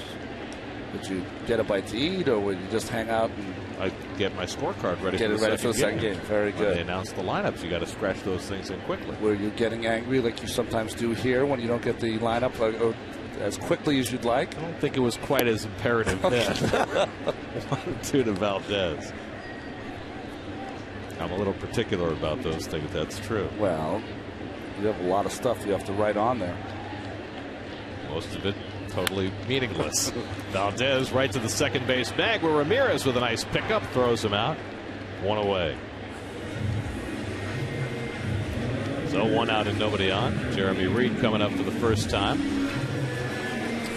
Would you get a bite to eat, or would you just hang out and I'd get my scorecard ready for the second game? Very good. When they announce the lineups, you got to scratch those things in quickly. Were you getting angry like you sometimes do here when you don't get the lineup as quickly as you'd like? I don't think it was quite as imperative then. 1-2 to Valdez. I'm a little particular about those things. That's true. Well, you have a lot of stuff you have to write on there. Most of it totally meaningless. Valdez right to the second base bag where Ramirez with a nice pickup throws him out. One away. So one out and nobody on. Jeremy Reed coming up for the first time.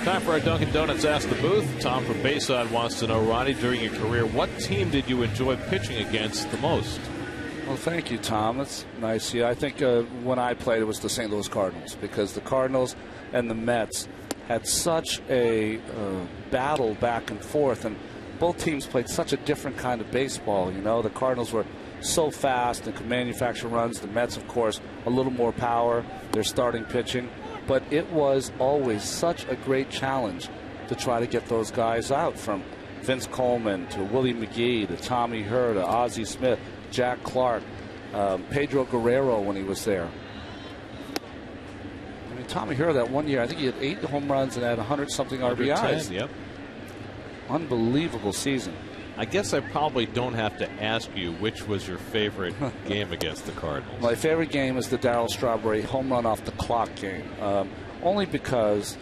Time for our Dunkin' Donuts Ask the Booth. Tom from Bayside wants to know, Ronnie, during your career, what team did you enjoy pitching against the most? Well, thank you, Tom. That's nice. Yeah, I think when I played, it was the St. Louis Cardinals, because the Cardinals and the Mets had such a battle back and forth, and both teams played such a different kind of baseball. You know, the Cardinals were so fast and could manufacture runs. The Mets, of course, a little more power. Their starting pitching. But it was always such a great challenge to try to get those guys out, from Vince Coleman to Willie McGee to Tommy Herr to Ozzie Smith, Jack Clark, Pedro Guerrero when he was there. I mean, Tommy Herr that one year, I think he had 8 home runs and had 100-something RBIs. 10, yep. Unbelievable season. I guess I probably don't have to ask you which was your favorite game against the Cardinals. My favorite game is the Darryl Strawberry home run off the clock game, only because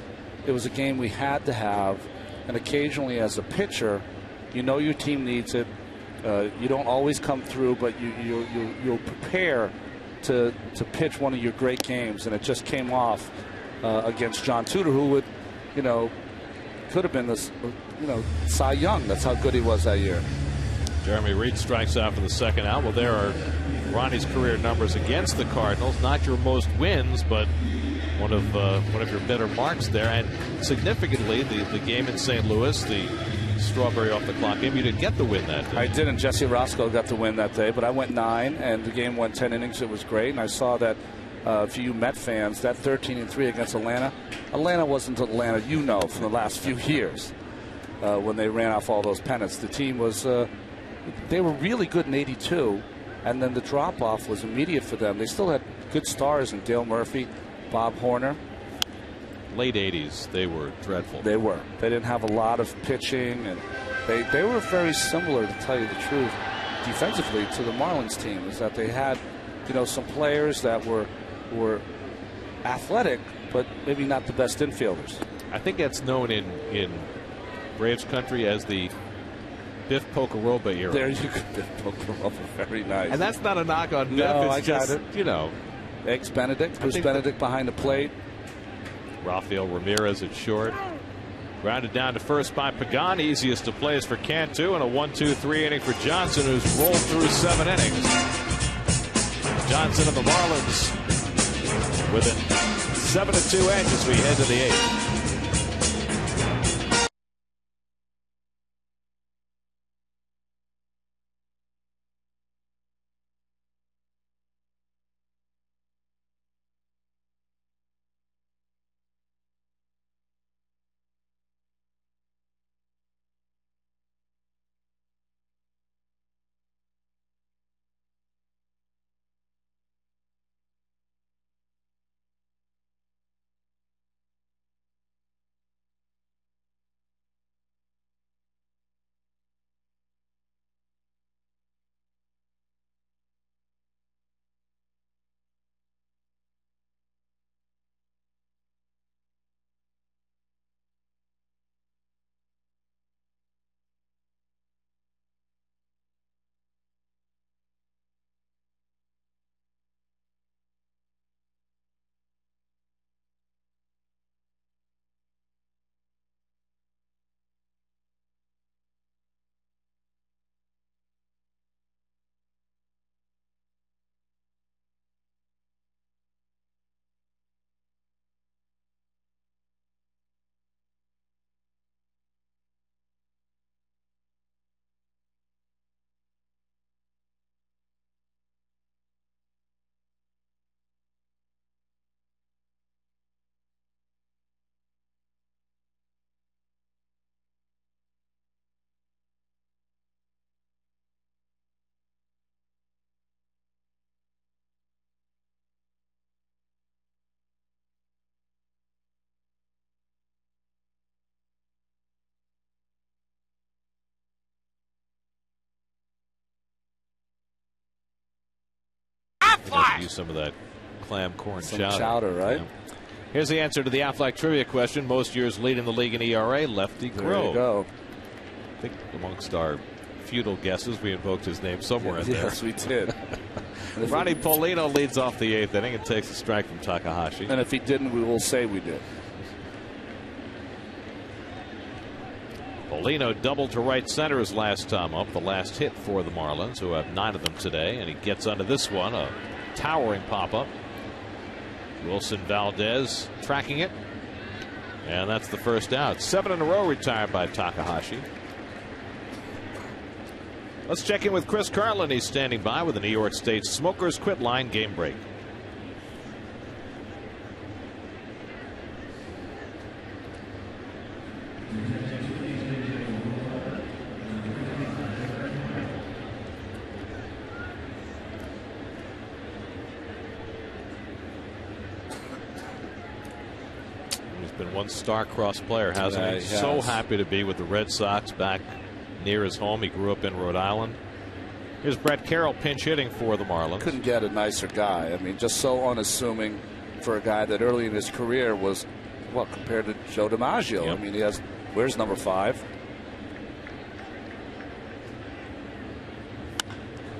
it was a game we had to have, and occasionally as a pitcher, you know your team needs it. You don't always come through, but you'll prepare to pitch one of your great games, and it just came off against John Tudor, who would, you know, could have been this, you know, Cy Young. That's how good he was that year. Jeremy Reed strikes out for the second out. Well, there are Ronnie's career numbers against the Cardinals. Not your most wins, but one of your better marks there. And significantly, the game in St. Louis, the Strawberry off the clock game, you didn't get the win that day. I didn't. Jesse Roscoe got the win that day, but I went 9, and the game went 10 innings. It was great, and I saw that. For you Met fans, that 13-3 against Atlanta wasn't Atlanta, you know, from the last few years when they ran off all those pennants. The team was, they were really good in '82, and then the drop-off was immediate for them. They still had good stars in Dale Murphy, Bob Horner. Late '80s, they were dreadful. They were. They didn't have a lot of pitching, and they were very similar, to tell you the truth, defensively to the Marlins team, is that they had, you know, some players that were athletic, but maybe not the best infielders. I think that's known in Braves country as the Biff Pokeroba era. There you go. Biff Pokeroba, very nice. And that's not a knock on Biff. No, it's I got just, it. you know. Eggs Benedict. Bruce Benedict behind the plate. Rafael Ramirez at short. Grounded down to first by Pagan. Easiest to play is for Cantu, and a 1-2-3 inning for Johnson, who's rolled through 7 innings. Johnson and the Marlins with a 7-2 edge as we head to the 8th. Use some of that clam corn chowder. Right? Yeah. Here's the answer to the Aflac trivia question. Most years leading the league in ERA, Lefty Grove. There you go. I think amongst our futile guesses, we invoked his name somewhere in there. Yes, we did. Ronnie Paulino leads off the 8th inning and takes a strike from Takahashi. And if he didn't, we will say we did. Paulino doubled to right center his last time up, the last hit for the Marlins, who have 9 of them today, and he gets onto this one, a towering pop-up. Wilson Valdez tracking it, and that's the first out. 7 in a row retired by Takahashi. Let's check in with Chris Carlin. He's standing by with the New York State Smokers Quit Line game break. Been one star-crossed player, hasn't he? So happy to be with the Red Sox back near his home. He grew up in Rhode Island. Here's Brett Carroll pinch hitting for the Marlins. Couldn't get a nicer guy. I mean, just so unassuming for a guy that early in his career was, well, compared to Joe DiMaggio. Yep. I mean, where's number 5?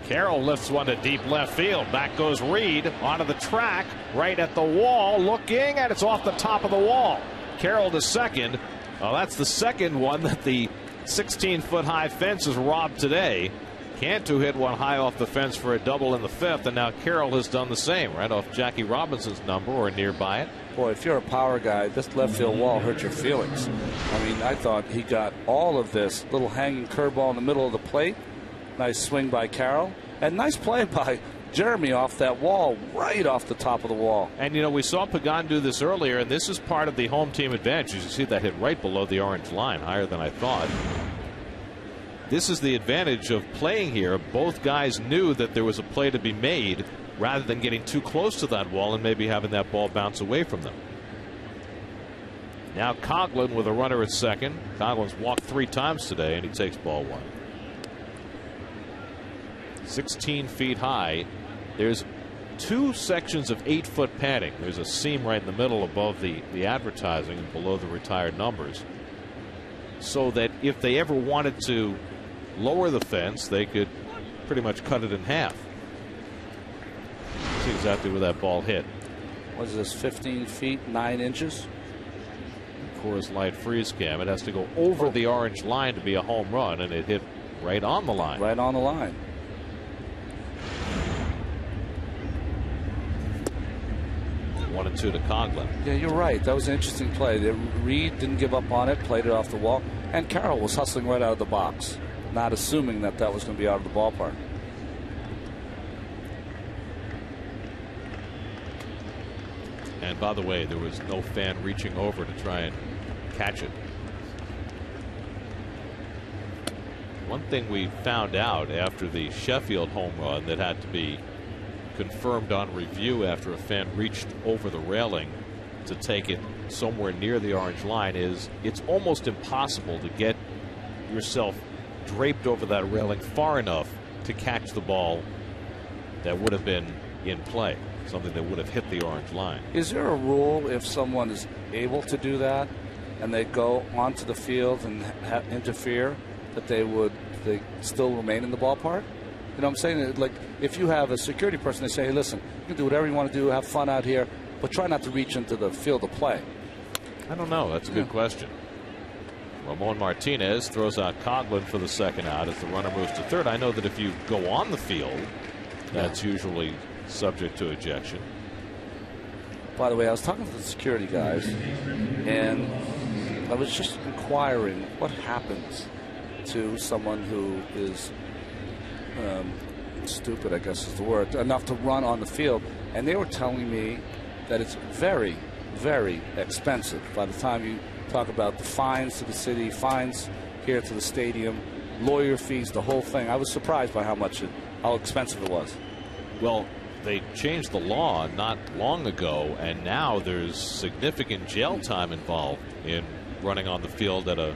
Carroll lifts one to deep left field. Back goes Reed onto the track, right at the wall, looking, and it's off the top of the wall. Carroll to second. Well, that's the second one that the 16-foot high fence has robbed today. Cantu hit one high off the fence for a double in the 5th, and now Carroll has done the same, right off Jackie Robinson's number or nearby it. Boy, if you're a power guy, this left field wall hurt your feelings. I mean, I thought he got all of this little hanging curveball in the middle of the plate. Nice swing by Carroll, and nice play by Jeremy off that wall, right off the top of the wall. And, you know, we saw Pagan do this earlier, and this is part of the home team advantage. You see that hit right below the orange line, higher than I thought. This is the advantage of playing here. Both guys knew that there was a play to be made rather than getting too close to that wall and maybe having that ball bounce away from them. Now Coughlin with a runner at second. Coughlin's walked 3 times today, and he takes ball 1. 16 feet high. There's 2 sections of 8-foot padding. There's a seam right in the middle above the advertising and below the retired numbers. so that if they ever wanted to lower the fence, they could pretty much cut it in half. See exactly where that ball hit. What is this, 15 feet, 9 inches? Coors Light freeze cam. It has to go over the orange line to be a home run, and it hit right on the line. Right on the line. One and two to Conklin. Yeah, you're right. That was an interesting play. Reed didn't give up on it, played it off the wall, and Carroll was hustling right out of the box, not assuming that that was going to be out of the ballpark. And by the way, there was no fan reaching over to try and catch it. One thing we found out after the Sheffield home run that had to be confirmed on review after a fan reached over the railing to take it somewhere near the orange line is it's almost impossible to get yourself draped over that railing far enough to catch the ball that would have been in play, something that would have hit the orange line. Is there a rule if someone is able to do that and they go onto the field and interfere that they still remain in the ballpark? You know what I'm saying? Like, if you have a security person, they say, hey, listen, you can do whatever you want to do, have fun out here, but try not to reach into the field of play. I don't know. That's a good question. Ramon Martinez throws out Conklin for the second out as the runner moves to third. I know that if you go on the field, that's usually subject to ejection. By the way, I was talking to the security guys, and I was just inquiring what happens to someone who is stupid, I guess is the word, enough to run on the field. And they were telling me that it's very, very expensive. By the time you talk about the fines to the city, fines here to the stadium, lawyer fees, the whole thing, I was surprised by how expensive it was. Well, they changed the law not long ago, and now there's significant jail time involved in running on the field at a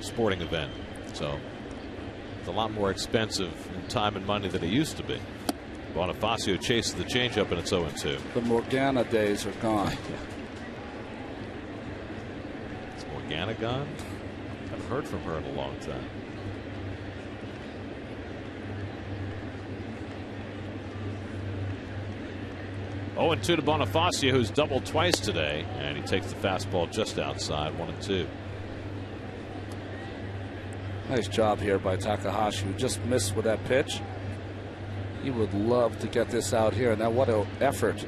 sporting event. So it's a lot more expensive in time and money than it used to be. Bonifacio chases the changeup, and it's 0-2. The Morgana days are gone. Is Morgana gone? I haven't heard from her in a long time. Oh, 0-2 to Bonifacio, who's doubled twice today, and he takes the fastball just outside. 1-2. Nice job here by Takahashi, who just missed with that pitch. He would love to get this out here. Now, what an effort to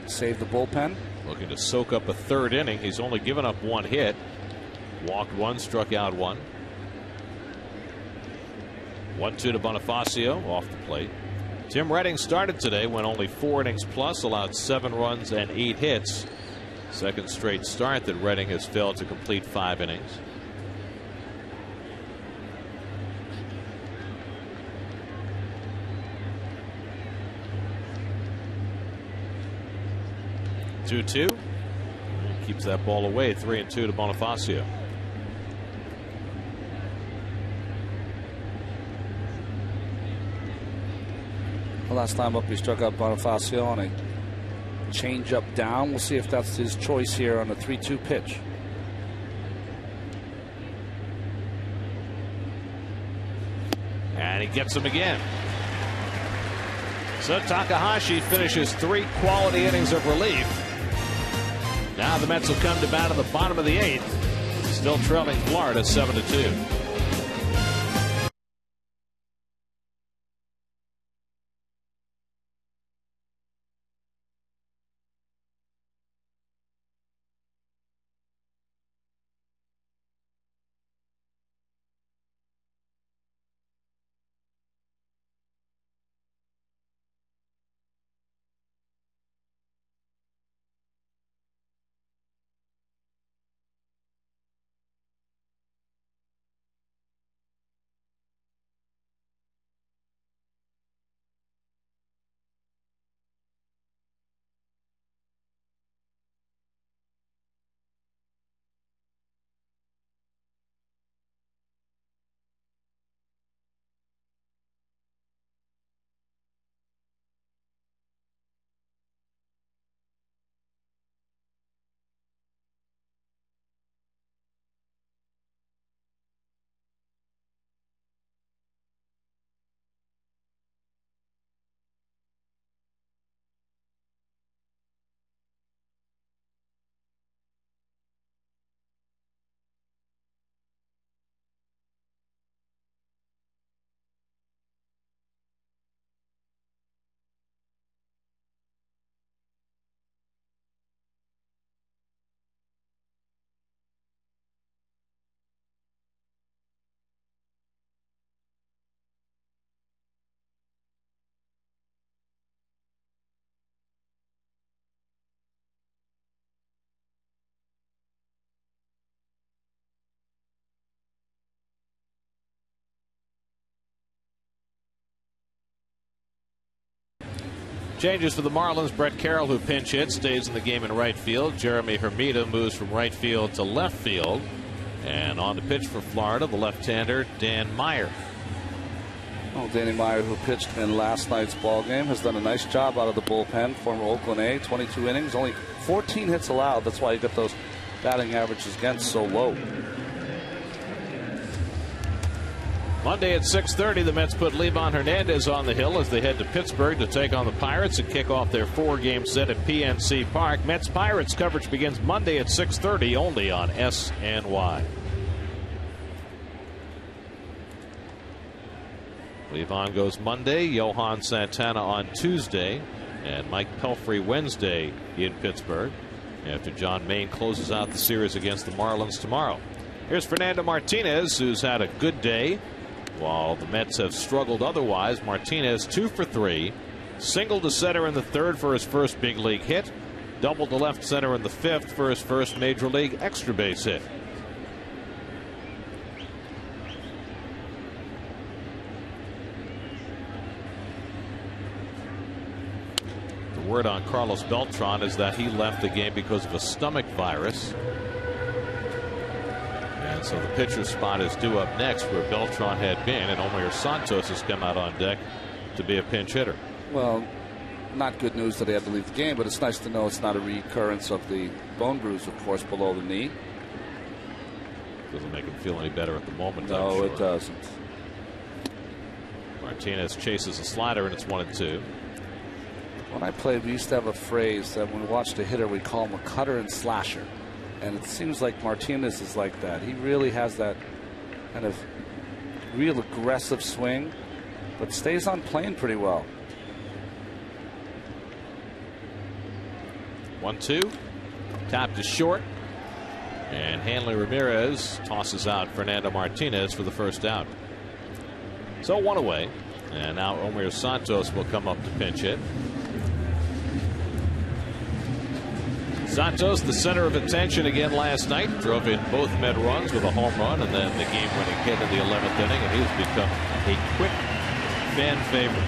save the bullpen. Looking to soak up a third inning. He's only given up one hit. Walked one, struck out one. 1-2 to Bonifacio off the plate. Tim Redding started today, went only 4 innings plus, allowed 7 runs and 8 hits. Second straight start that Redding has failed to complete 5 innings. Two. Keeps that ball away. 3-2 to Bonifacio. The last time up, he struck out Bonifacio on a change-up down. We'll see if that's his choice here on a 3-2 pitch. And he gets him again. So Takahashi finishes 3 quality innings of relief. Now the Mets will come to bat in the bottom of the 8th. Still trailing Florida 7-2. Changes for the Marlins. Brett Carroll, who pinch hits, stays in the game in right field. Jeremy Hermida moves from right field to left field. And on the pitch for Florida, the left-hander Dan Meyer. Well, Danny Meyer, who pitched in last night's ball game, has done a nice job out of the bullpen. Former Oakland A, 22 innings, only 14 hits allowed. That's why you get those batting averages against so low. Monday at 6:30, the Mets put Livan Hernandez on the hill as they head to Pittsburgh to take on the Pirates and kick off their 4-game set at PNC Park. Mets-Pirates coverage begins Monday at 6:30 only on SNY. Livan goes Monday, Johan Santana on Tuesday, and Mike Pelfrey Wednesday in Pittsburgh after John Maine closes out the series against the Marlins tomorrow. Here's Fernando Martinez, who's had a good day. While the Mets have struggled otherwise, Martinez 2 for 3, singled to center in the third for his first big league hit, doubled to left center in the fifth for his first major league extra base hit. The word on Carlos Beltran is that he left the game because of a stomach virus. And so the pitcher's spot is due up next where Beltran had been, and Omar Santos has come out on deck to be a pinch hitter. Well, not good news that he had to leave the game, but it's nice to know it's not a recurrence of the bone bruise, of course, below the knee. Doesn't make him feel any better at the moment. No, I'm sure. It doesn't. Martinez chases a slider, and it's 1-2. When I played, we used to have a phrase that when we watched a hitter, we call him a cutter and slasher. And it seems like Martinez is like that. He really has that kind of real aggressive swing, but stays on plane pretty well. 1-2. Tapped to short. And Hanley Ramirez tosses out Fernando Martinez for the first out. So 1 away. And now Omar Santos will come up to pinch hit. Santos, the center of attention again last night, drove in both Met runs with a home run and then the game-winning hit in the 11th inning, and he's become a quick fan favorite.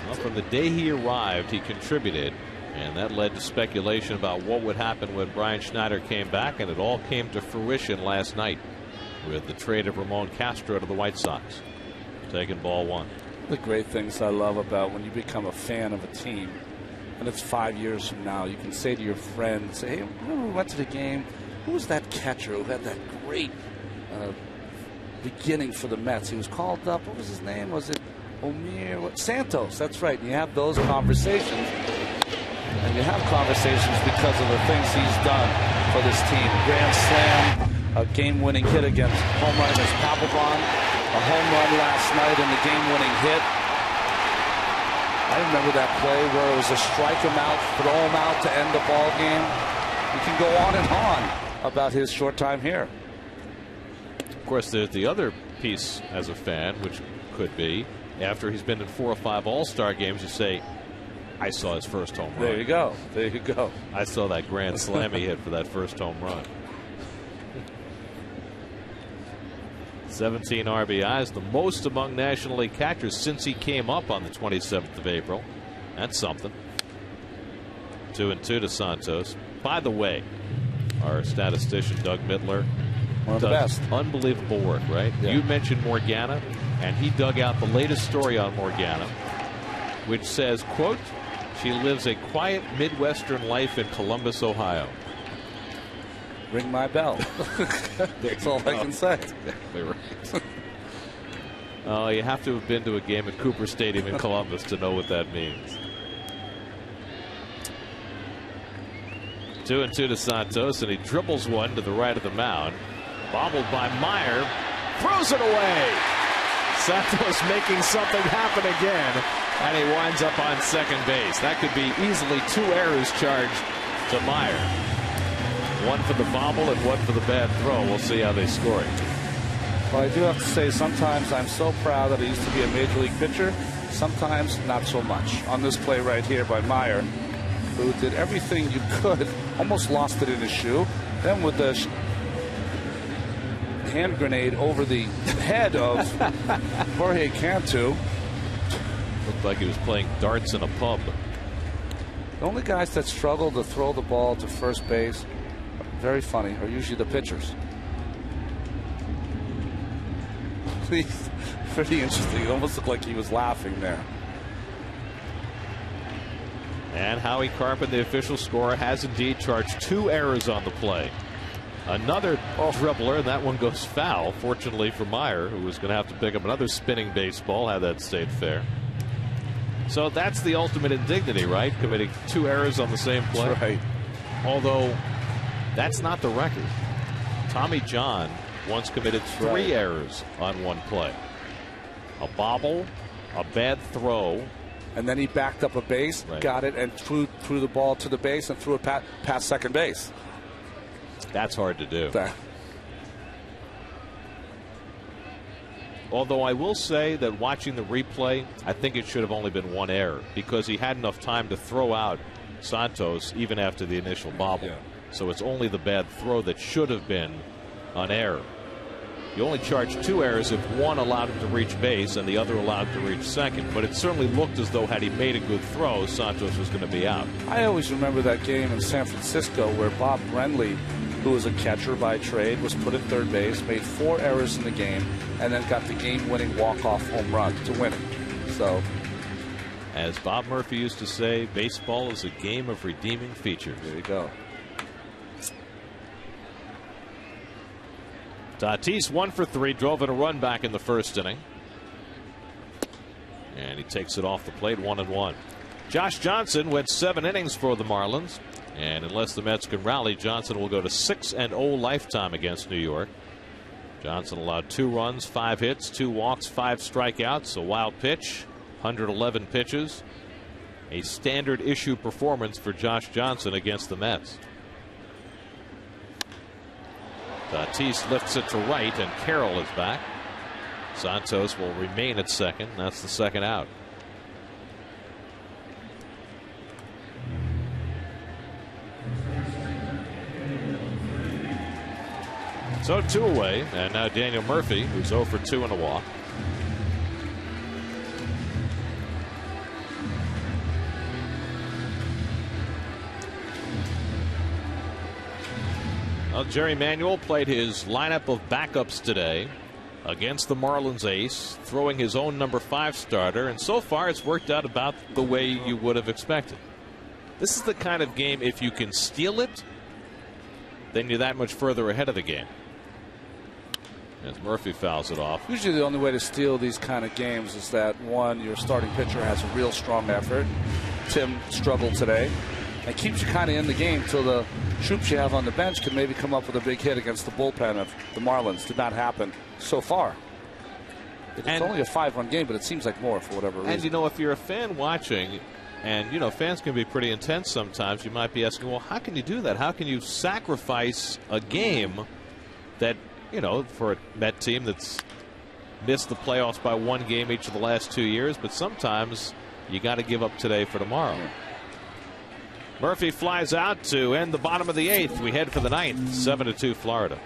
Well, from the day he arrived, he contributed, and that led to speculation about what would happen when Brian Schneider came back, and it all came to fruition last night with the trade of Ramon Castro to the White Sox. Taking ball 1. The great things I love about when you become a fan of a team, and it's 5 years from now, you can say to your friends, hey, remember we went to the game? Who was that catcher who had that great beginning for the Mets? He was called up. What was his name? Was it Omir? Santos. That's right. And you have those conversations. And you have conversations because of the things he's done for this team. Grand slam, a game-winning hit against home run against Papelbon. A home run last night and the game-winning hit. I remember that play where it was a strike him out, throw him out to end the ball game. You can go on and on about his short time here. Of course, there's the other piece as a fan, which could be after he's been in 4 or 5 All-Star games, you say, I saw his first home run. There you go. There you go. I saw that grand slam he hit for that first home run. 17 RBIs, the most among National League catchers since he came up on the 27th of April. That's something. 2-2 to Santos. By the way, our statistician Doug Mittler one of the best. Unbelievable work, right? Yeah. You mentioned Morgana, and he dug out the latest story on Morgana, which says, quote, she lives a quiet Midwestern life in Columbus, Ohio. Ring my bell. That's all I can say. Exactly right. Oh, you have to have been to a game at Cooper Stadium in Columbus to know what that means. 2-2 to Santos, and he dribbles one to the right of the mound. Bobbled by Meyer. Throws it away. Santos making something happen again, and he winds up on second base. That could be easily 2 errors charged to Meyer. One for the bobble and one for the bad throw. We'll see how they score it. Well, I do have to say, sometimes I'm so proud that I used to be a major league pitcher. Sometimes not so much. On this play right here by Meyer, who did everything you could, almost lost it in his shoe. Then with the hand grenade over the head of Jorge Cantu. Looked like he was playing darts in a pub. The only guys that struggle to throw the ball to first base, very funny, are usually the pitchers. Pretty interesting. It almost looked like he was laughing there. And Howie Carpenter, the official scorer, has indeed charged 2 errors on the play. Another dribbler, and that one goes foul. Fortunately for Meyer, who was going to have to pick up another spinning baseball had that stayed fair. So that's the ultimate indignity, right? Committing 2 errors on the same play. That's right. Although that's not the record. Tommy John once committed 3 errors on one play. A bobble, a bad throw. And then he backed up a base, got it, and threw the ball to the base and threw it past second base. That's hard to do. There. Although I will say that watching the replay, I think it should have only been 1 error because he had enough time to throw out Santos even after the initial bobble. Yeah. So it's only the bad throw that should have been an error. You only charge 2 errors if one allowed him to reach base and the other allowed to reach second. But it certainly looked as though had he made a good throw, Santos was going to be out. I always remember that game in San Francisco where Bob Brenly, who was a catcher by trade, was put at third base, made 4 errors in the game, and then got the game-winning walk-off home run to win it. So, as Bob Murphy used to say, baseball is a game of redeeming features. There you go. Tatis 1 for 3, drove in a run back in the first inning. And he takes it off the plate, 1-1. Josh Johnson went 7 innings for the Marlins. And unless the Mets can rally, Johnson will go to 6-0 lifetime against New York. Johnson allowed 2 runs, 5 hits, 2 walks, 5 strikeouts, a wild pitch, 111 pitches. A standard issue performance for Josh Johnson against the Mets. Tatis lifts it to right, and Carroll is back. Santos will remain at second. That's the second out. So 2 away, and now Daniel Murphy, who's 0 for 2 in a walk. Well, Jerry Manuel played his lineup of backups today against the Marlins ace, throwing his own number 5 starter, and so far it's worked out about the way you would have expected. This is the kind of game, if you can steal it, then you're that much further ahead of the game. As Murphy fouls it off. Usually the only way to steal these kind of games is that, one, your starting pitcher has a real strong effort. Tim struggled today. It keeps you kind of in the game till the troops you have on the bench can maybe come up with a big hit against the bullpen of the Marlins. Did not happen so far. It's only a 5-run game, but it seems like more for whatever reason. And, you know, if you're a fan watching, and, you know, fans can be pretty intense sometimes, you might be asking, well, how can you do that? How can you sacrifice a game that, you know, for a Met team that's missed the playoffs by 1 game each of the last 2 years, but sometimes you got to give up today for tomorrow. Yeah. Murphy flies out to end the bottom of the 8th. We head for the 9th, 7-2 Florida.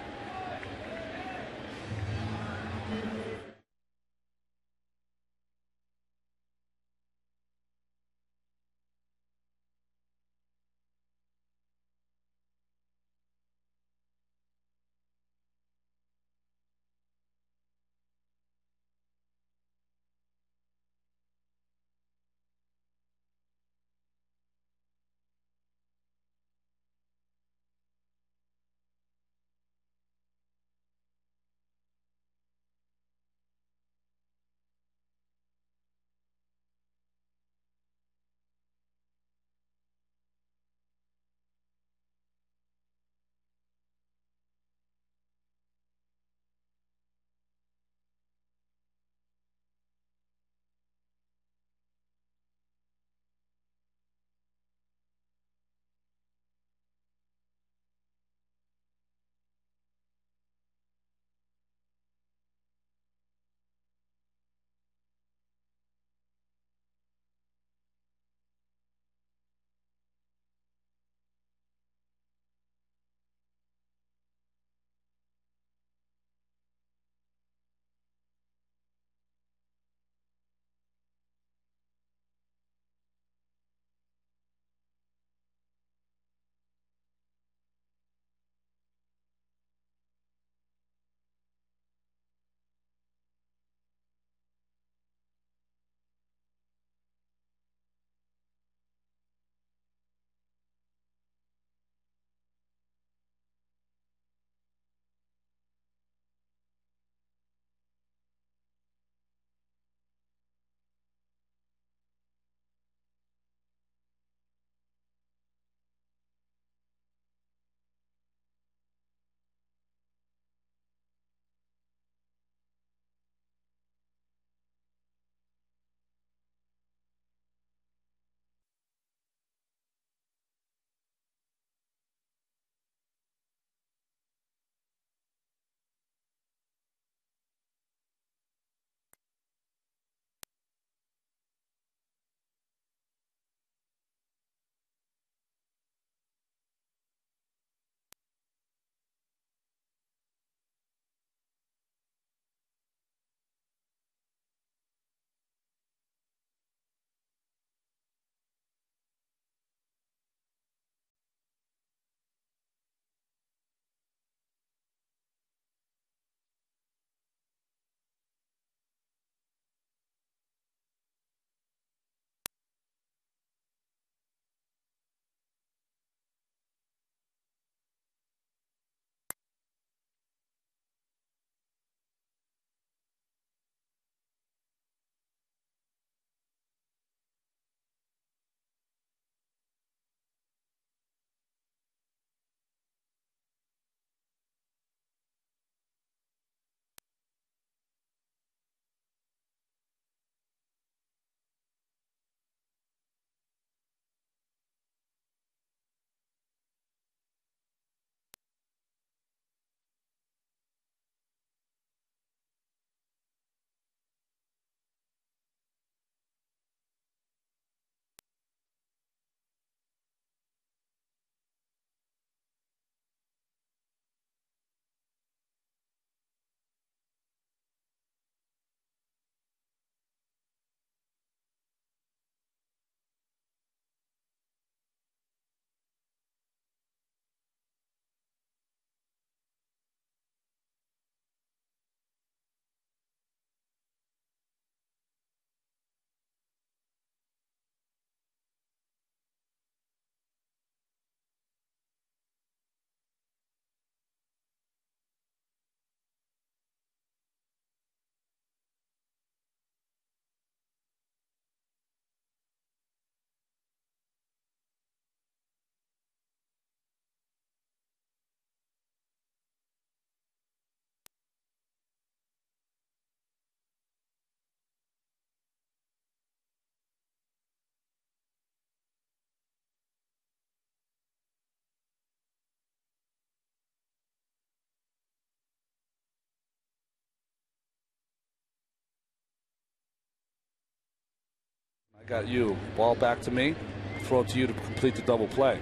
Got you. Ball back to me. Throw it to you to complete the double play.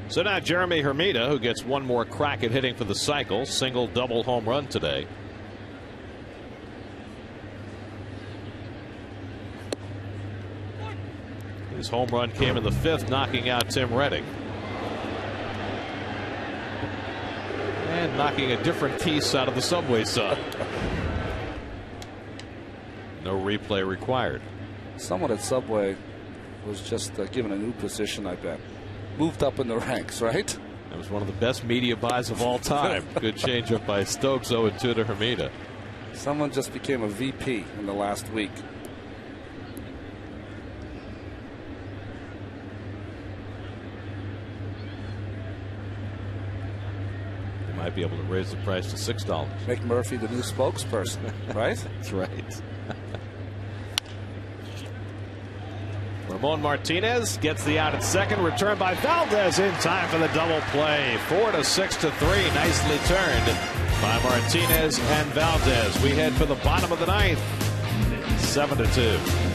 So now Jeremy Hermida, who gets one more crack at hitting for the cycle. Single, double home run today. His home run came in the 5th, knocking out Tim Reddick. And knocking a different piece out of the subway sub. No replay required. Someone at Subway was just given a new position, I bet. Moved up in the ranks, right? That was one of the best media buys of all time. Good changeup by Stokes, 0-2 to Hermida. Someone just became a VP in the last week. They might be able to raise the price to $6. Make Murphy the new spokesperson, right? That's right. Ramon Martinez gets the out at second. Returned by Valdez in time for the double play. 4-6-3. Nicely turned by Martinez and Valdez. We head for the bottom of the 9th. 7-2.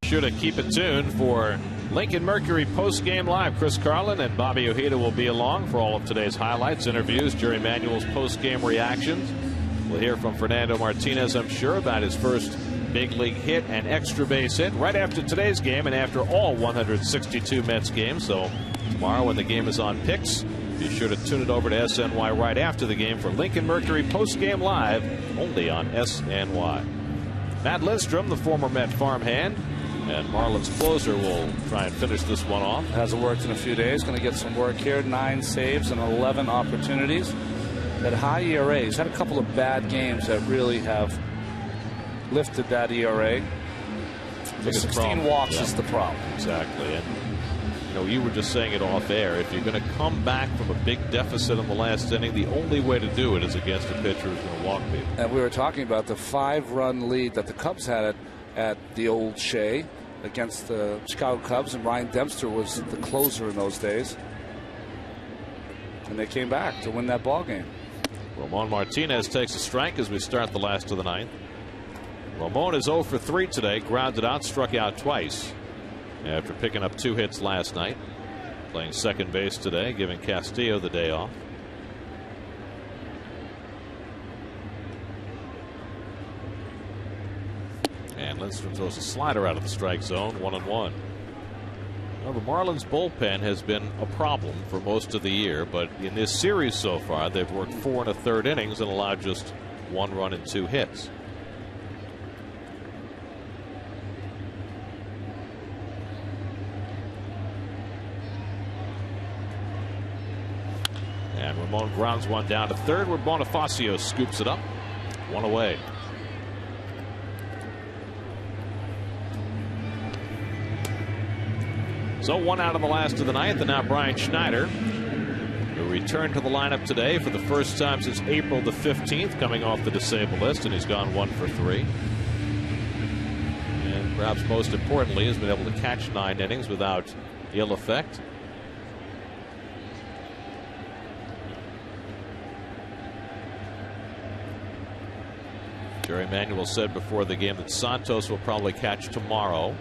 Sure to keep it tuned for Lincoln Mercury post-game live. Chris Carlin and Bobby Ojeda will be along for all of today's highlights, interviews, Jerry Manuel's post-game reactions. We'll hear from Fernando Martinez, I'm sure, about his first big league hit and extra base hit right after today's game and after all 162 Mets games. So tomorrow when the game is on Picks, be sure to tune it over to SNY right after the game for Lincoln Mercury post-game live only on SNY. Matt Lindstrom, the former Met farmhand and Marlins closer, will try and finish this one off. Hasn't worked in a few days. Going to get some work here. 9 saves and 11 opportunities. That high ERA. He's had a couple of bad games that really have lifted that ERA. The 16 walks is the problem. Exactly. And you know, you were just saying it off air. If you're going to come back from a big deficit in the last inning, the only way to do it is against a pitcher who's going to walk people. And we were talking about the 5-run lead that the Cubs had at the old Shea against the Chicago Cubs, and Ryan Dempster was the closer in those days. And they came back to win that ball game. Ramon Martinez takes a strike as we start the last of the 9th. Ramon is 0 for 3 today, grounded out, struck out twice after picking up 2 hits last night. Playing second base today, giving Castillo the day off. And Lindstrom throws a slider out of the strike zone, 1-1. Well, the Marlins bullpen has been a problem for most of the year, but in this series so far, they've worked 4 1/3 innings and allowed just 1 run and 2 hits. And Ramon grounds one down to third, where Bonifacio scoops it up. 1 away. So 1 out in the last of the 9th, and now Brian Schneider, who who returned to the lineup today for the first time since April the 15th, coming off the disabled list, and he's gone 1 for 3. And perhaps most importantly, has been able to catch 9 innings without ill effect. Jerry Manuel said before the game that Santos will probably catch tomorrow,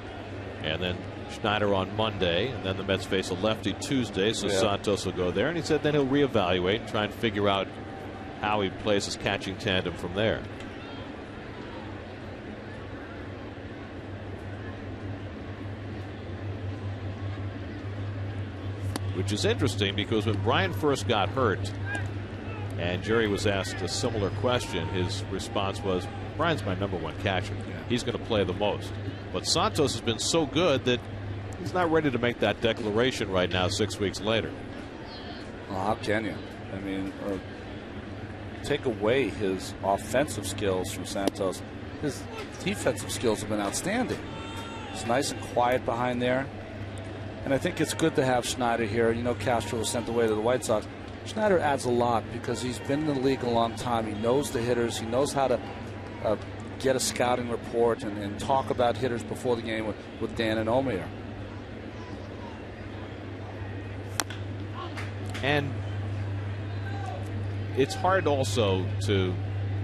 and then Schneider on Monday, and then the Mets face a lefty Tuesday, so Santos will go there. And he said then he'll reevaluate and try and figure out how he plays his catching tandem from there. Which is interesting because when Brian first got hurt and Jerry was asked a similar question, his response was, Brian's my #1 catcher. He's going to play the most. But Santos has been so good that he's not ready to make that declaration right now 6 weeks later. Well, how can you? I mean, take away his offensive skills from Santos. His defensive skills have been outstanding. He's nice and quiet behind there. And I think it's good to have Schneider here. You know, Castro was sent away to the White Sox. Schneider adds a lot because he's been in the league a long time. He knows the hitters. He knows how to get a scouting report and talk about hitters before the game with Dan and Omier. And it's hard also to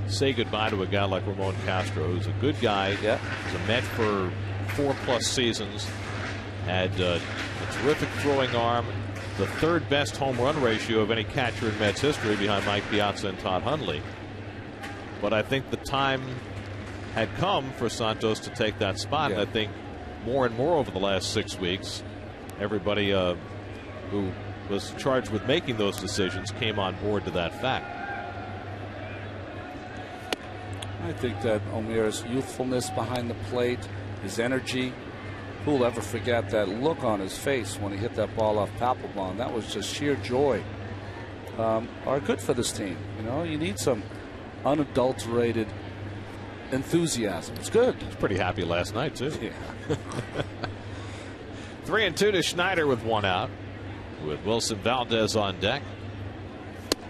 say goodbye to a guy like Ramon Castro, who's a good guy. He's a Met for 4+ seasons. Had a terrific throwing arm, the 3rd best home run ratio of any catcher in Mets history behind Mike Piazza and Todd Hundley. But I think the time had come for Santos to take that spot. And I think more and more over the last 6 weeks, everybody who was charged with making those decisions came on board to that fact. I think that Omier's youthfulness behind the plate, his energy, who'll ever forget that look on his face when he hit that ball off Papelbon? That was just sheer joy. Are good for this team. You know, you need some unadulterated enthusiasm. It's good. He was pretty happy last night too. Yeah. 3-2 to Schneider with 1 out, with Wilson Valdez on deck.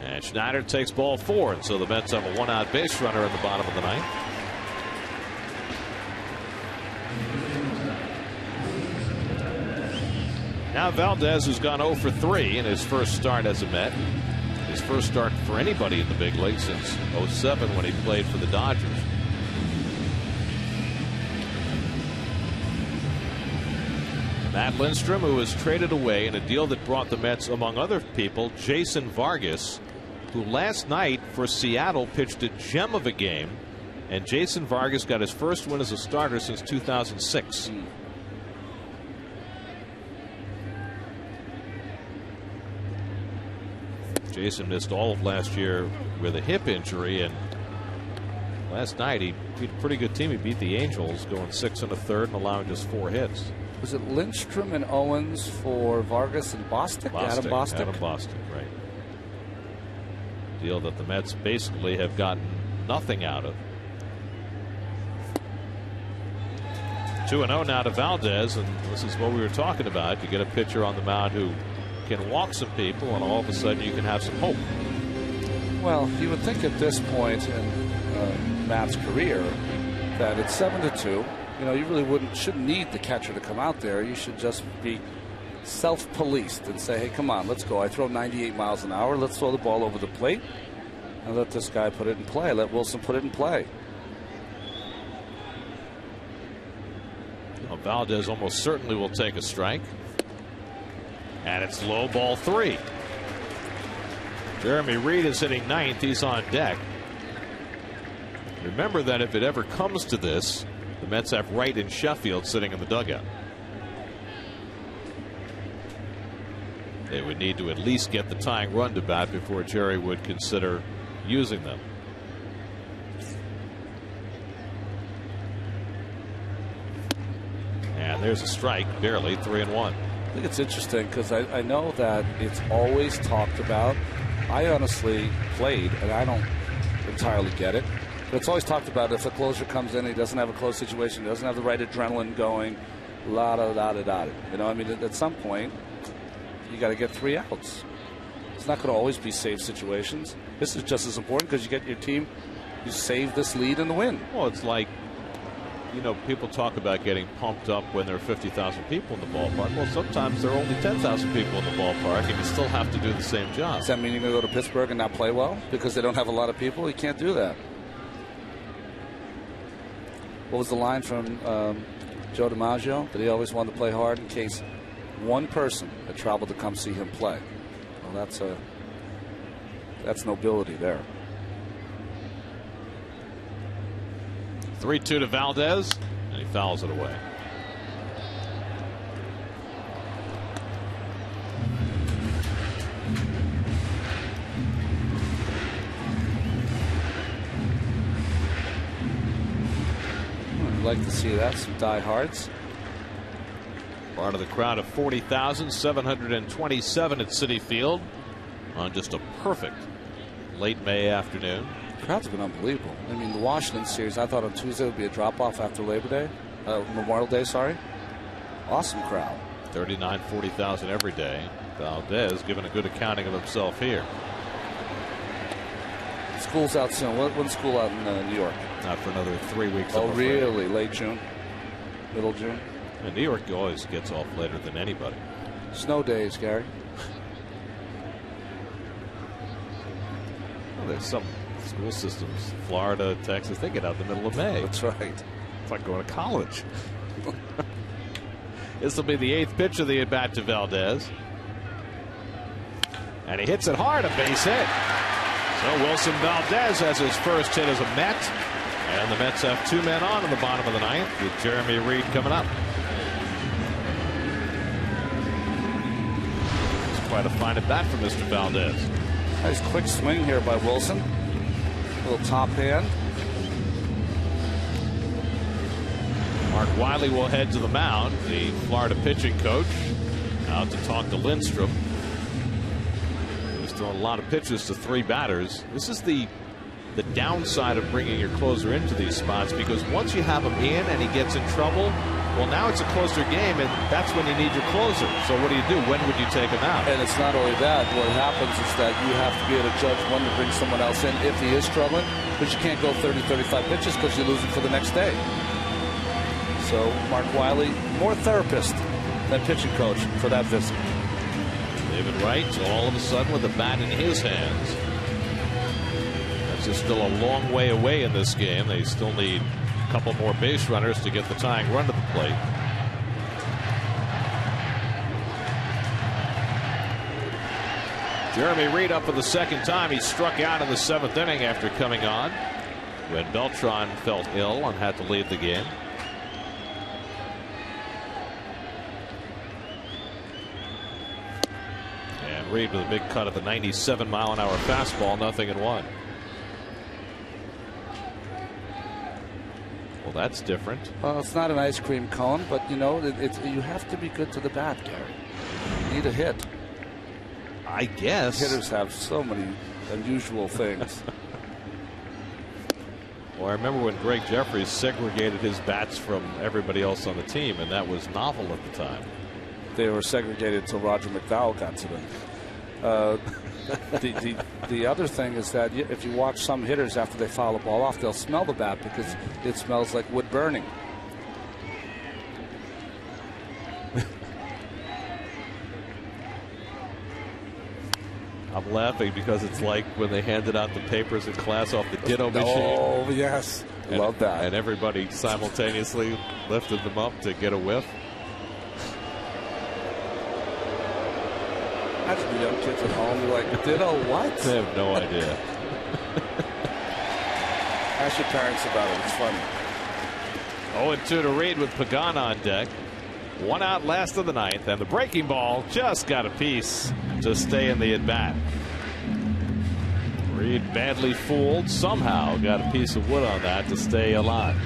And Schneider takes ball 4, and so the Mets have a 1-out base runner in the bottom of the 9th. Now Valdez, who's gone 0 for 3 in his first start as a Met. His first start for anybody in the big league since 07 when he played for the Dodgers. Matt Lindstrom, who was traded away in a deal that brought the Mets, among other people, Jason Vargas, who last night for Seattle pitched a gem of a game. And Jason Vargas got his first win as a starter since 2006. Jason missed all of last year with a hip injury, and last night he beat a pretty good team. He beat the Angels, going 6 1/3 and allowing just 4 hits. Was it Lindstrom and Owens for Vargas and Bostic? Adam Bostic. Adam Bostic, right. Deal that the Mets basically have gotten nothing out of. 2-0 now to Valdez, and this is what we were talking about. You get a pitcher on the mound who can walk some people, and all of a sudden you can have some hope. Well, you would think at this point in Matt's career that it's 7-2. You know, you really shouldn't need the catcher to come out there. You should just be self-policed and say, hey, come on, let's go. I throw 98 miles an hour. Let's throw the ball over the plate and let this guy put it in play. Let Wilson put it in play. Well, Valdez almost certainly will take a strike. And it's low, ball 3. Jeremy Reed is hitting 9th. He's on deck. Remember that if it ever comes to this, the Mets have Wright and Sheffield sitting in the dugout. They would need to at least get the tying run to bat before Jerry would consider using them. And there's a strike, barely, 3-1. I think it's interesting because I know that it's always talked about. I honestly played, and I don't entirely get it. But it's always talked about if a closer comes in, he doesn't have a close situation, he doesn't have the right adrenaline going, la-da-da-da-da. You know, I mean, at some point, you got to get 3 outs. not going to always be safe situations. This is just as important because you get your team, you save this lead and the win. Well, it's like, you know, people talk about getting pumped up when there are 50,000 people in the ballpark. Well, sometimes there are only 10,000 people in the ballpark, and you still have to do the same job. Does that mean you're going to go to Pittsburgh and not play well because they don't have a lot of people? You can't do that. What was the line from Joe DiMaggio? That he always wanted to play hard in case one person had traveled to come see him play. Well, that's nobility there. 3-2 to Valdez, and he fouls it away. I'd like to see that, some diehards. Part of the crowd of 40,727 at Citi Field on just a perfect late May afternoon. The crowd's been unbelievable. I mean, the Washington series, I thought on Tuesday would be a drop-off after Labor Day. Memorial Day, sorry. Awesome crowd. 39,000, 40,000 every day. Valdez giving a good accounting of himself here. School's out soon. When's school out in New York? Not for another 3 weeks. Oh, really? Late June? Middle June? And New York always gets off later than anybody. Snow days, Gary. Well, there's some school systems, Florida, Texas, they get out in the middle of May. That's right. It's like going to college. This will be the 8th pitch of the at-bat to Valdez. And he hits it hard, a base hit. So Wilson Valdez has his first hit as a Met. And the Mets have 2 men on in the bottom of the 9th with Jeremy Reed coming up. It's quite a fine at bat for Mr. Valdez. Nice quick swing here by Wilson. Little top hand. Mark Wiley will head to the mound, the Florida pitching coach, out to talk to Lindstrom. He's throwing a lot of pitches to 3 batters. This is the downside of bringing your closer into these spots, because once you have him in and he gets in trouble, well, now it's a closer game, and that's when you need your closer. So what do you do? When would you take him out? And it's not only that. What happens is that you have to be able to judge when to bring someone else in if he is struggling, but you can't go 30, 35 pitches because you lose him for the next day. So Mark Wiley, more therapist than pitching coach for that visit. David Wright, all of a sudden with the bat in his hands. That's just still a long way away in this game. They still need a couple more base runners to get the tying run to the plate. Jeremy Reed up for the second time. He struck out in the 7th inning after coming on when Beltran felt ill and had to leave the game. And Reed with a big cut of the 97-mile-an-hour fastball, 0-1. Well, that's different. Well, it's not an ice cream cone, but you know, you have to be good to the bat, Gary. You need a hit. I guess. Hitters have so many unusual things. Well, I remember when Greg Jeffries segregated his bats from everybody else on the team, and that was novel at the time. They were segregated until Roger McDowell got to them. The other thing is that if you watch some hitters after they foul a ball off, they'll smell the bat because it smells like wood burning. I'm laughing because it's like when they handed out the papers in class off the ditto machine. Oh, yes. Love that. And everybody simultaneously lifted them up to get a whiff. Imagine the young kids at home, you're like, ditto what? They have no idea. Ask your parents about it. It's funny. 0-2 to Reed with Pagan on deck. 1 out last of the 9th, and the breaking ball just got a piece to stay in the at-bat. Reed badly fooled, somehow got a piece of wood on that to stay alive.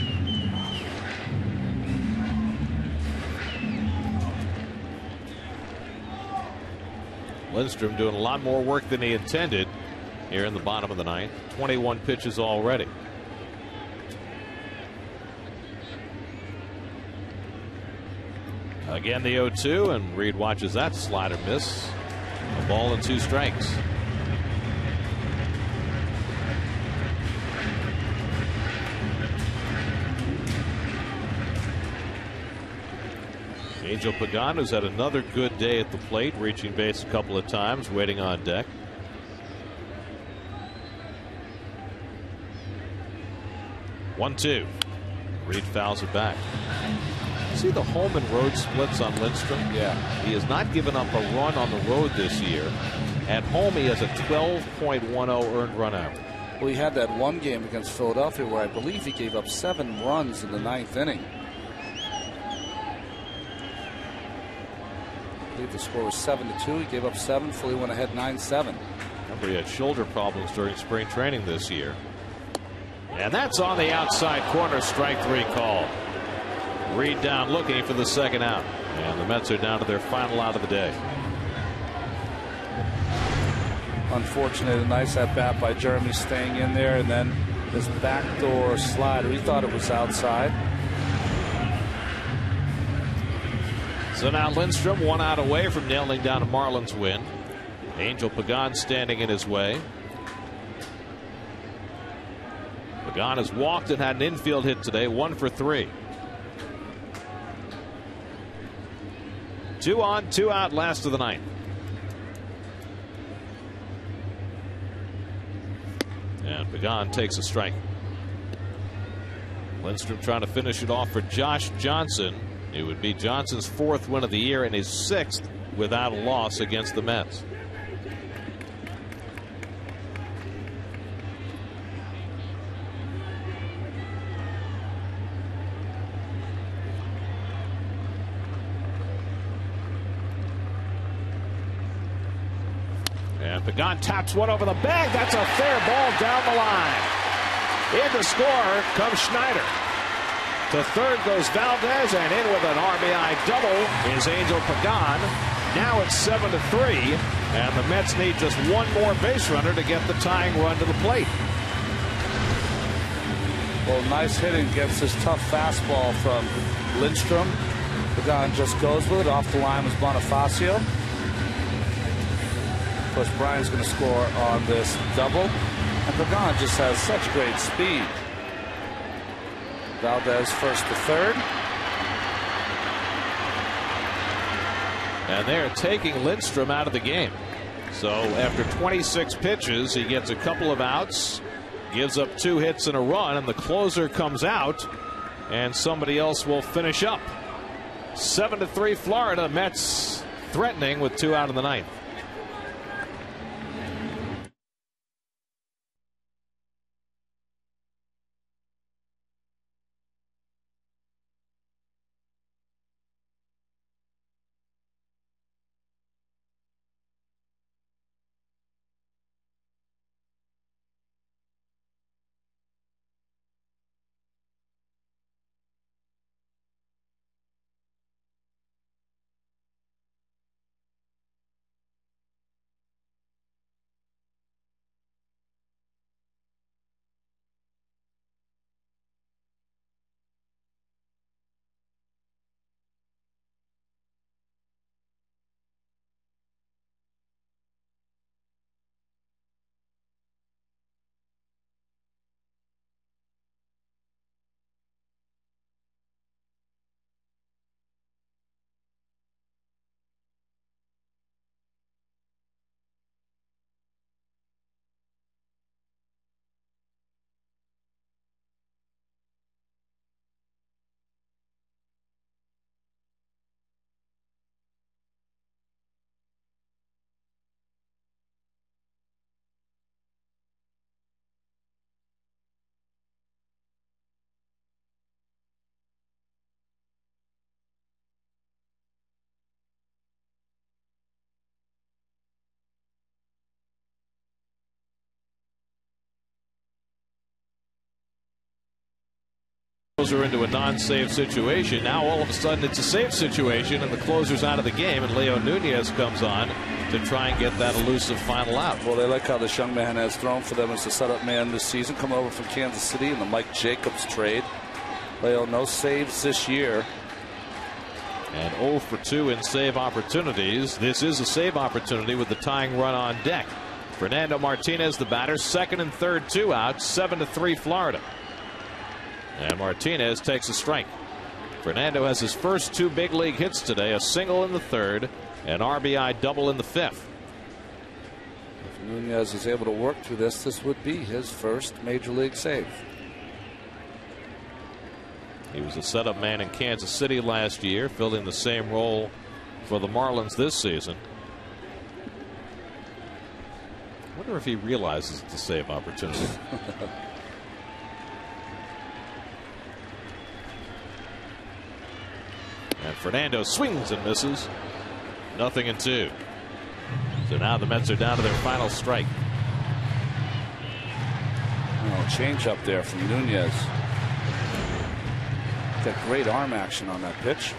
Lindstrom doing a lot more work than he intended here in the bottom of the 9th. 21 pitches already. Again, the 0-2, and Reed watches that slider miss. A ball and 2 strikes. Angel Pagan, who's had another good day at the plate, reaching base a couple of times, waiting on deck. One, 2. Reed fouls it back. See the home and road splits on Lindstrom? Yeah. He has not given up a run on the road this year. At home, he has a 12.10 earned run average. Well, he had that one game against Philadelphia where I believe he gave up 7 runs in the 9th inning. I believe the score was 7-2. He gave up 7. Philly went ahead 9-7. Remember, he had shoulder problems during spring training this year. And that's on the outside corner, strike 3 call. Reed down looking for the second out. And the Mets are down to their final out of the day. Unfortunate, a nice at bat by Jeremy staying in there, and then this backdoor slide. We thought it was outside. So now Lindstrom 1 out away from nailing down a Marlins win. Angel Pagan standing in his way. Pagan has walked and had an infield hit today, 1 for 3. 2 on, 2 out, last of the 9th. And Pagan takes a strike. Lindstrom trying to finish it off for Josh Johnson. It would be Johnson's 4th win of the year and his 6th without a loss against the Mets. And Pagan taps one over the bag. That's a fair ball down the line. In to score comes Schneider. To third goes Valdez, and in with an RBI double is Angel Pagan. Now it's 7-3, and the Mets need just one more base runner to get the tying run to the plate. Well, nice hitting against this tough fastball from Lindstrom. Pagan just goes with it. Off the line was Bonifacio. Of course, Brian's going to score on this double. And Pagan just has such great speed. Valdez first to third. And they're taking Lindstrom out of the game. So after 26 pitches, he gets a couple of outs, gives up 2 hits and a run, and the closer comes out, and somebody else will finish up. 7-3 Florida. Mets threatening with 2 out in the 9th. Closer into a non-save situation. Now all of a sudden it's a safe situation, and the closer's out of the game, and Leo Nunez comes on to try and get that elusive final out. Well, they like how this young man has thrown for them as the setup man this season, coming over from Kansas City in the Mike Jacobs trade. Leo, no saves this year. and 0 for 2 in save opportunities. This is a save opportunity with the tying run on deck. Fernando Martinez, the batter, second and third, 2 outs, 7-3 Florida. And Martinez takes a strike. Fernando has his first 2 big league hits today, a single in the third, an RBI double in the fifth. If Nunez is able to work through this, this would be his first major league save. He was a setup man in Kansas City last year, filling the same role for the Marlins this season. I wonder if he realizes it's a save opportunity. And Fernando swings and misses. 0-2. So now the Mets are down to their final strike. Oh, change up there from Nunez. Got great arm action on that pitch.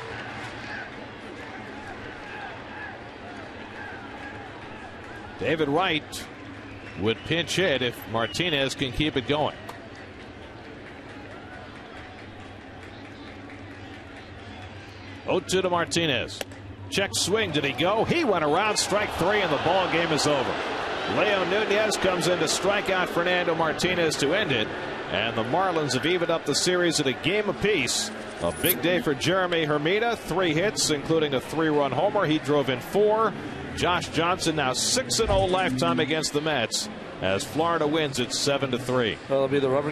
David Wright would pinch hit if Martinez can keep it going. To Martinez. Check swing. Did he go? He went around. Strike 3 and the ball game is over. Leo Nunez comes in to strike out Fernando Martinez to end it. And the Marlins have evened up the series at a game apiece. A big day for Jeremy Hermida. 3 hits, including a 3-run homer. He drove in 4. Josh Johnson now 6-0 lifetime against the Mets as Florida wins it 7-3. Well, it'll be the rubber